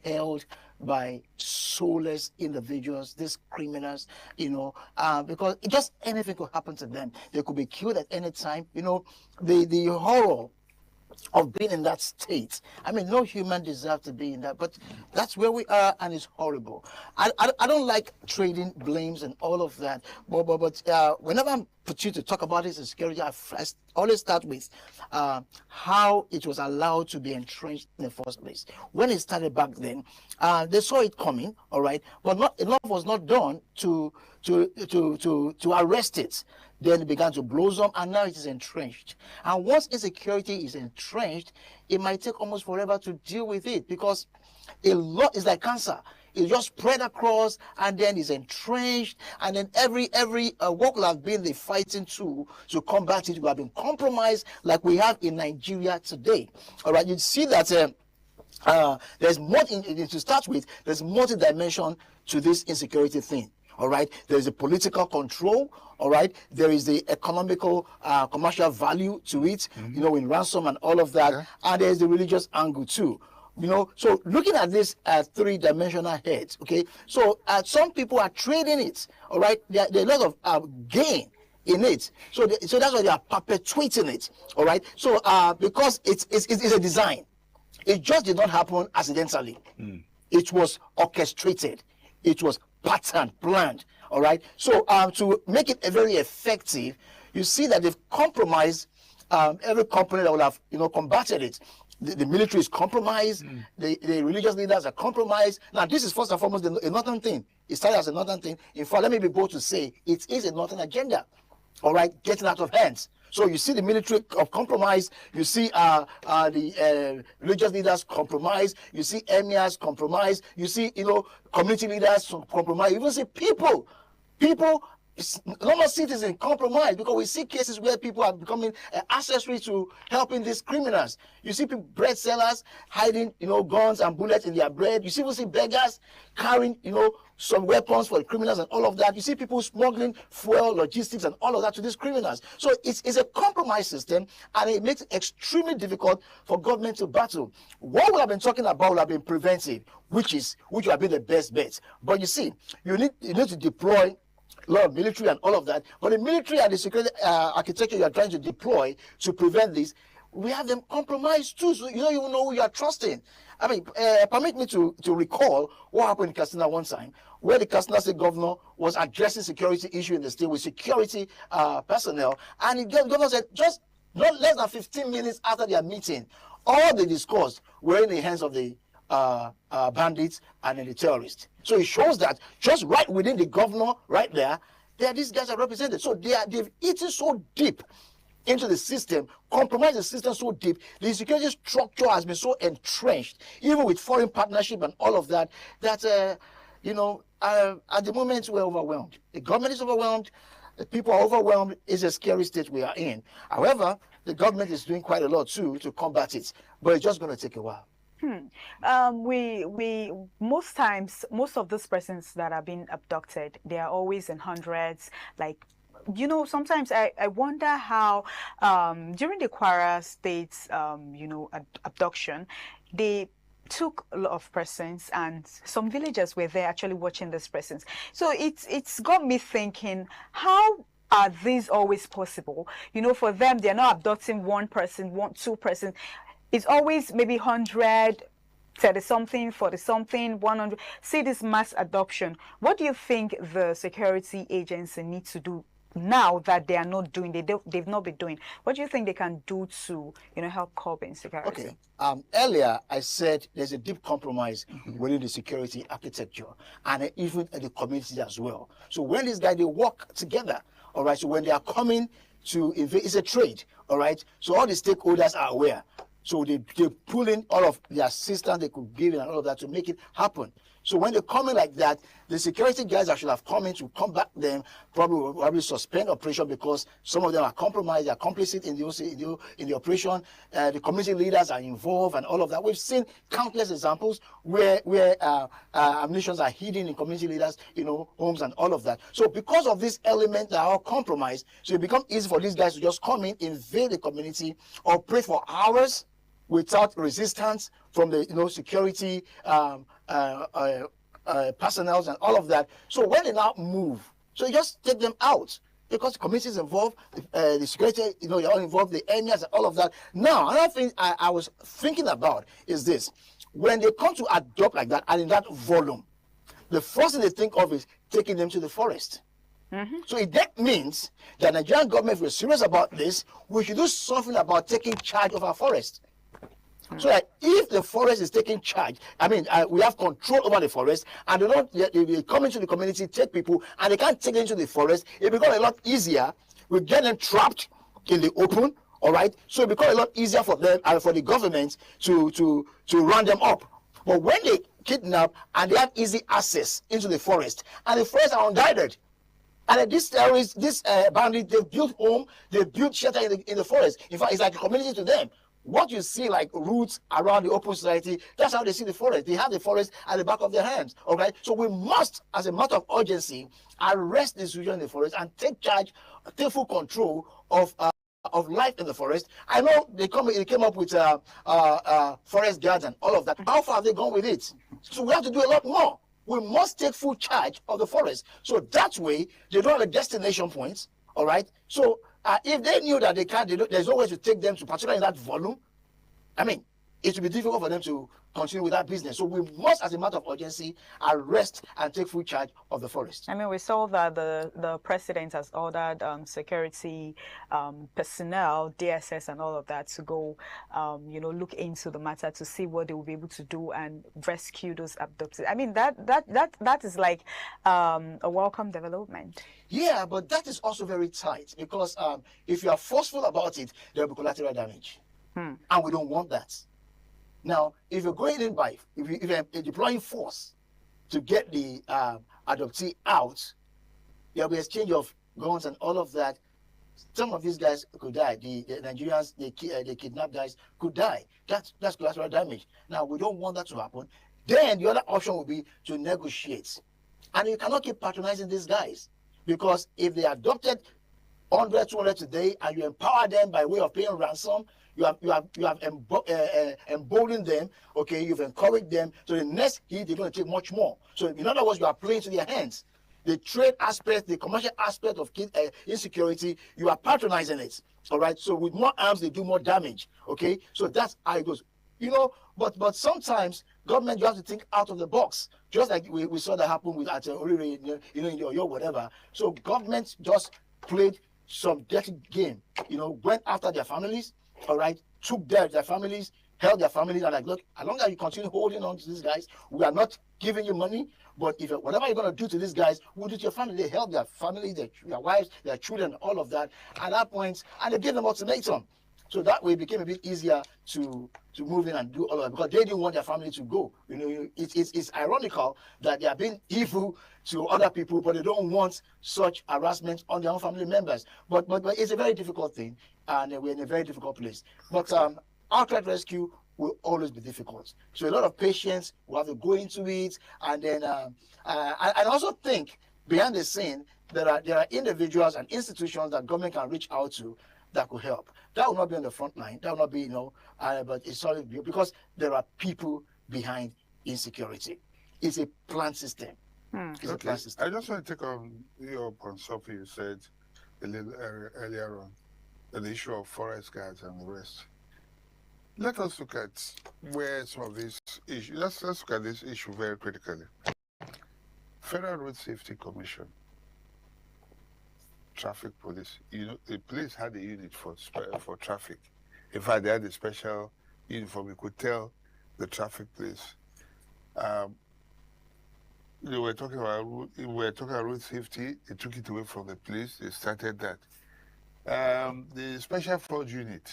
held by soulless individuals, these criminals, because just anything could happen to them. They could be killed at any time. The horror of being in that state. I mean, no human deserves to be in that, but that's where we are, and it's horrible. I don't like trading blames and all of that, but whenever I'm put you to talk about this insecurity, I always start with how it was allowed to be entrenched in the first place. When it started back then, they saw it coming, all right, but not enough was not done to arrest it. Then it began to blossom, and now it is entrenched. And once insecurity is entrenched, it might take almost forever to deal with it, because a lot is like cancer. It just spread across, and then is entrenched, and then every what will have been the fighting tool to combat it will have been compromised, like we have in Nigeria today. All right, you see that there's more to start with. There's multi-dimension to this insecurity thing. All right, there's a political control. All right, there is the economical, commercial value to it. You know, in ransom and all of that, and there's the religious angle too. You know, so looking at this three-dimensional heads, okay, so some people are trading it, all right, there's a lot of gain in it, so that's why they are perpetuating it, all right, so because it's a design. It just did not happen accidentally. It was orchestrated, it was patterned, planned, all right, so to make it very effective, you see that they've compromised every company that will have, you know, combated it. The military is compromised, the religious leaders are compromised. Now, this is first and foremost a northern thing. It started as a northern thing. In fact, let me be bold to say it is a northern agenda, all right, getting out of hands. So you see the military of compromise, you see the religious leaders compromise, you see emirs compromise, you see, you know, community leaders compromise, you even see people, normal citizens compromise, because we see cases where people are becoming accessory to helping these criminals. You see people, bread sellers hiding, you know, guns and bullets in their bread. You see beggars carrying, you know, some weapons for the criminals and all of that. You see people smuggling fuel, logistics, and all of that to these criminals. So it's a compromise system, and it makes it extremely difficult for government to battle. What we have been talking about will have been preventive, which will have been the best bet. But you see, you need to deploy a lot of military and all of that, but the military and the security architecture you are trying to deploy to prevent this, we have them compromised too, so you don't even know who you are trusting. I mean, permit me to recall what happened in Katsina one time, where the Katsina state governor was addressing security issue in the state with security personnel, and the governor said just not less than 15 minutes after their meeting, all they discussed were in the hands of the bandits and then the terrorists. So it shows that just right within the governor, right there, these guys are represented. So they've eaten so deep into the system, compromised the system so deep, the security structure has been so entrenched, even with foreign partnership and all of that, that, you know, at the moment we're overwhelmed. The government is overwhelmed, the people are overwhelmed. It's a scary state we are in. However, the government is doing quite a lot too to combat it, but it's just going to take a while. We most times, most of those persons that are being abducted, they are always in hundreds. Like, you know, sometimes I wonder how during the Kwara State's you know, abduction, they took a lot of persons, and some villagers were there actually watching these persons. So it's got me thinking, how are these always possible? You know, for them, they're not abducting one person, two persons. It's always maybe 100, 30-something, 40-something, 100. See this mass adoption. What do you think the security agency needs to do now that they are not doing, they've not been doing? What do you think they can do to, you know, help curb insecurity? Okay. Earlier, I said there's a deep compromise within the security architecture and even at the community as well. So when these guys, they work together, all right, so when they are coming to invade, it's a trade, all right, so all the stakeholders are aware. So they pull in all of the assistance they could give and all of that to make it happen. So when they come in like that, the security guys that should have come in to combat them probably suspend operation, because some of them are compromised, they are complicit in the operation. The community leaders are involved and all of that. We've seen countless examples where ammunitions are hidden in community leaders, you know, homes and all of that. So because of this element that are all compromised, so it becomes easy for these guys to just come in, invade the community, operate for hours without resistance from the, you know, security personnel and all of that. So when they now move, so you just take them out. because the community is involved, the security, you're all involved, the emirs and all of that. Now, another thing I was thinking about is this. When they come to adopt like that and in that volume, the first thing they think of is taking them to the forest. So if that means that the Nigerian government, if we're serious about this, we should do something about taking charge of our forest. So that if the forest is taking charge, we have control over the forest, and they come into the community, take people, and they can't take them into the forest, it becomes a lot easier. We get them trapped in the open, all right? So it becomes a lot easier for them and for the government to run them up. But when they kidnap and they have easy access into the forest, and the forests are unguided, and these terrorists, this bandits, they built home, they built shelter in the forest. In fact, it's like a community to them. What you see like roots around the open society, that's how they see the forest. They have the forest at the back of their hands. Okay, so we must, as a matter of urgency, arrest the situation in the forest and take charge, take full control of life in the forest. I know they came up with forest guards and all of that. How far have they gone with it? So we have to do a lot more. We must take full charge of the forest. So that way, they don't have a destination point. All right. So if they knew that there's no way to take them to, particularly in that volume, it would be difficult for them to continue with that business. So we must, as a matter of urgency, arrest and take full charge of the forest. We saw that the president has ordered security personnel, DSS and all of that to go, look into the matter to see what they will be able to do and rescue those abducted. That is like a welcome development. Yeah, but that is also very tight because if you are forceful about it, there will be collateral damage. And we don't want that. Now, if you're going in if you're deploying force to get the adoptee out, there'll be exchange of guns and all of that. Some of these guys could die. The Nigerians, the kidnapped guys could die. That's collateral damage. Now, we don't want that to happen. Then the other option would be to negotiate. And you cannot keep patronizing these guys because if they adopted 100, 200 today and you empower them by way of paying ransom, you have emboldened them, okay, you've encouraged them, so the next hit, they're going to take much more. So in other words, you are playing to their hands. The trade aspect, the commercial aspect of insecurity, you are patronizing it, all right? So with more arms, they do more damage, okay? So that's how it goes. But sometimes government, you have to think out of the box, just like we saw that happen with Orire, in the Oyo, whatever. So government just played some dirty game, went after their families, all right, took their families, held their families, and like, look, as long as you continue holding on to these guys, we are not giving you money, but if whatever you're going to do to these guys, we'll do to your family. They held their families, their wives, their children, all of that at that point, and they gave them ultimatum. So that way it became a bit easier to move in and do all of that because they didn't want their family to go. It's ironical that they are being evil to other people, but they don't want such harassment on their own family members. But it's a very difficult thing, and we're in a very difficult place. But outright rescue will always be difficult. So a lot of patience will have to go into it, and then I also think behind the scene there are individuals and institutions that government can reach out to that could help. That will not be on the front line. That will not be, but it's solid because there are people behind insecurity. It's a planned system. It's a planned system. I just want to take on something you said a little earlier on, the issue of forest guards and the rest. Let us look at where some of these issues. Let's look at this issue very critically. Federal Road Safety Commission. Traffic police. The police had a unit for traffic. In fact, they had a special uniform. You could tell the traffic police. They were talking about road safety. They took it away from the police. They started that. The special force unit.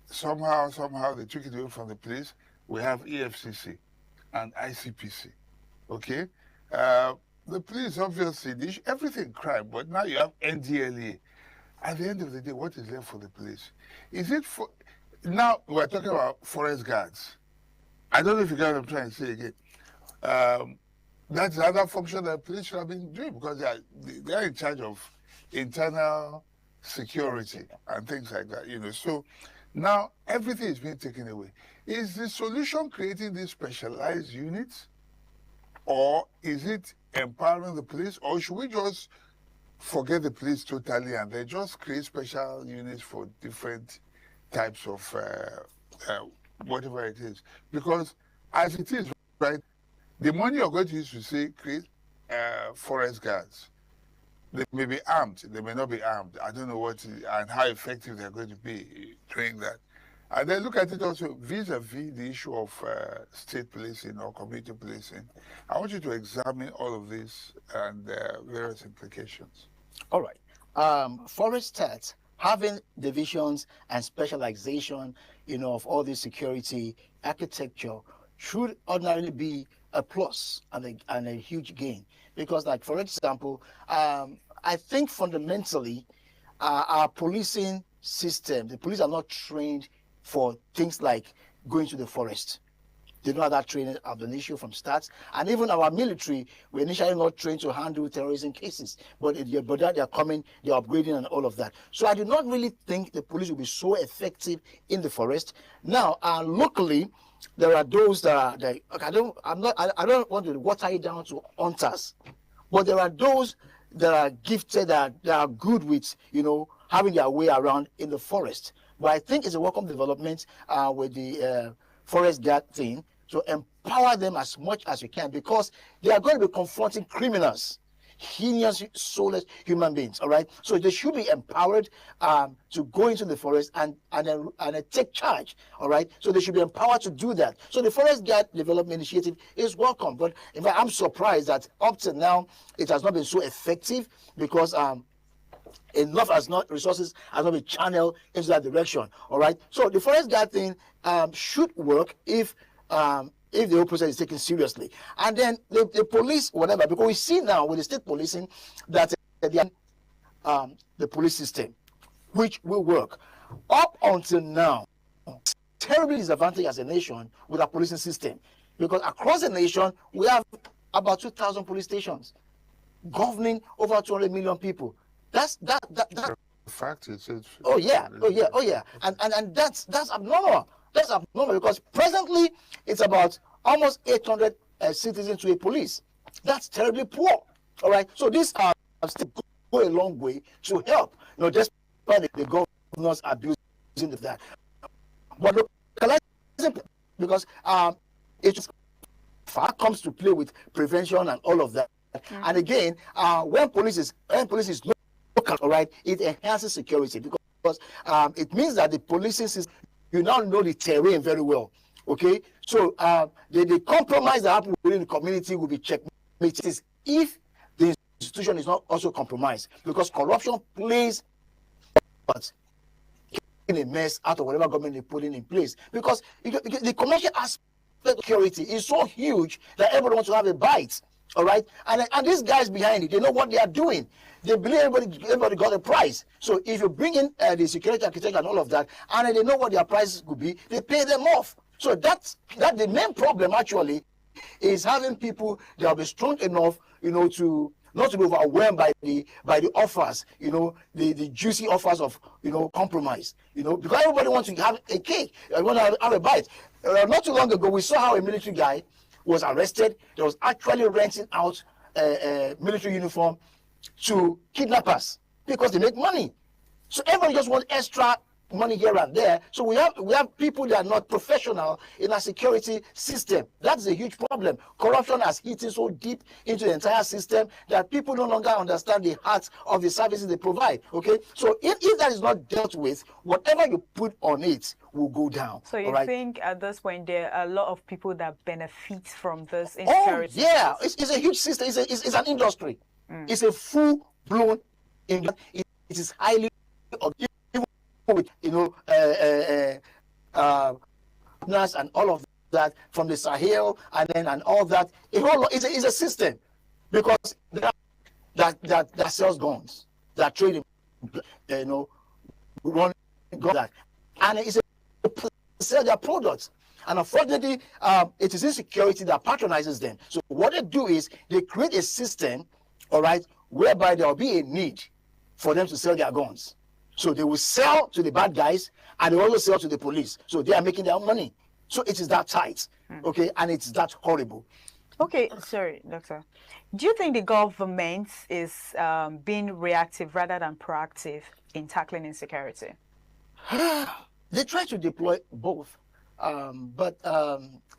Somehow they took it away from the police. We have EFCC and ICPC. Okay. The police, obviously, everything crime, but now you have NDLA. At the end of the day, what is left for the police? Is it for... Now, we're talking about forest guards. I don't know if you get what I'm trying to say again. That's another function that police should have been doing because they are in charge of internal security and things like that, So now everything is being taken away. Is the solution creating these specialized units? Or is it empowering the police, or should we just forget the police totally and then just create special units for different types of whatever it is? Because as it is, right, the money you're going to use to say create forest guards, they may be armed, they may not be armed. I don't know what and how effective they're going to be doing that. And then look at it also vis-a-vis the issue of state policing or community policing. I want you to examine all of this and their various implications. All right. Forest stats having divisions and specialization, of all this security architecture should ordinarily be a plus and a huge gain. Because, like, for example, I think fundamentally our policing system, the police are not trained for things like going to the forest. They don't have that training of an issue from start. And even our military were initially not trained to handle terrorism cases. But they're coming, they're upgrading and all of that. So I do not really think the police will be so effective in the forest. Now, locally, there are those that I don't want to water it down to hunters. But there are those that are gifted, that are good with, having their way around in the forest. But I think it's a welcome development with the forest guard thing, to empower them as much as you can, because they are going to be confronting criminals, heinous, soulless human beings. All right, so they should be empowered to go into the forest and take charge. All right, so they should be empowered to do that. So the forest guard development initiative is welcome, but in fact, I'm surprised that up to now it has not been so effective, because resources has not been channeled into that direction. All right, so the forest guard thing should work if the whole process is taken seriously. And then the police, whatever, because we see now with the state policing that the police system, which will work. Up until now, terribly disadvantaged as a nation with our policing system, because across the nation we have about 2,000 police stations governing over 200 million people. That's fact. It's oh yeah, and that's abnormal. That's abnormal, because presently it's about almost 800 citizens to a police. That's terribly poor. All right, so these are still go a long way to help. Despite the governors abusing that, but localizing, because it far comes to play with prevention and all of that. And again, when police is local, all right, it enhances security, because it means that the policing system, you now know the terrain very well. Okay, so the compromise that happens within the community will be checkmated if the institution is not also compromised, because corruption plays in a mess out of whatever government they're putting in place, because the commercial aspect of security is so huge that everybody wants to have a bite. All right, and these guys behind it, they know what they are doing. They believe everybody got a price. So if you bring in the security architect and all of that, and they know what their prices could be, they pay them off. So that's the main problem actually, is having people that will be strong enough, to not to be overwhelmed by the offers, the juicy offers of compromise, because everybody wants to have a cake, want to have a bite. Not too long ago, we saw how a military guy was arrested. That was actually renting out a military uniform to kidnappers because they make money. So everybody just wants extra money here and there. So we have people that are not professional in our security system. That's a huge problem. Corruption has eaten so deep into the entire system that people no longer understand the heart of the services they provide. Okay, so if that is not dealt with, whatever you put on it will go down. So you think at this point there are a lot of people that benefit from this insecurity? Oh yeah, it's a huge system. It's an industry. It's a full-blown industry. It is highly with NAS and all of that from the Sahel and all that. It's a system, because that sells guns, that trade, running that, and it's a sell their products. And unfortunately, it is insecurity that patronizes them. So what they do is they create a system, all right, whereby there will be a need for them to sell their guns. So they will sell to the bad guys, and they also sell to the police. So they are making their own money. So it is that tight, okay, and it's that horrible. Okay, sorry, doctor. Do you think the government is being reactive rather than proactive in tackling insecurity? They try to deploy both, but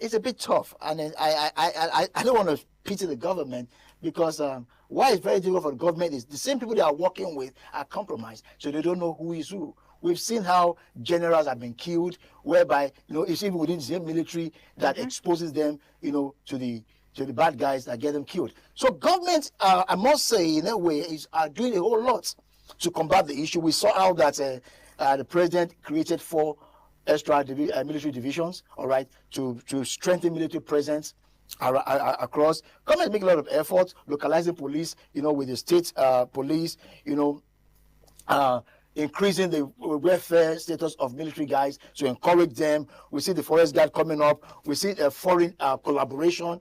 it's a bit tough. And then I don't want to pity the government because why it's very difficult for the government is the same people they are working with are compromised, so they don't know who is who. We've seen how generals have been killed, whereby it's even within the same military that exposes them, to the bad guys that get them killed. So government, I must say, in a way, are doing a whole lot to combat the issue. We saw how that the president created 4 extra military divisions, all right, to strengthen military presence across. Government make a lot of efforts, localizing police, with the state police, increasing the welfare status of military guys to encourage them. We see the forest guard coming up. We see a foreign collaboration,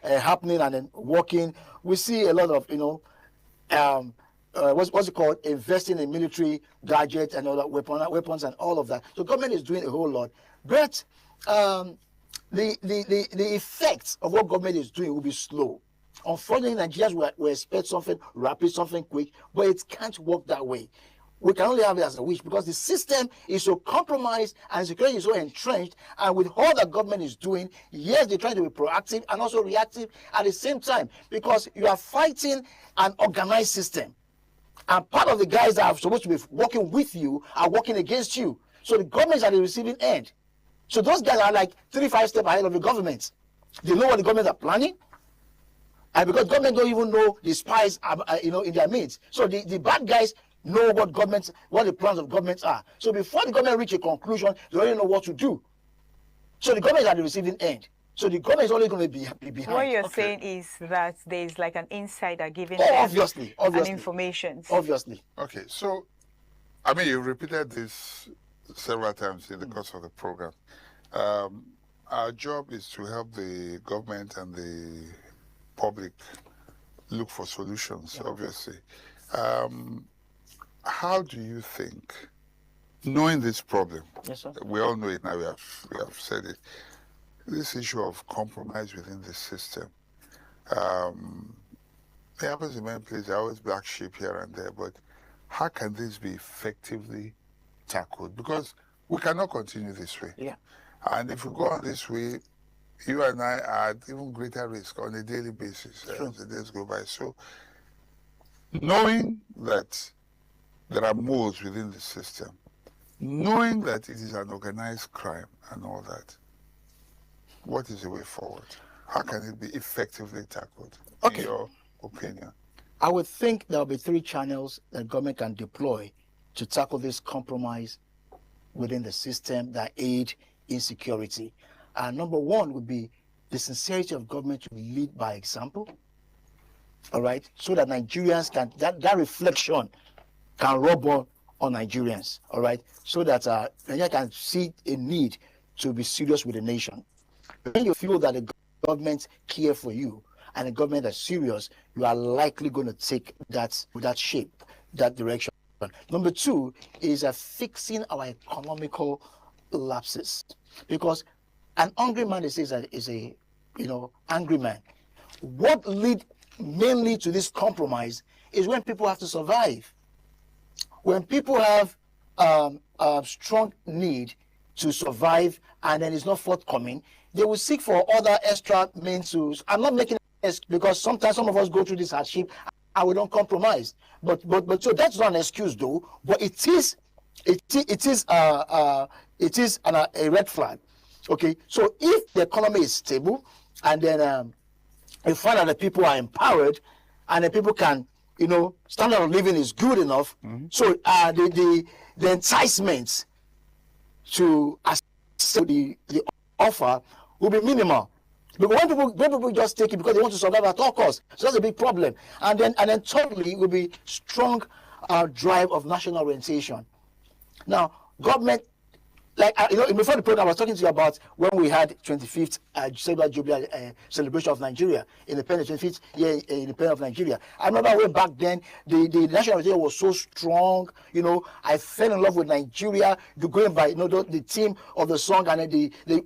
happening and then working. We see a lot of, what's it called? Investing in military gadgets and all that, weapons and all of that. So government is doing a whole lot. But the effects of what government is doing will be slow. Unfortunately, Nigerians will expect something rapid, something quick, but it can't work that way. We can only have it as a wish because the system is so compromised and security is so entrenched. And with all that government is doing, yes, they're trying to be proactive and also reactive at the same time because you are fighting an organized system. And part of the guys that are supposed to be working with you are working against you. So the government is at the receiving end. So those guys are like 3-5 steps ahead of the government. They know what the government are planning. And because government don't even know the spies are, in their midst. So the bad guys know what the plans of governments are. So before the government reach a conclusion, they already know what to do. So the government is at the receiving end. So the government is only going to be behind. What you're saying is that there is like an insider giving obviously. an information. Obviously. Okay, so, I mean, you repeated this several times in the course of the program. Our job is to help the government and the public look for solutions, obviously. How do you think, knowing this problem, yes, sir. We all know it now, we have said it, this issue of compromise within the system, it happens in many places, there are always black sheep here and there, but how can this be effectively tackled? Because we cannot continue this way. Yeah. And if we go on this way, you and I are at even greater risk on a daily basis as the days go by. So, knowing that there are moles within the system, knowing that it is an organized crime and all that, what is the way forward? How can it be effectively tackled, in your opinion? I would think there will be 3 channels that government can deploy to tackle this compromise within the system that aid insecurity. Number 1 would be the sincerity of government to lead by example, all right, so that Nigerians can, that reflection can rub on Nigerians, all right, so that Nigeria can see a need to be serious with the nation. When you feel that the government care for you and the government is serious, you are likely going to take that shape, that direction. Number 2 is fixing our economical lapses, because an hungry man, they say, is a angry man. What lead mainly to this compromise is when people have to survive. When people have a strong need to survive and then it's not forthcoming, they will seek for other extra means to. I'm not making it because sometimes some of us go through this hardship and we don't compromise. But so that's not an excuse though. But it is a red flag. Okay, so if the economy is stable and then you find that the people are empowered and the people can, standard of living is good enough, so the enticements to accept the offer will be minimal. Because when people just take it because they want to survive at all costs, so that's a big problem. And then thirdly, will be strong drive of national orientation. Now, government, like before the program, I was talking to you about when we had 25th Silver Jubilee celebration of Nigeria, independence, 25th year independence of Nigeria. I remember when back then the national orientation was so strong. I fell in love with Nigeria. Going by the theme of the song and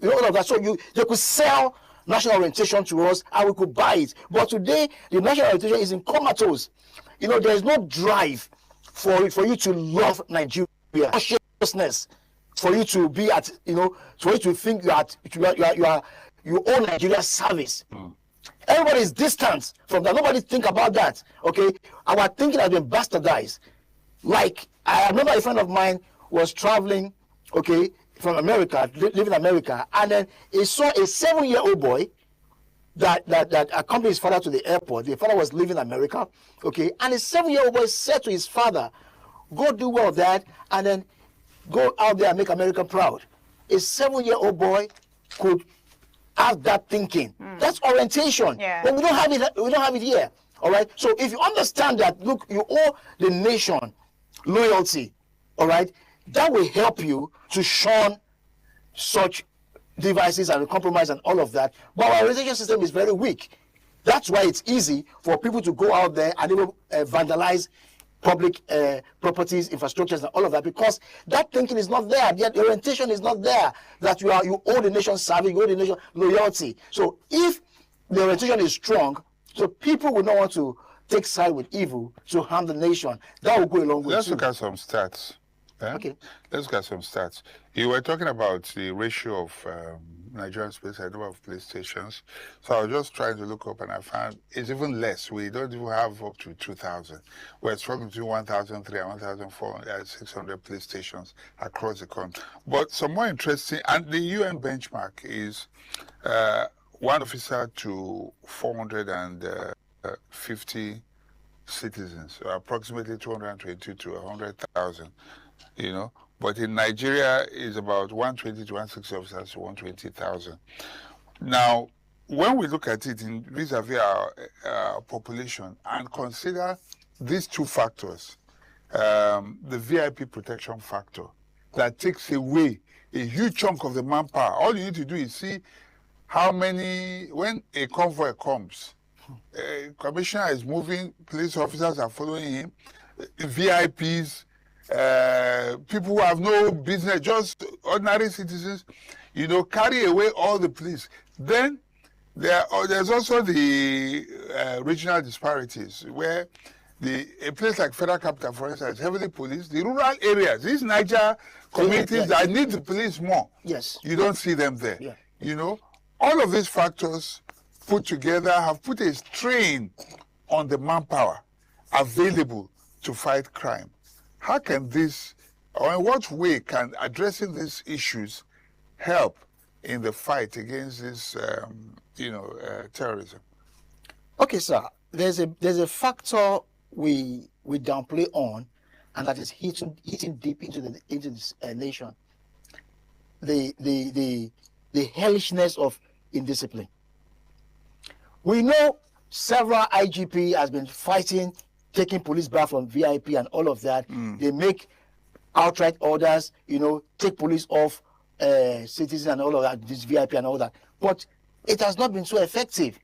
all of that. So they could sell national orientation to us and we could buy it. But today, the national orientation is in comatose. You know, there is no drive for you to love Nigeria, consciousness, for you to be at, you know, for you to think you owe Nigeria service. Everybody is distant from that. Nobody think about that. Okay, our thinking has been bastardized. Like, I remember a friend of mine was traveling, okay, from America, living in America, and then he saw a 7-year-old boy that accompanied his father to the airport. The father was living in America, okay, and the 7-year-old boy said to his father, "Go do well, Dad, and then go out there and make America proud." A 7-year-old boy could have that thinking. That's orientation. Yeah. But we don't have it. We don't have it here. All right. So if you understand that, look, you owe the nation loyalty. All right. That will help you to shun such devices and compromise and all of that. But our orientation system is very weak. That's why it's easy for people to go out there and even vandalize public properties, infrastructures, and all of that, because that thinking is not there. The orientation is not there. That you owe the nation service, you owe the nation loyalty. So if the orientation is strong, so people will not want to take side with evil to harm the nation. That will go along with. Let's look at some stats. Okay. Let's look at some stats. You were talking about the ratio of Nigerian space and number of police stations. So I was just trying to look up and I found it's even less. We don't even have up to 2,000. We're struggling between 1,300 and 1,600 police stations across the country. But some more interesting, and the UN benchmark is 1 officer to 450 citizens, so approximately 222 to 100,000, you know. But in Nigeria, it's about 120 to 160 officers to 120,000. Now, when we look at it in vis-a-vis our population and consider these two factors, the VIP protection factor that takes away a huge chunk of the manpower. All you need to do is see how many, when a convoy comes, a commissioner is moving, police officers are following him, VIPs, people who have no business, just ordinary citizens, you know, carry away all the police. Then there's also the regional disparities, where a place like Federal Capital, for instance, is heavily policed. The rural areas, these Niger communities that need the police more, yes, you don't see them there. Yeah. You know, all of these factors put together have put a strain on the manpower available to fight crime. How can this, or in what way can addressing these issues help in the fight against this, terrorism? Okay, sir. There's a factor we downplay on, and that is hitting deep into this nation. The hellishness of indiscipline. We know several IGP has been fighting, taking police back from VIP and all of that. They make outright orders, you know, take police off citizens and all of that, this VIP and all that. But it has not been so effective.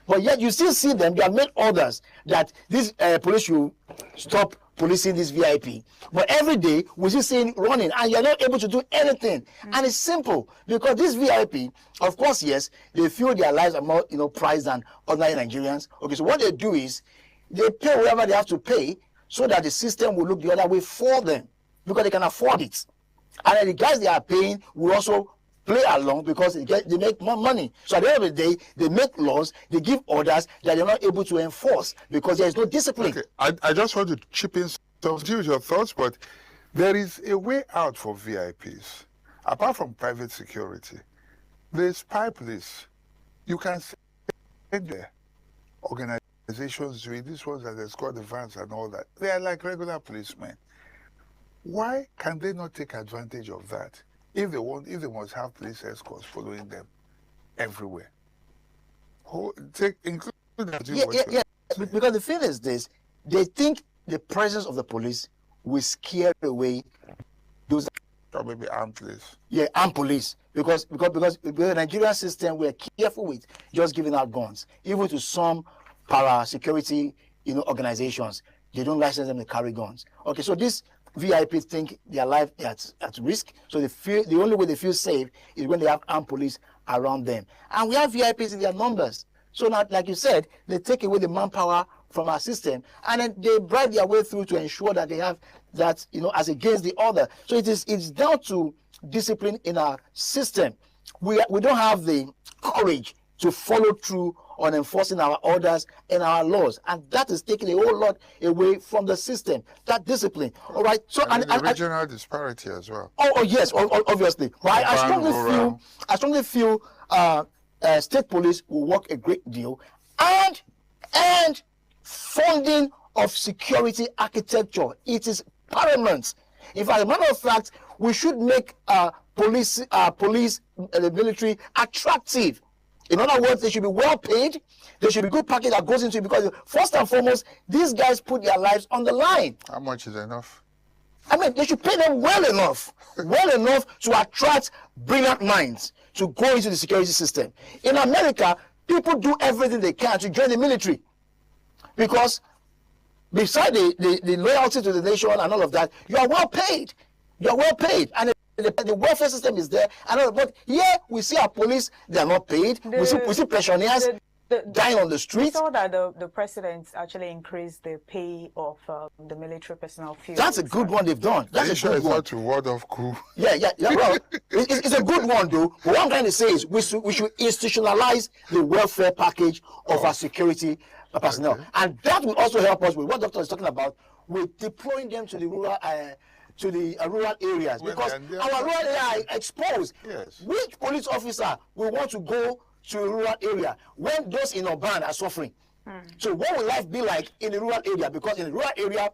But yet you still see them, they have made orders that this police should stop policing this VIP. But every day we still see running and you're not able to do anything. And it's simple, because this VIP, of course, yes, they feel their lives are more, you know, prized than ordinary Nigerians. Okay, so what they do is they pay whatever they have to pay so that the system will look the other way for them, because they can afford it. And then the guys they are paying will also play along because they make more money. So at the end of the day, they make laws, they give orders that they're not able to enforce because there is no discipline. Okay, I just want to chip in some of your thoughts, but there is a way out for VIPs. Apart from private security, the spy police, you can send their organizations doing these ones that escort the vans and all that. They are like regular policemen. Why can they not take advantage of that? If they must have police escorts following them everywhere. Yeah. Because the thing is this, they think the presence of the police will scare away those. Or maybe armed police. Yeah, armed police. Because the Nigerian system, we're careful with just giving out guns. Even to some para-security, organizations, they don't license them to carry guns. Okay, so this VIPs think their life is at risk, so they feel the only way they feel safe is when they have armed police around them. And we have VIPs in their numbers. So now, like you said, they take away the manpower from our system, and then they bribe their way through to ensure that they have that, as against the other. So it's down to discipline in our system. We don't have the courage to follow through on enforcing our orders and our laws, and that is taking a whole lot away from the system. That discipline, all right. So and the regional disparity as well. Oh yes, obviously. Right. I strongly feel state police will work a great deal, and funding of security architecture. It is paramount. In fact, as a matter of fact, we should make police, the military attractive. In other words, they should be well paid. There should be good package that goes into it, because first and foremost, these guys put their lives on the line. How much is enough? I mean, they should pay them well enough to attract brilliant minds to go into the security system. In America, people do everything they can to join the military, because beside the loyalty to the nation and all of that, you are well paid. You are well paid, and the welfare system is there. But here we see our police; they are not paid. We see pensioners dying on the street. We saw that the president actually increased the pay of the military personnel. That's a good one they've done. That's a good one. Not to word of coup. Yeah. Well, it's a good one though. But what I'm trying to say is we should institutionalize the welfare package of our security personnel, and that will also help us with what Doctor is talking about, with deploying them to the rural areas, because our rural area are exposed. Yes. Which police officer will want to go to a rural area when those in urban are suffering? So what will life be like in the rural area? Because in the rural area,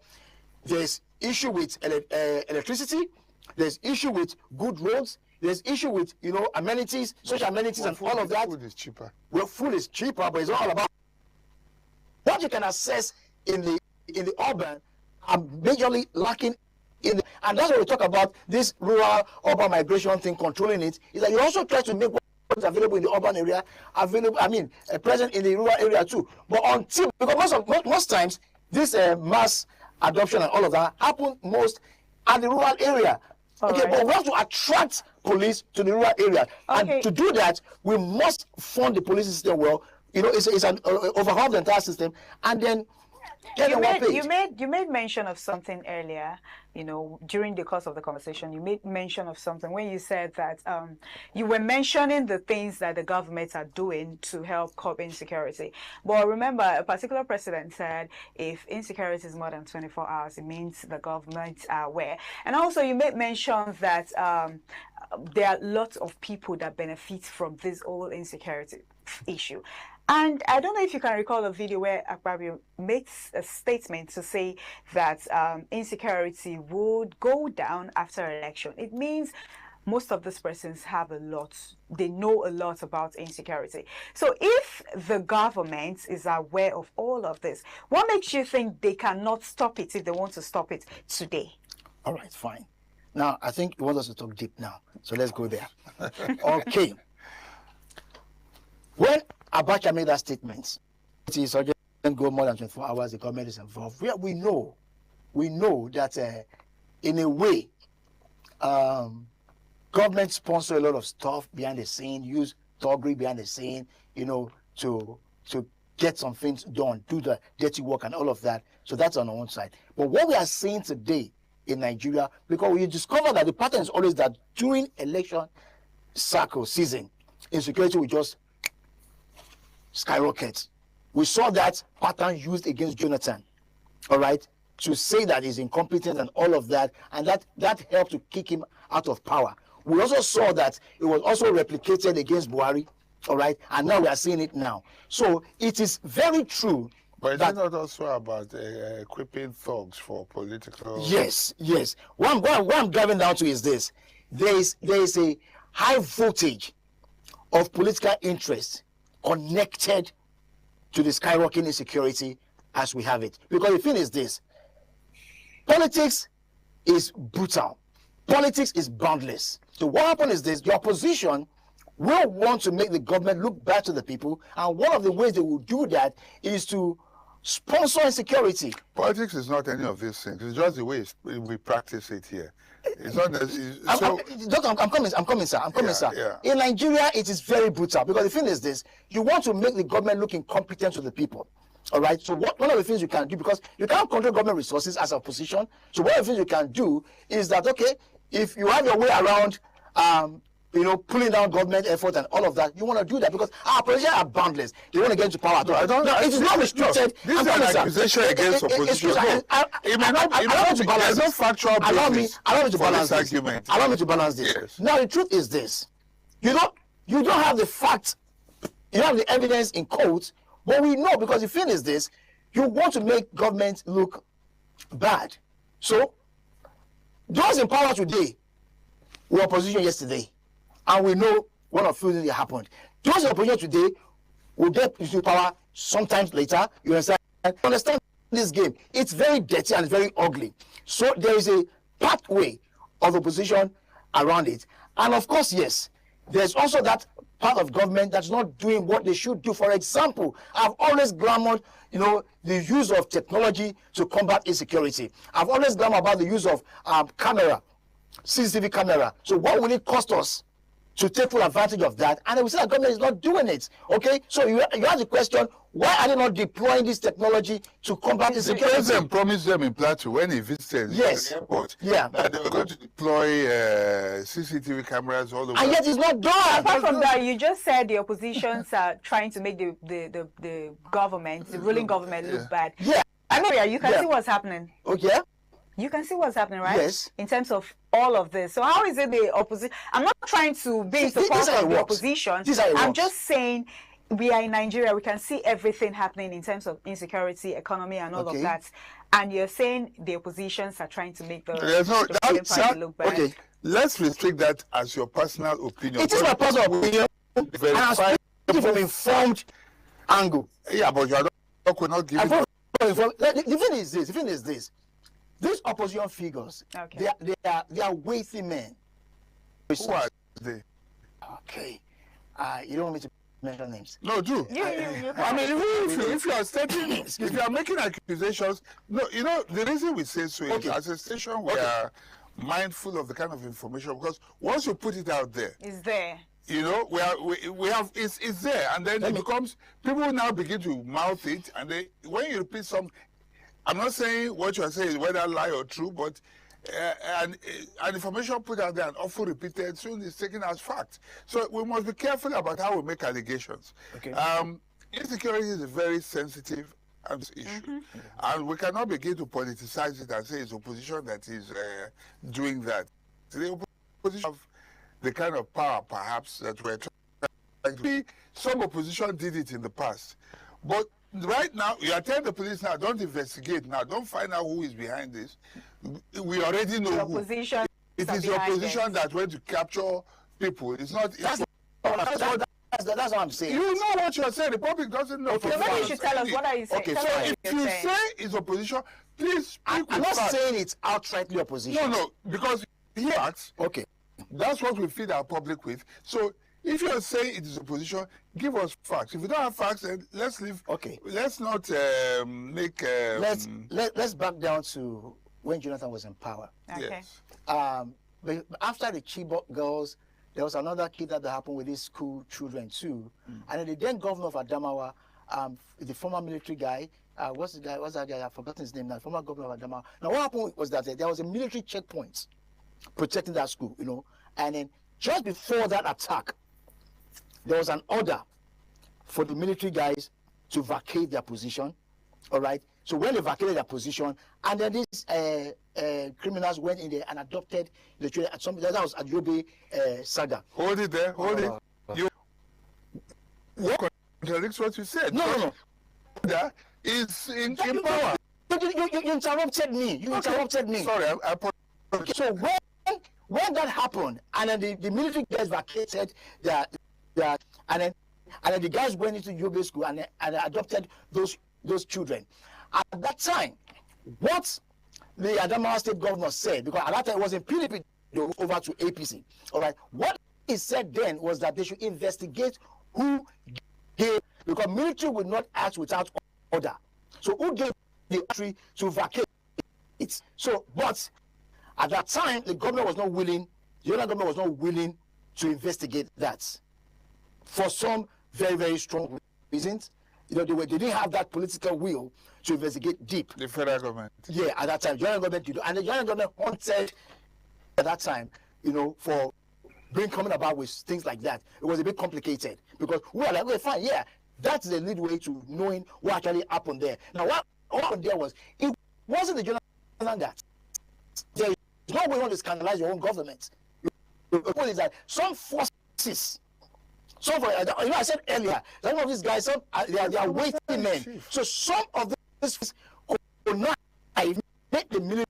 there's issue with electricity, there's issue with good roads, there's issue with amenities, social amenities, and all of that. Food is cheaper. Well, food is cheaper, but it's all about what you can access in the urban are majorly lacking in the, and that's what we talk about, this rural urban migration thing, controlling it, is that you also try to make what's available in the urban area present in the rural area too. But because most times this mass adoption and all of that happen most at the rural area. Okay, but we have to attract police to the rural area, and to do that, we must fund the police system well. It's an overhaul the entire system, and then you made mention of something earlier. During the course of the conversation, you made mention of something when you said that you were mentioning the things that the governments are doing to help curb insecurity. But remember, a particular president said if insecurity is more than 24 hours, it means the governments are aware. And also, you made mention that there are lots of people that benefit from this whole insecurity issue. And I don't know if you can recall a video where Akpabio makes a statement to say that insecurity would go down after election. It means most of these persons they know a lot about insecurity. So if the government is aware of all of this, what makes you think they cannot stop it if they want to stop it today? All right, fine. Now, I think you want us to talk deep now. So let's go there. Okay. When Abacha made that statement, it is urgent go more than 24 hours, the government is involved. We know that in a way, government sponsor a lot of stuff behind the scene, use thuggery behind the scene, to get some things done, do the dirty work and all of that. So that's on one side. But what we are seeing today in Nigeria, because we discover that the pattern is always that during election cycle season, insecurity will just skyrocket. We saw that pattern used against Jonathan, all right, to say that he's incompetent and all of that, and that helped to kick him out of power. We also saw that it was also replicated against Buhari, all right, and now we are seeing it now. So it is very true. But it's not also about equipping thugs for political... Yes. What I'm driving down to is this. There is a high voltage of political interest connected to the skyrocketing insecurity as we have it. Because the thing is this, politics is brutal. Politics is boundless. So what happens is this, the opposition will want to make the government look bad to the people, and one of the ways they will do that is to sponsor insecurity. Politics is not any of these things. It's just the way we practice it here. It's not necessary. I'm coming, sir. Yeah. In Nigeria, it is very brutal because the thing is this: you want to make the government look incompetent to the people. All right. So one of the things you can do, because you can't control government resources as a opposition. So one of the things you can do is that, okay, if you have your way around, pulling down government effort and all of that, you want to do that because our opposition are boundless. They want to get into power. No, I don't. No, it is not restricted. This is an accusation against opposition. It may not. There's no factual basis. Allow me to balance this. Argument. Allow me to balance this. Yes. Now the truth is this: you don't have the facts, you don't have the evidence in court, but we know because the thing is this: you want to make government look bad. So those in power today were opposition yesterday. And we know one of few things that happened. Those in opposition today will get into power sometimes later. You understand this game? It's very dirty and very ugly. So there is a pathway of opposition around it. And of course, yes, there's also that part of government that's not doing what they should do. For example, I've always glamored, the use of technology to combat insecurity. I've always glamored about the use of camera, CCTV camera. So what will it cost us to take full advantage of that? And we say the government is not doing it. Okay, so you ask the question: why are they not deploying this technology to combat insecurity? The president promised them in Plateau when he visited the airport. Yeah, that they were going to deploy CCTV cameras all over. And yet it's not done. Apart from that, you just said the oppositions are trying to make the government, the ruling government, look bad. Yeah, I know. You can see what's happening. Okay. You can see what's happening, right? Yes. In terms of all of this. So how is it the opposition? I'm not trying to be in support of the opposition. I'm just saying we are in Nigeria. We can see everything happening in terms of insecurity, economy, and all of that. And you're saying the oppositions are trying to make the party look bad. Okay, let's restrict that as your personal opinion. It is my personal opinion. And I'm speaking from informed angle. Yeah, but you are not giving. The thing is this. These opposition figures, they are weighty men. Who are they? Okay, you don't want me to mention names. No, do. I mean, if you are stating, if you are making accusations, no, the reason we say so is as a station we are mindful of the kind of information, because once you put it out there, it's there. We have it's there, and then it becomes, people now begin to mouth it, and when you repeat some. I'm not saying what you are saying is whether lie or true, but and information put out there and often repeated soon is taken as fact. So we must be careful about how we make allegations. Okay. Insecurity is a very sensitive issue, and we cannot begin to politicize it and say it's opposition that is doing that. The opposition have the kind of power, perhaps, that we're trying to be. Some opposition did it in the past, but right now, you are telling the police now, don't investigate now, don't find out who is behind this. We already know who. It is the opposition that went to capture people. It's not. That's what I'm saying. You know what you are saying. The public doesn't know. Okay, maybe you should tell us what are you saying. Okay, so if you say it's opposition, please speak. I'm not saying it's outrightly opposition. No, because facts. Okay, that's what we feed our public with. So. If you are saying it is opposition, give us facts. If you don't have facts, then let's leave. Okay. Let's not make. Let's back down to when Jonathan was in power. Okay. Yes. But after the Chibok girls, there was another kid that happened with these school children too. And the then governor of Adamawa, the former military guy, what's that guy? I've forgotten his name now. Former governor of Adamawa. Now what happened was that there was a military checkpoint protecting that school, and then just before that attack, there was an order for the military guys to vacate their position. All right. So when they vacated their position, and then these criminals went in there and adopted the children. That was Ayobe saga. Hold it there. Hold it. What contradicts what you said? No. That is in power. You interrupted me. Interrupted me. Sorry, I okay, so when that happened, and then the military guys vacated and then the guys went into Yobe school and adopted those children. At that time, what the Adamawa state governor said, because at that time it wasn't PDP over to APC, all right, what he said then was that they should investigate who gave, because military would not act without order. So who gave the entry to vacate it? So, but At that time, the government was not willing, the other government was not willing to investigate that for some very, very strong reasons. You know, they didn't have that political will to investigate deep. The federal government. Yeah, at that time, the United government did, and the United government wanted at that time, you know, for coming about with things like that. It was a bit complicated because we were like, okay, fine, yeah, that's the lead way to knowing what actually happened there. Now, what happened there was, it wasn't the general that there is no way you want to scandalize your own government. The point is that some forces, you know, I said earlier, some of these guys, they are waiting men. So some of these could not make the military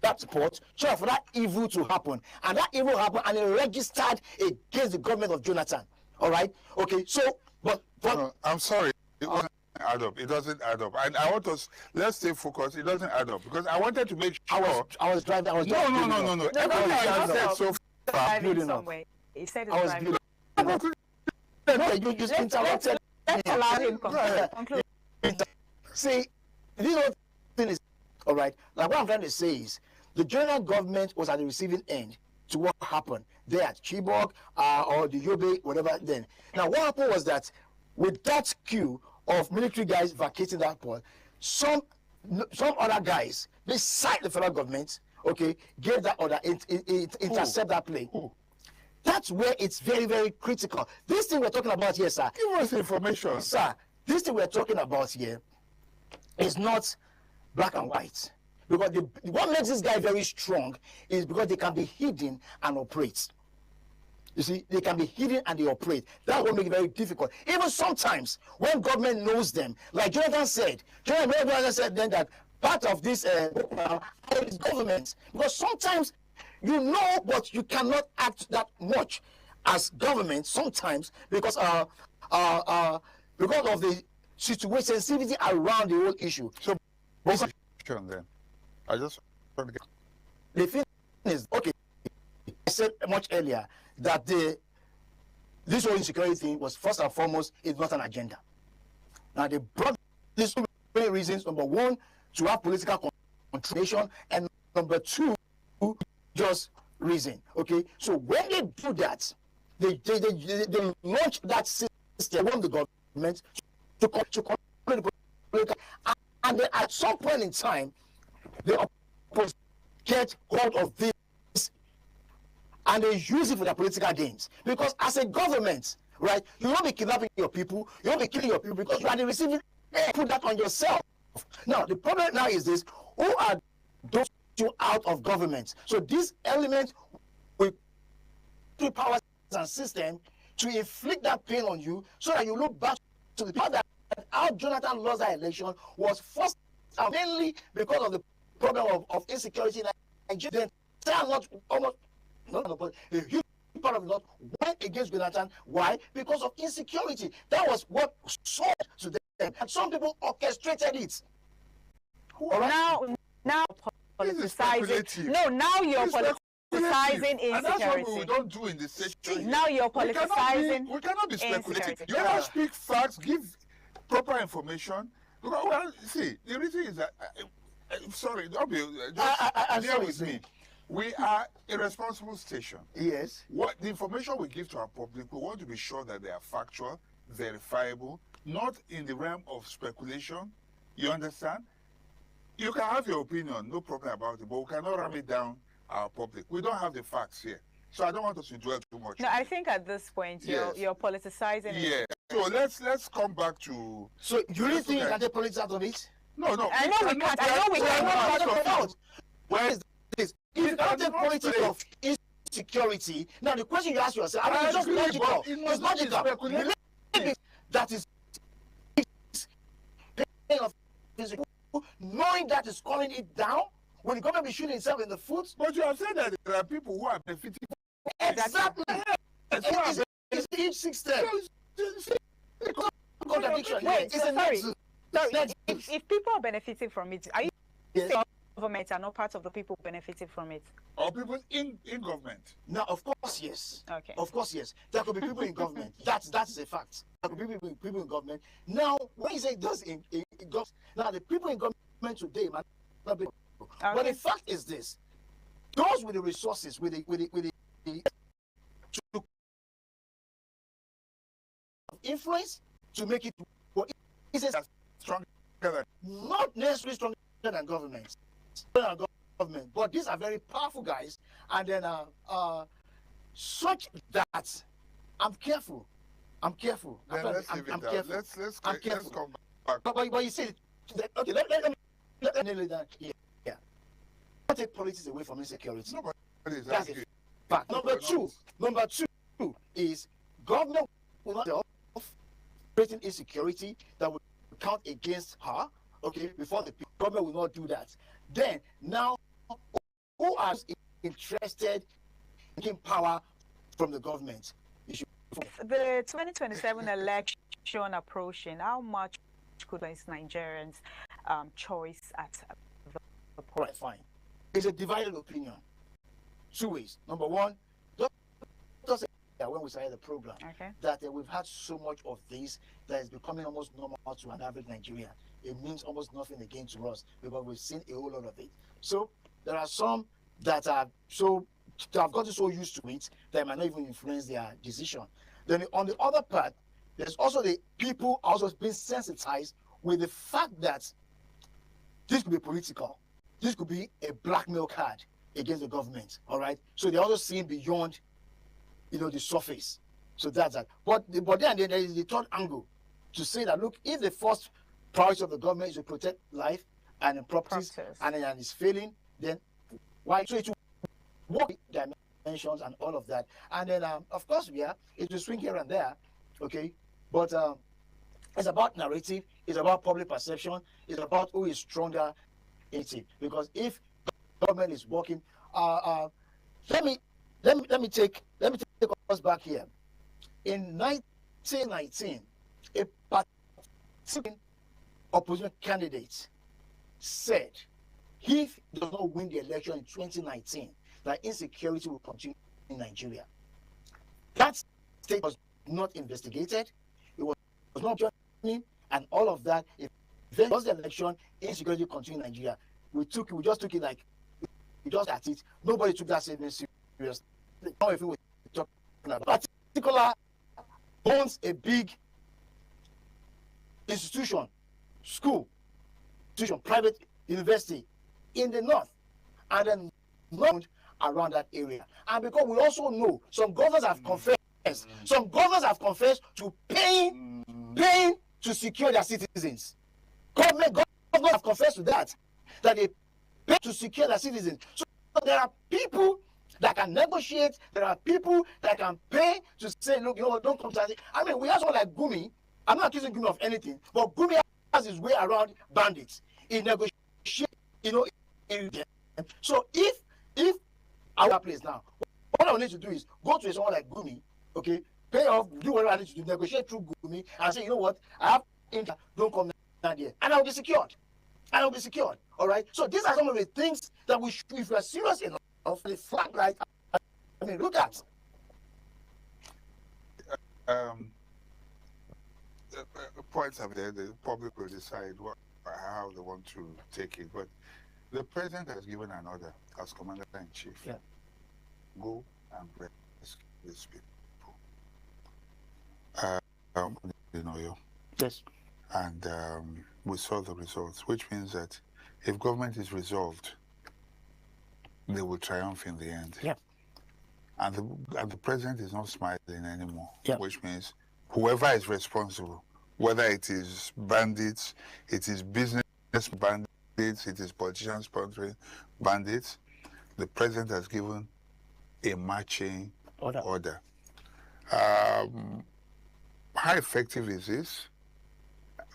that support so for that evil to happen. And that evil happened and it registered against the government of Jonathan. All right? Okay, so, but no, I'm sorry. It doesn't add up. It doesn't add up. And I want us, let's stay focused. It doesn't add up. Because I wanted to make sure. I was driving. No. Everything I said so far. He said I was building. You just interrupted. Let's allow him conclude. See, this whole thing is, all right, like what I'm trying to say is, the general government was at the receiving end to what happened there at Chibok or the Yobe, whatever then. Now, what happened was that with that queue of military guys vacating that port, some other guys, beside the federal government, okay, gave that order, intercept that plane. That's where it's very, very critical. This thing we're talking about here, sir. Give us information. Sir, this thing we're talking about here is not black and white. Because what makes this guy very strong is because they can be hidden and operate. You see, they can be hidden and they operate. That will make it very difficult. Even sometimes, when government knows them, like Jonathan said then that part of this is government. Because sometimes you know, but you cannot act that much as government sometimes because of the sensitivity around the whole issue. So, then. I just want to get the thing is, okay, I said much earlier that this whole insecurity thing was first and foremost is not an agenda. Now they brought these two main reasons: number one, to have political control, and number two, just reason. Okay, so when they do that, they launch that system from the government to control the political, and then at some point in time, the opposition get hold of this and they use it for their political gains. Because as a government, right, you won't be kidnapping your people, you won't be killing your people because you are the receiving, put that on yourself. Now, the problem now is this: who are those you out of government? So this element will put powers and system to inflict that pain on you so that you look back to the fact that how Jonathan lost that election was first and mainly because of the problem of insecurity in Nigeria. They are not almost but a huge part of it went against Jonathan. Why? Because of insecurity. That was what sold to them, and some people orchestrated it. Now politicizing. No, now you're politicizing insecurity. And that's what we don't do in the station. Now you're politicizing. We cannot be speculating. You have to speak facts, give proper information. Well, see, the reason is that. Sorry, don't be. Just deal with me. We are a responsible station. Yes. What the information we give to our public, we want to be sure that they are factual, verifiable, not in the realm of speculation. You understand? You can have your opinion, no problem about it, but we cannot ram it down our public. We don't have the facts here. So I don't want us to dwell too much. No, I think at this point you're politicizing it. Yeah. So let's come back to. So you really think you can take politics out of it? No. I know we can't. I know we cannot. Where is this? If you can't take politics of insecurity, now the question you ask yourself, I mean, it's just logical. It's logical. That is knowing that is calling it down when the government be shooting itself in the foot. But you have said that there are people who are benefiting. Exactly. It's each system. Contradiction. Wait, sorry. If people are benefiting from it, are you saying government are not part of the people benefiting from it? Or people in government? No, of course, yes. Okay. Of course, yes. There could be people in government. That's a fact. There could be people in government. Now, when you say those in government, now the people in government today, man, Okay. But the fact is this: those with the resources, with the influence to make it stronger than, not necessarily stronger than governments, but these are very powerful guys, and then such that I'm careful. I'm careful. I'm careful. Let's careful. come back. But you see, okay, let me nail it down here. Yeah. Don't take politics away from insecurity. That's a fact. Number two is government will not creating insecurity that will count against her. Okay, before the government will not do that. Then now, who are interested in taking power from the government? The 2027 election approaching, how much could Nigerians' choice at the point? Right, fine. It's a divided opinion. Two ways. Number one, just when we started the program, that we've had so much of this that is becoming almost normal to an average Nigerian. It means almost nothing again to us because we've seen a whole lot of it. So there are some that are that have gotten so used to it that it might not even influence their decision. Then on the other part, there's also the people also being sensitized with the fact that this could be political. This could be a blackmail card against the government. All right. So they're also seeing beyond, the surface. So that's that. But then there is the third angle to say that, look, if the first priority of the government is to protect life and properties, and it's failing, then why? So it will work dimensions and all of that. And then, of course, it will swing here and there, okay? But it's about narrative, it's about public perception, it's about who is stronger in it. Because if government is working, let me take us back here. In 1919, a particular opposition candidate said, if he does not win the election in 2019, that insecurity will continue in Nigeria. That state was not investigated. It was not joining, and all of that. If they lost the election, insecurity will continue in Nigeria. We just took it like we just at it. Nobody took that statement seriously. Now, if we were talking about particular owns a big institution, school, institution, private university in the north, and then not around that area. And because we also know some governors have confessed, to paying to secure their citizens. Governors have confessed to that they pay to secure their citizens. So there are people that can negotiate. There are people that can pay to say, look, don't come to us. I mean, we have someone like Gumi. I'm not accusing Gumi of anything, but Gumi has his way around bandits. He negotiates, So if our place now, what I need to do is go to someone like Gumi, okay, pay off, do whatever I need to do, negotiate through Gumi, and say, you know what, I have interest, don't come down here, and I'll be secured. All right. So these are some of the things that we should, if we are serious enough, the flag light. I mean, look at. Points are there. The public will decide how they want to take it. But the president has given an order as commander-in-chief. Yeah. Go and rescue these people. Yes. And we saw the results, which means that if government is resolved, they will triumph in the end. Yeah. And the president is not smiling anymore, which means whoever is responsible, whether it is bandits, it is business bandits, it is politicians sponsoring bandits, the president has given a marching order. How effective is this?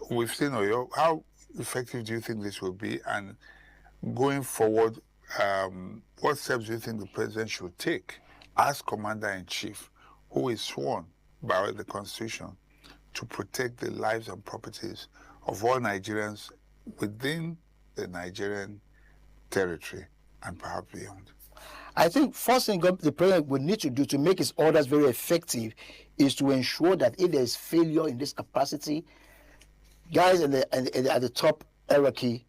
We've seen Oyo. How effective do you think this will be? And going forward, what steps do you think the president should take as commander-in-chief, who is sworn by the Constitution to protect the lives and properties of all Nigerians within the Nigerian territory and perhaps beyond? I think first thing the president would need to do to make his orders very effective is to ensure that if there is failure in this capacity, guys at the top hierarchy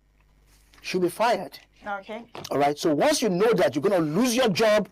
she'll be fired. Okay. All right. So once you know that you're going to lose your job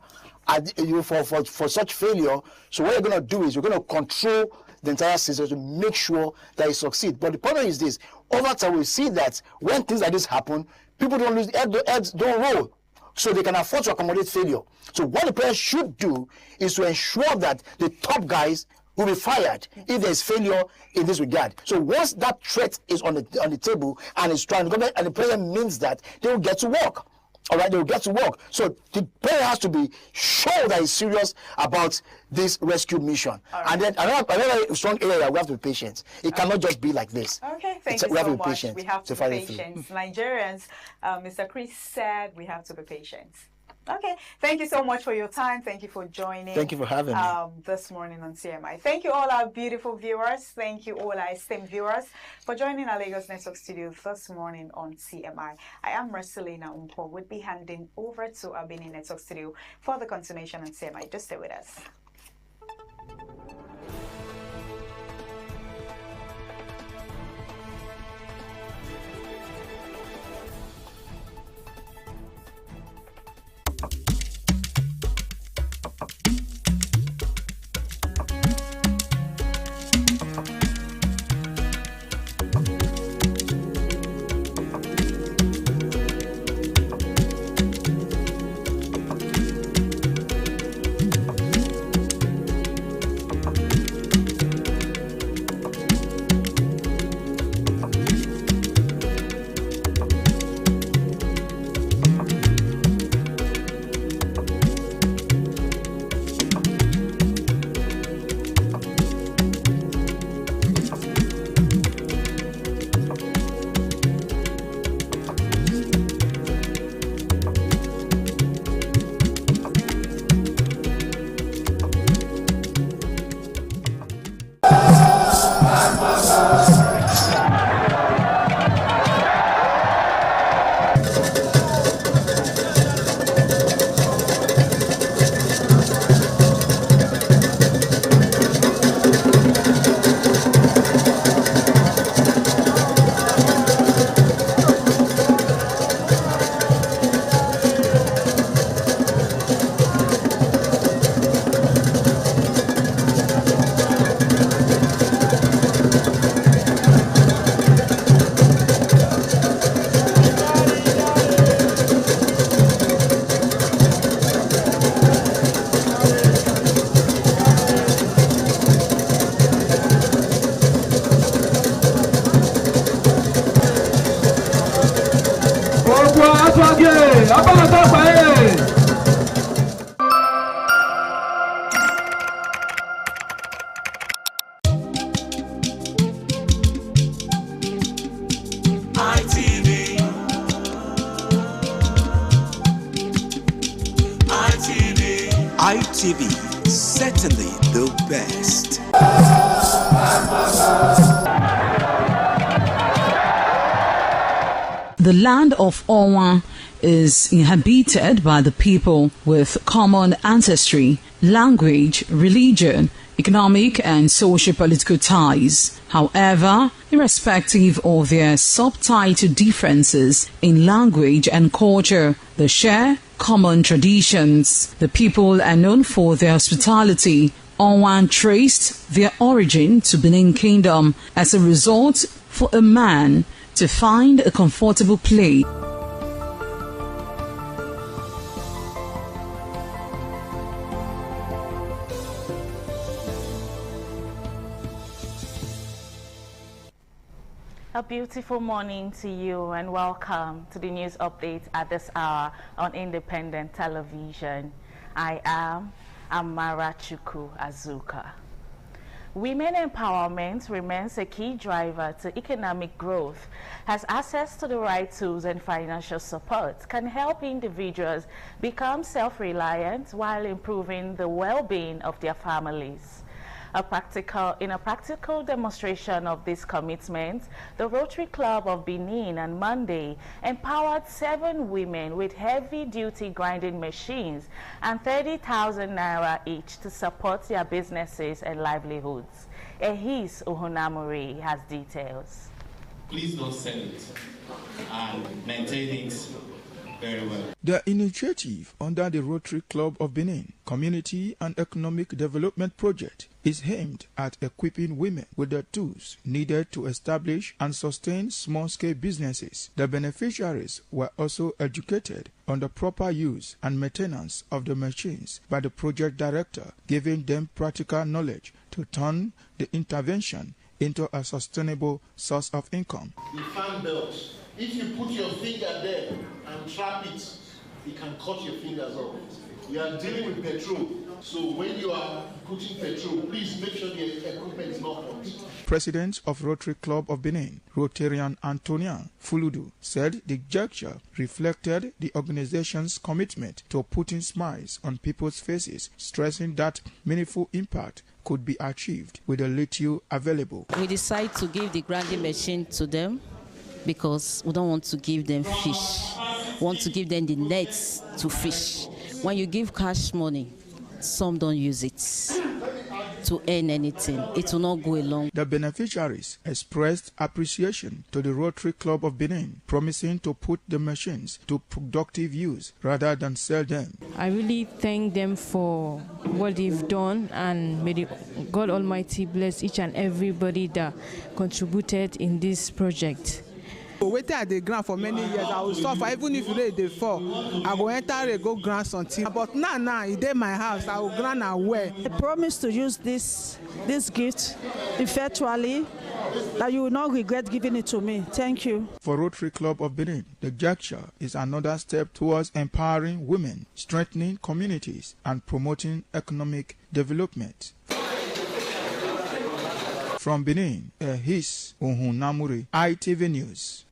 for such failure, so what you're going to do is you're going to control the entire system to make sure that it succeeds. But the problem is this: over time, we see that when things like this happen, people don't lose heads don't roll, so they can afford to accommodate failure. So what the president should do is to ensure that the top guys will be fired if there's failure in this regard. So once that threat is on the table and it's trying to government and the president means that, they will get to work. All right, they will get to work. So the president has to be sure that he's serious about this rescue mission. Right. And then another strong area that we have to be patient. It cannot just be like this. Okay, thank you so much. We have to be patient. Nigerians, Mr. Chris said we have to be patient. Okay, thank you so much for your time. Thank you for joining. Thank you for having me this morning on CMI. Thank you all our beautiful viewers. Thank you all our esteemed viewers for joining our Lagos Network studio this morning on CMI. I am Marcelina Umpo. We'll be handing over to our Benin Network studio for the continuation on CMI. Just stay with us. ITV, certainly the best. The land of Owa is inhabited by the people with common ancestry, language, religion, economic and socio-political ties. However, irrespective of their subtitle differences in language and culture, they share common traditions. The people are known for their hospitality. Owan traced their origin to Benin Kingdom as a result for a man to find a comfortable place. A beautiful morning to you and welcome to the news update at this hour on Independent Television. I am Amara Chukwu Azuka. Women empowerment remains a key driver to economic growth, as access to the right tools and financial support can help individuals become self-reliant while improving the well-being of their families. In a practical demonstration of this commitment, the Rotary Club of Benin on Monday empowered 7 women with heavy-duty grinding machines and 30,000 naira each to support their businesses and livelihoods. Ehis Ohunamori has details. please don't sell it and maintain it very well. The initiative under the Rotary Club of Benin Community and Economic Development Project is aimed at equipping women with the tools needed to establish and sustain small-scale businesses. The beneficiaries were also educated on the proper use and maintenance of the machines by the project director, giving them practical knowledge to turn the intervention into a sustainable source of income. The fan belt, if you put your finger there and trap it, it can cut your fingers off. We are dealing with petrol, so when you are putting petrol, please make sure the equipment is not hot. President of Rotary Club of Benin, Rotarian Antonia Fuludu, said the gesture reflected the organization's commitment to putting smiles on people's faces, stressing that meaningful impact could be achieved with the little available. We decided to give the grinding machine to them because we don't want to give them fish. We want to give them the nets to fish. When you give cash money, some don't use it to earn anything. It will not go along. The beneficiaries expressed appreciation to the Rotary Club of Benin, promising to put the machines to productive use rather than sell them. I really thank them for what they've done, and may God Almighty bless each and everybody that contributed in this project. Waiting at the ground for many years, I will suffer. Even if you dey fall, I go enter and go grant something. But now, it dey my house, I will grant and wear. I promise to use this gift effectually, that you will not regret giving it to me. Thank you. For Rotary Club of Benin, the gesture is another step towards empowering women, strengthening communities, and promoting economic development. From Benin, His Ohunamuri, ITV News.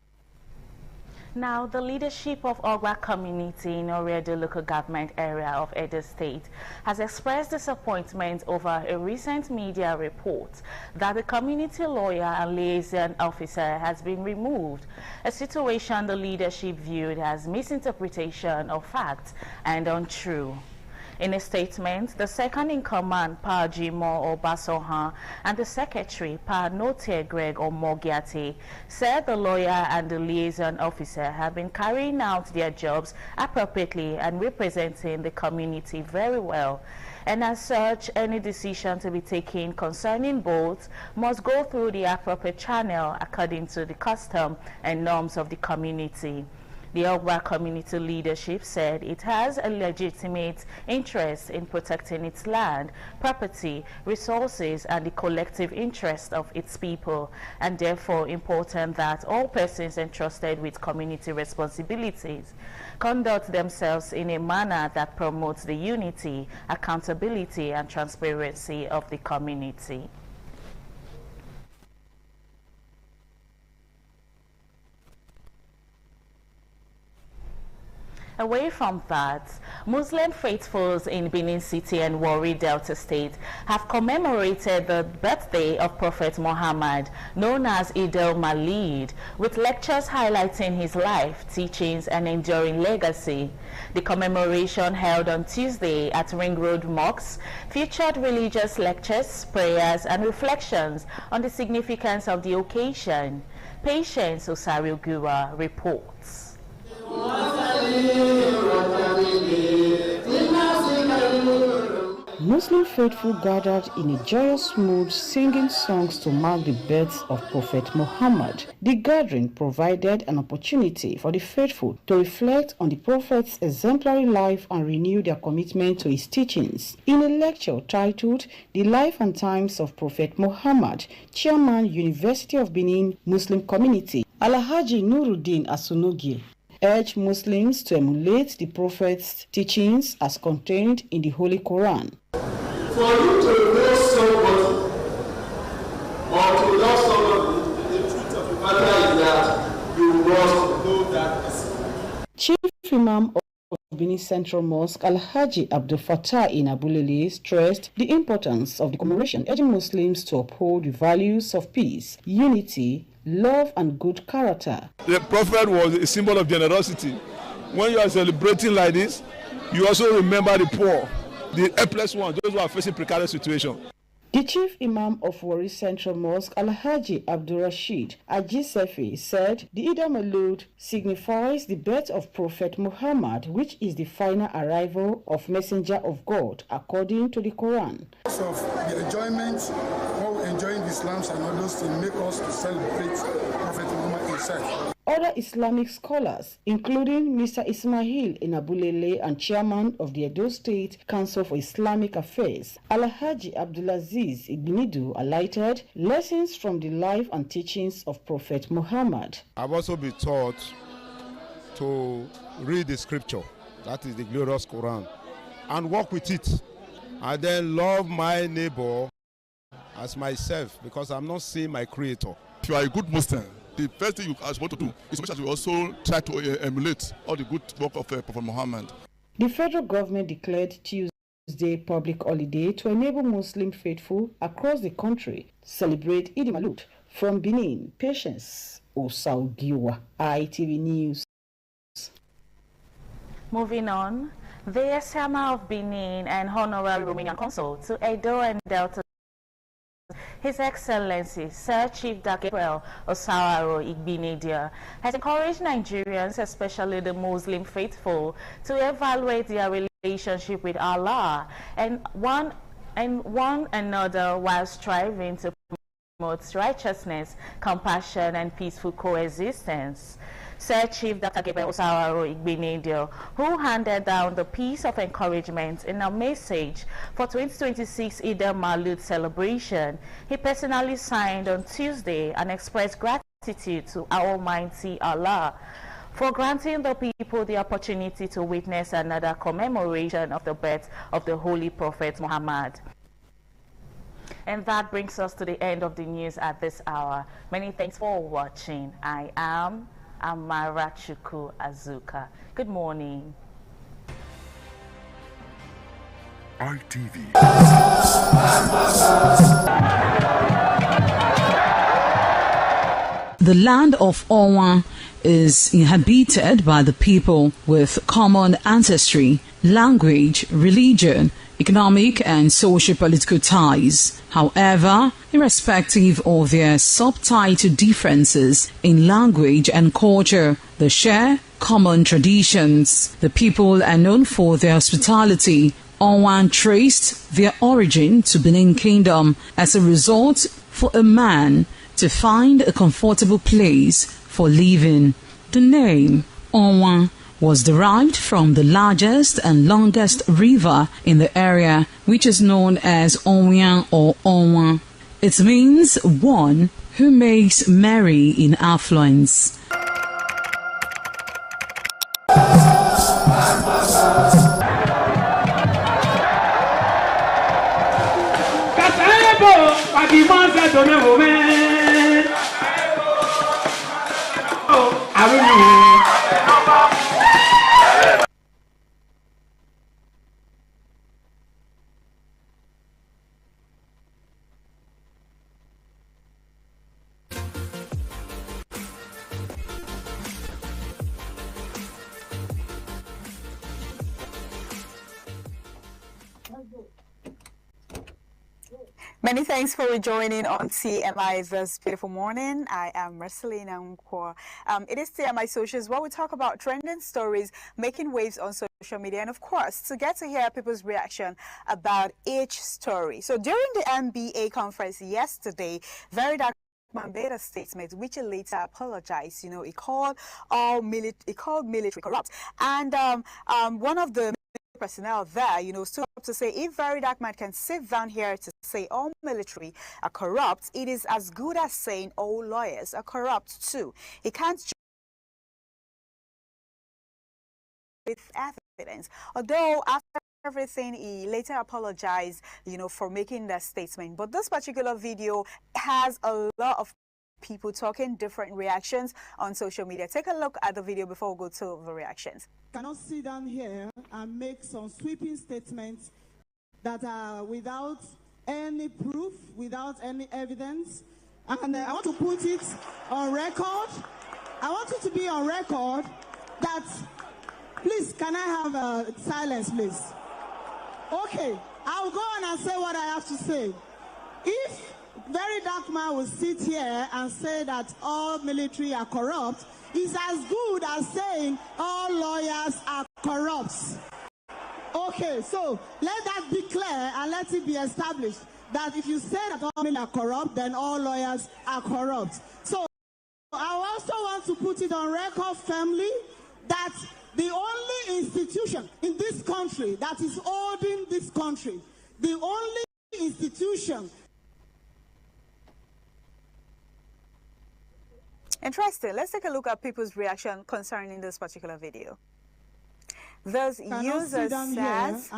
Now, the leadership of Ogba community in Oredo local government area of Edo State has expressed disappointment over a recent media report that the community lawyer and liaison officer has been removed, a situation the leadership viewed as misinterpretation of facts and untrue. In a statement, the second-in-command, Pa Jimo Obasohan, and the secretary, Pa Note Greg Omogiati, said the lawyer and the liaison officer have been carrying out their jobs appropriately and representing the community very well. And as such, any decision to be taken concerning both must go through the appropriate channel according to the custom and norms of the community. The Ogba community leadership said it has a legitimate interest in protecting its land, property, resources, and the collective interest of its people, and therefore important that all persons entrusted with community responsibilities conduct themselves in a manner that promotes the unity, accountability, and transparency of the community. Away from that, Muslim faithfuls in Benin City and Warri Delta State have commemorated the birthday of Prophet Muhammad, known as Eid al-Mawlid, with lectures highlighting his life, teachings, and enduring legacy. The commemoration held on Tuesday at Ring Road Mosque featured religious lectures, prayers, and reflections on the significance of the occasion. Patience Osariogura reports. Muslim faithful gathered in a joyous mood singing songs to mark the birth of Prophet Muhammad. The gathering provided an opportunity for the faithful to reflect on the Prophet's exemplary life and renew their commitment to his teachings. In a lecture titled The Life and Times of Prophet Muhammad, Chairman University of Benin Muslim Community, Alhaji Nuruddin Asunugi, urged Muslims to emulate the Prophet's teachings as contained in the Holy Quran. For you to know somebody or to love somebody, the truth of the matter is that you must know that person. Chief Imam of Benin Central Mosque, Alhaji Abdul Fattah in Abulele, stressed the importance of the commemoration, urging Muslims to uphold the values of peace, unity, love, and good character. The Prophet was a symbol of generosity. When you are celebrating like this, you also remember the poor, the helpless ones, those who are facing precarious situations. The chief imam of Warri Central Mosque, Alhaji Abdurrashid Ajisefi, said the Eid al-Maulud signifies the birth of Prophet Muhammad, which is the final arrival of Messenger of God, according to the Quran. Because of the enjoyment, what we enjoy in Islam and all those things make us to celebrate Prophet Muhammad himself. Other Islamic scholars, including Mr. Ismail Inabulele and chairman of the Edo State Council for Islamic Affairs, Alhaji Abdulaziz Igbinidu, highlighted lessons from the life and teachings of Prophet Muhammad. I've also been taught to read the scripture, that is the glorious Quran, and work with it, and then love my neighbor as myself, because I'm not seeing my creator. If you are a good Muslim, the first thing you are supposed to do is to also try to emulate all the good work of Prophet Muhammad. The federal government declared Tuesday public holiday to enable Muslim faithful across the country to celebrate Eid al-Maulud. From Benin, Patience Osaugiwa, ITV News. Moving on, the Esama of Benin and Honorable Romanian Consul to Edo and Delta, His Excellency Sir Chief Gabriel Osawaro Igbinedia, has encouraged Nigerians, especially the Muslim faithful, to evaluate their relationship with Allah and one another while striving to promote righteousness, compassion, and peaceful coexistence. Sir Chief Dr. Gabriel Osawaro Igbinedio, who handed down the piece of encouragement in a message for 2026 Eid al-Maulud celebration, he personally signed on Tuesday and expressed gratitude to Almighty Allah for granting the people the opportunity to witness another commemoration of the birth of the Holy Prophet Muhammad. And that brings us to the end of the news at this hour. Many thanks for watching. I am Amara Chukwu Azuka. Good morning. ITV. The land of Owa is inhabited by the people with common ancestry, language, religion, economic and socio-political ties. However, irrespective of their subtitle differences in language and culture, they share common traditions. The people are known for their hospitality. Owan traced their origin to Benin Kingdom as a result for a man to find a comfortable place for living. The name Owan was derived from the largest and longest river in the area, which is known as Onwian or Onwa. It means one who makes merry in affluence. Many thanks for rejoining on TMI this beautiful morning. I am Marcelina Nkwo. It is TMI Socials, where we talk about trending stories making waves on social media, and of course, to get to hear people's reaction about each story. So during the NBA conference yesterday, Very Dark Man made a statement which he later apologized. You know, he called military corrupt, and one of the personnel there, you know, stood up to say, if Very Dark Man can sit down here to say all military are corrupt, it is as good as saying all lawyers are corrupt too. He can't with evidence. Although after everything, he later apologized, you know, for making that statement. But this particular video has a lot of people talking different reactions on social media. Take a look at the video before we go to the reactions. Cannot sit down here and make some sweeping statements that are without any proof, without any evidence. And I want to put it on record. I want it to be on record that, please, can I have silence, please? Okay, I'll go on and say what I have to say. if very dark man will sit here and say that all military are corrupt, it's as good as saying all lawyers are corrupt. Okay, so let that be clear and let it be established that if you say that all men are corrupt, then all lawyers are corrupt. So I also want to put it on record firmly that the only institution in this country that is holding this country, the only institution. Interesting. Let's take a look at people's reaction concerning this particular video. This user says,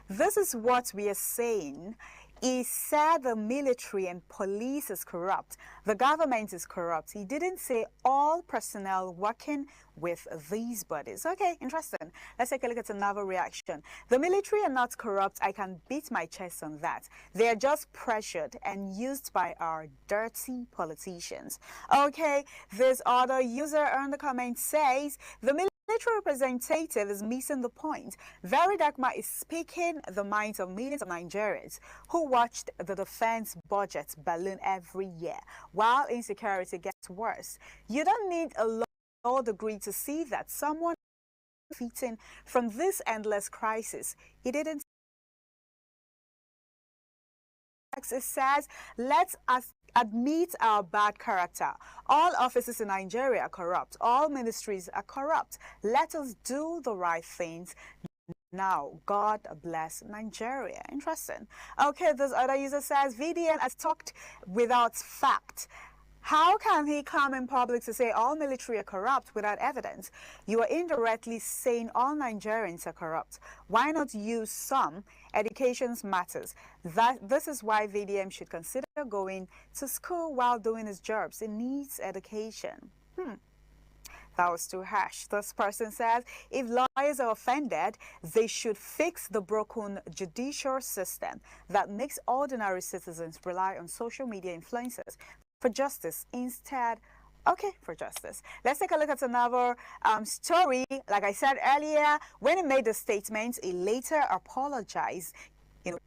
this is what we are saying. He said the military and police is corrupt. The government is corrupt. He didn't say all personnel working with these bodies. Okay, interesting. Let's take a look at another reaction. The military are not corrupt. I can beat my chest on that. They are just pressured and used by our dirty politicians. Okay, this other user in the comment says, the military representative is missing the point. Very Darkma is speaking the minds of millions of Nigerians who watched the defense budget balloon every year while insecurity gets worse. You don't need a law degree to see that someone is benefiting from this endless crisis. He didn't. It says, let us admit our bad character. All offices in Nigeria are corrupt. All ministries are corrupt. Let us do the right things now. God bless Nigeria. Interesting. Okay, this other user says, VDN has talked without fact. How can he come in public to say all military are corrupt without evidence? You are indirectly saying all Nigerians are corrupt. Why not use some? Education matters. This is why VDM should consider going to school while doing his jobs. It needs education. That was too harsh. This person says, if lawyers are offended, they should fix the broken judicial system that makes ordinary citizens rely on social media influencers for justice instead. Okay, for justice. Let's take a look at another story. Like I said earlier, when he made the statement, he later apologized. You know,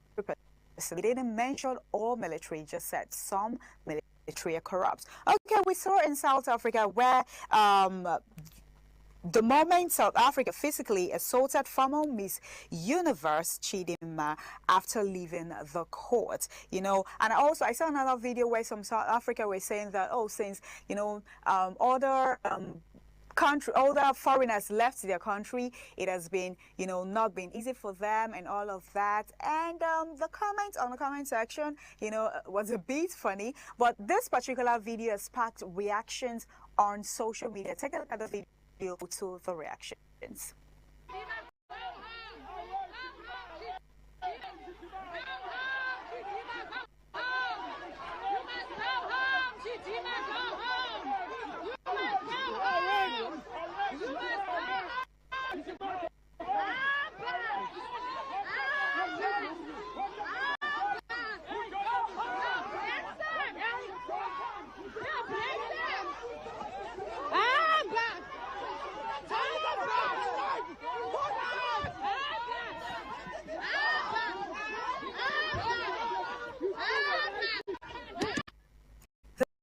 he didn't mention all military, just said some military are corrupt. Okay, we saw in South Africa where the moment South Africa physically assaulted former Miss Universe Chidinma after leaving the court, you know, and also I saw another video where some South Africa were saying that, oh, since, you know, other foreigners left their country, it has been, you know, not been easy for them and all of that. And the comments on the comment section, you know, was a bit funny, but this particular video has sparked reactions on social media. Take a look at the video to the reactions.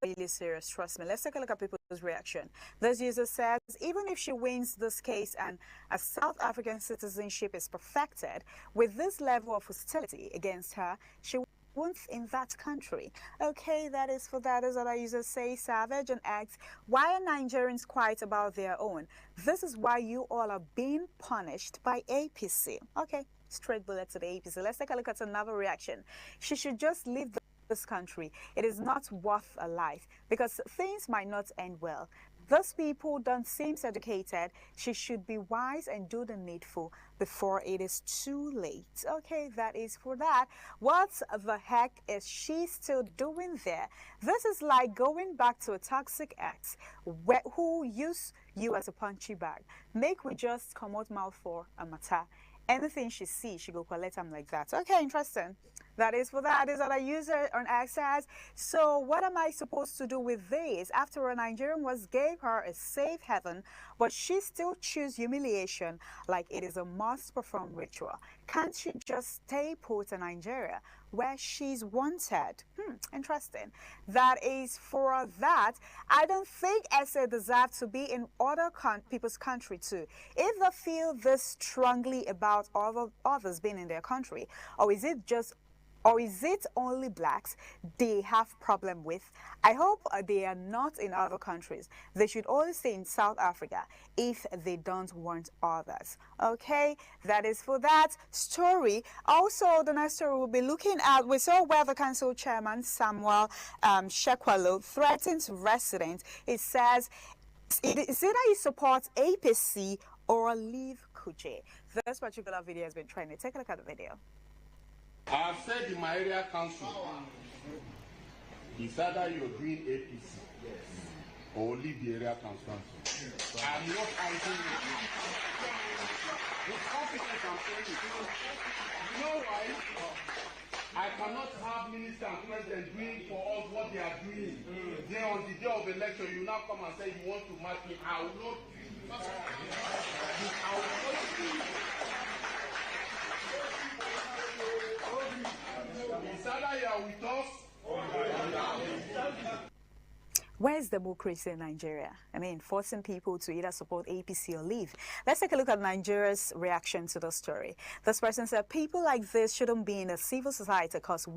Really serious, trust me. Let's take a look at people's reaction. This user says, even if she wins this case and a South African citizenship is perfected, with this level of hostility against her, she won't in that country. Okay, that is for that. As other users say, savage and asks, why are Nigerians quiet about their own? This is why you all are being punished by APC. Okay, straight bullet to the APC. Let's take a look at another reaction. She should just leave this country. It is not worth a life because things might not end well. Those people don't seem educated. She should be wise and do the needful before it is too late. Okay, that is for that. What the heck is she still doing there? This is like going back to a toxic ex who used you as a punchy bag. Make we just come out mouth for a matter. Anything she see, she go collect them like that. Okay, interesting. That is for that. Is that a user on access. So what am I supposed to do with this? After a Nigerian was gave her a safe haven, but she still choose humiliation like it is a must perform ritual. Can't she just stay put in Nigeria where she's wanted? Interesting. That is for that. I don't think SA deserve to be in other people's country too. If they feel this strongly about others being in their country, or is it only blacks they have problem with? I hope they are not in other countries. They should only stay in South Africa if they don't want others. Okay, that is for that story. Also, the next story we'll be looking at, we saw where the council chairman Samuel Shekwalo threatens residents. It says, is either he supports APC or leave Kuje. This particular video has been trending. Take a look at the video. I have said in my area council, it's either you're doing APC or leave the area council. I'm not answering it. With confidence, I'm saying it. You know why? I cannot have minister and president doing for us what they are doing. Then on the day of election, you now come and say you want to match me. I will not do it. I will not do it. Where's democracy in Nigeria? I mean, forcing people to either support APC or leave. Let's take a look at Nigeria's reaction to the story. This person said, people like this shouldn't be in a civil society because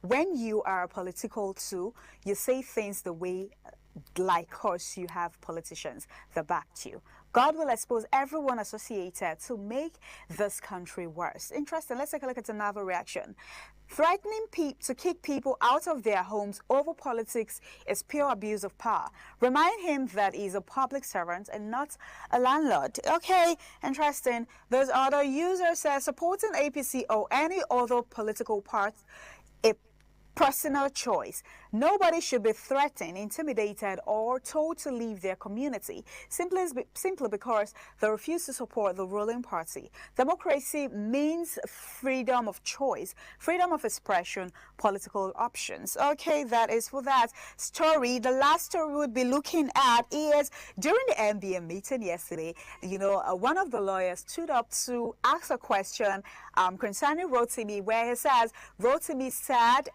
when you are political too, you say things the way like us, you have politicians that backed you. God will expose everyone associated to make this country worse. Interesting. Let's take a look at another reaction. Threatening to kick people out of their homes over politics is pure abuse of power. Remind him that he's a public servant and not a landlord. Okay, interesting. There's other users say supporting APC or any other political party a personal choice. Nobody should be threatened, intimidated, or told to leave their community simply because they refuse to support the ruling party. Democracy means freedom of choice, freedom of expression, political options. Okay, that is for that story. The last story we would be looking at is during the MBM meeting yesterday, one of the lawyers stood up to ask a question concerning Rotimi, where he says Rotimi said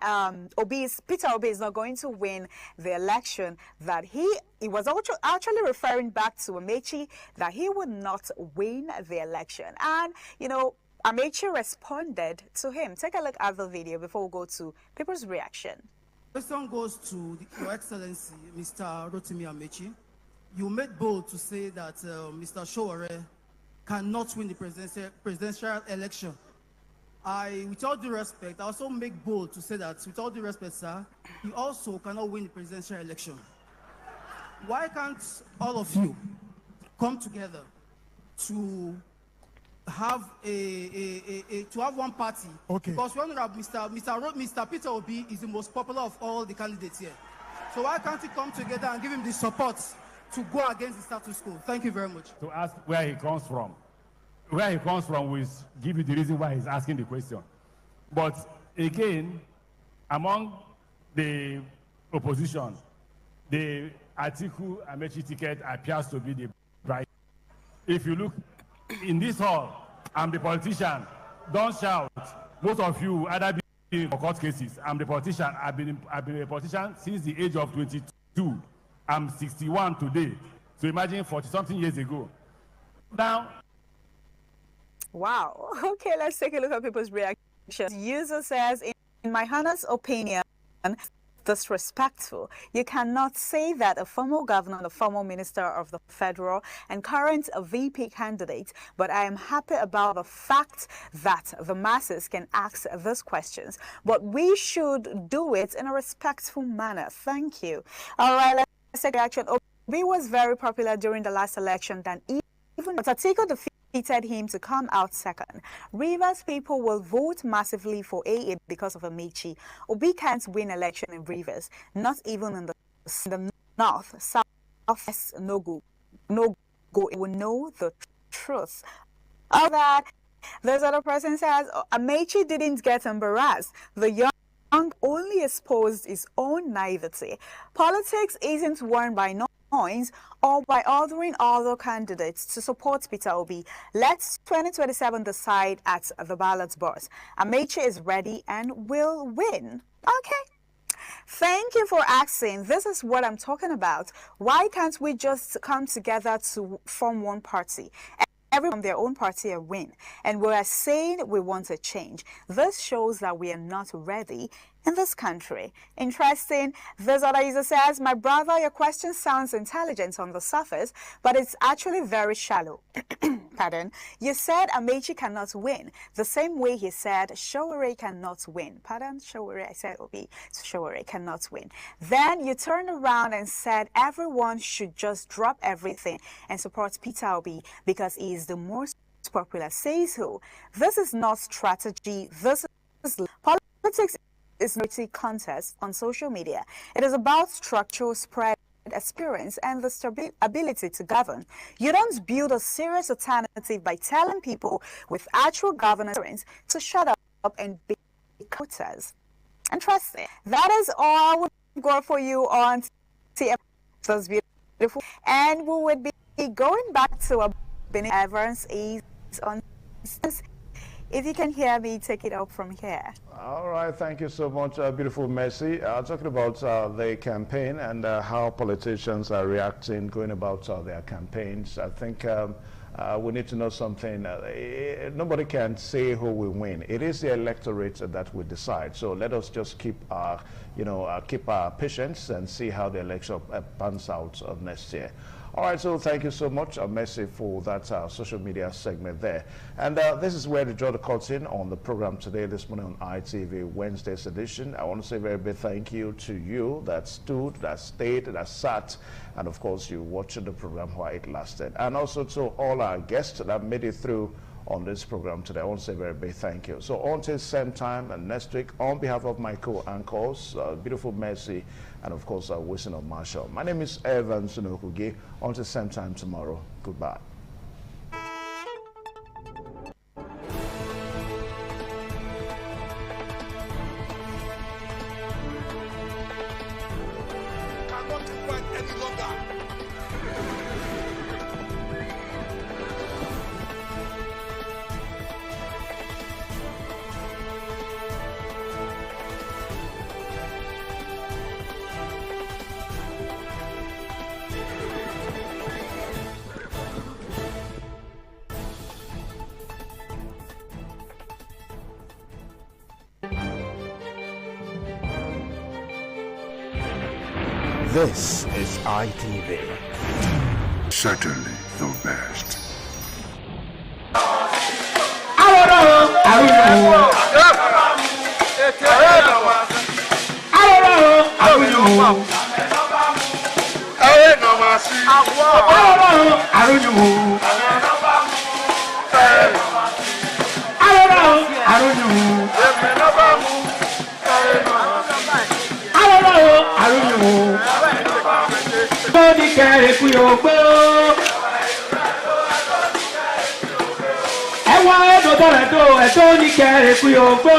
Peter Obi is not going to win the election, that he was actually referring back to Amechi, that he would not win the election. And, Amechi responded to him. Take a look at the video before we go to people's reaction. This one goes to Your Excellency, Mr. Rotimi Amechi. You made bold to say that Mr. Showore cannot win the presidential election. With all due respect, I also make bold to say that, with all due respect, sir, you also cannot win the presidential election. Why can't all of you come together to have one party? Okay. Because we have Mr. Peter Obi is the most popular of all the candidates here. So why can't you come together and give him the support to go against the status quo? Thank you very much. To ask where he comes from. Where he comes from will give you the reason why he's asking the question. But again, among the opposition, the Atiku Amechi ticket appears to be the bright. If you look in this hall, I'm the politician. Don't shout. Most of you either be for court cases. I'm the politician. I've been a politician since the age of 22. I'm 61 today. So imagine 40-something years ago. Now, wow. Okay, let's take a look at people's reactions. User says, in my honest opinion, disrespectful. You cannot say that a former governor, a former minister of the federal and current VP candidate, but I am happy about the fact that the masses can ask these questions, but we should do it in a respectful manner. Thank you. All right, let's take action. Obi was very popular during the last election than even Atiku defeated him to come out second. Rivers people will vote massively for AA because of Amechi. Obi can't win election in Rivers, not even in the north, south, west, no go. It will know the truth. All that This other person says, Amechi didn't get embarrassed. The young only exposed his own naivety. Politics isn't won by noise or by ordering other candidates to support Peter Obi. Let's 2027 decide at the ballot box. Amechi is ready and will win. Okay. Thank you for asking. This is what I'm talking about. Why can't we just come together to form one party? Everyone from their own party and win. And we are saying we want a change. This shows that we are not ready in this country. Interesting. This other user says, my brother, your question sounds intelligent on the surface, but it's actually very shallow. Pardon. You said Amechi cannot win, the same way he said Showore cannot win. Pardon? Showore, I said Obi. Showore cannot win. Then you turned around and said everyone should just drop everything and support Peter Obi because he is the most popular. Says who? This is not strategy. This is politics. Is not a contest on social media. It is about structural spread, experience, and the ability to govern. You don't build a serious alternative by telling people with actual governance to shut up and be quotas. Interesting. That is all I would go for you on TF. That's beautiful. And we would be going back to a Benin Evans is on. If you can hear me, take it up from here. All right, thank you so much, beautiful Mercy. Talking about the campaign and how politicians are reacting, going about their campaigns. I think we need to know something. Nobody can say who will win. It is the electorate that will decide. So let us just keep our, keep our patience and see how the election pans out next year. All right, so thank you so much, Mercy, for that social media segment there. And this is where to draw the curtain on the program today, this morning on ITV Wednesday's edition. I want to say a very big thank you to you that stood, that stayed, that sat, and of course you watched the program while it lasted. And also to all our guests that made it through on this program today. I want to say a very big thank you. So until same time and next week, on behalf of my co-anchors, beautiful Mercy, and of course Wilson of Marshall. My name is Evan Sunokugi. Until same time tomorrow. Goodbye. This is ITV. Certainly the best. Ẹ̀wọ̀n ẹ̀dọ̀dọ̀ rẹ̀ tó ẹ̀tọ́ ní kẹrìkú yòókù.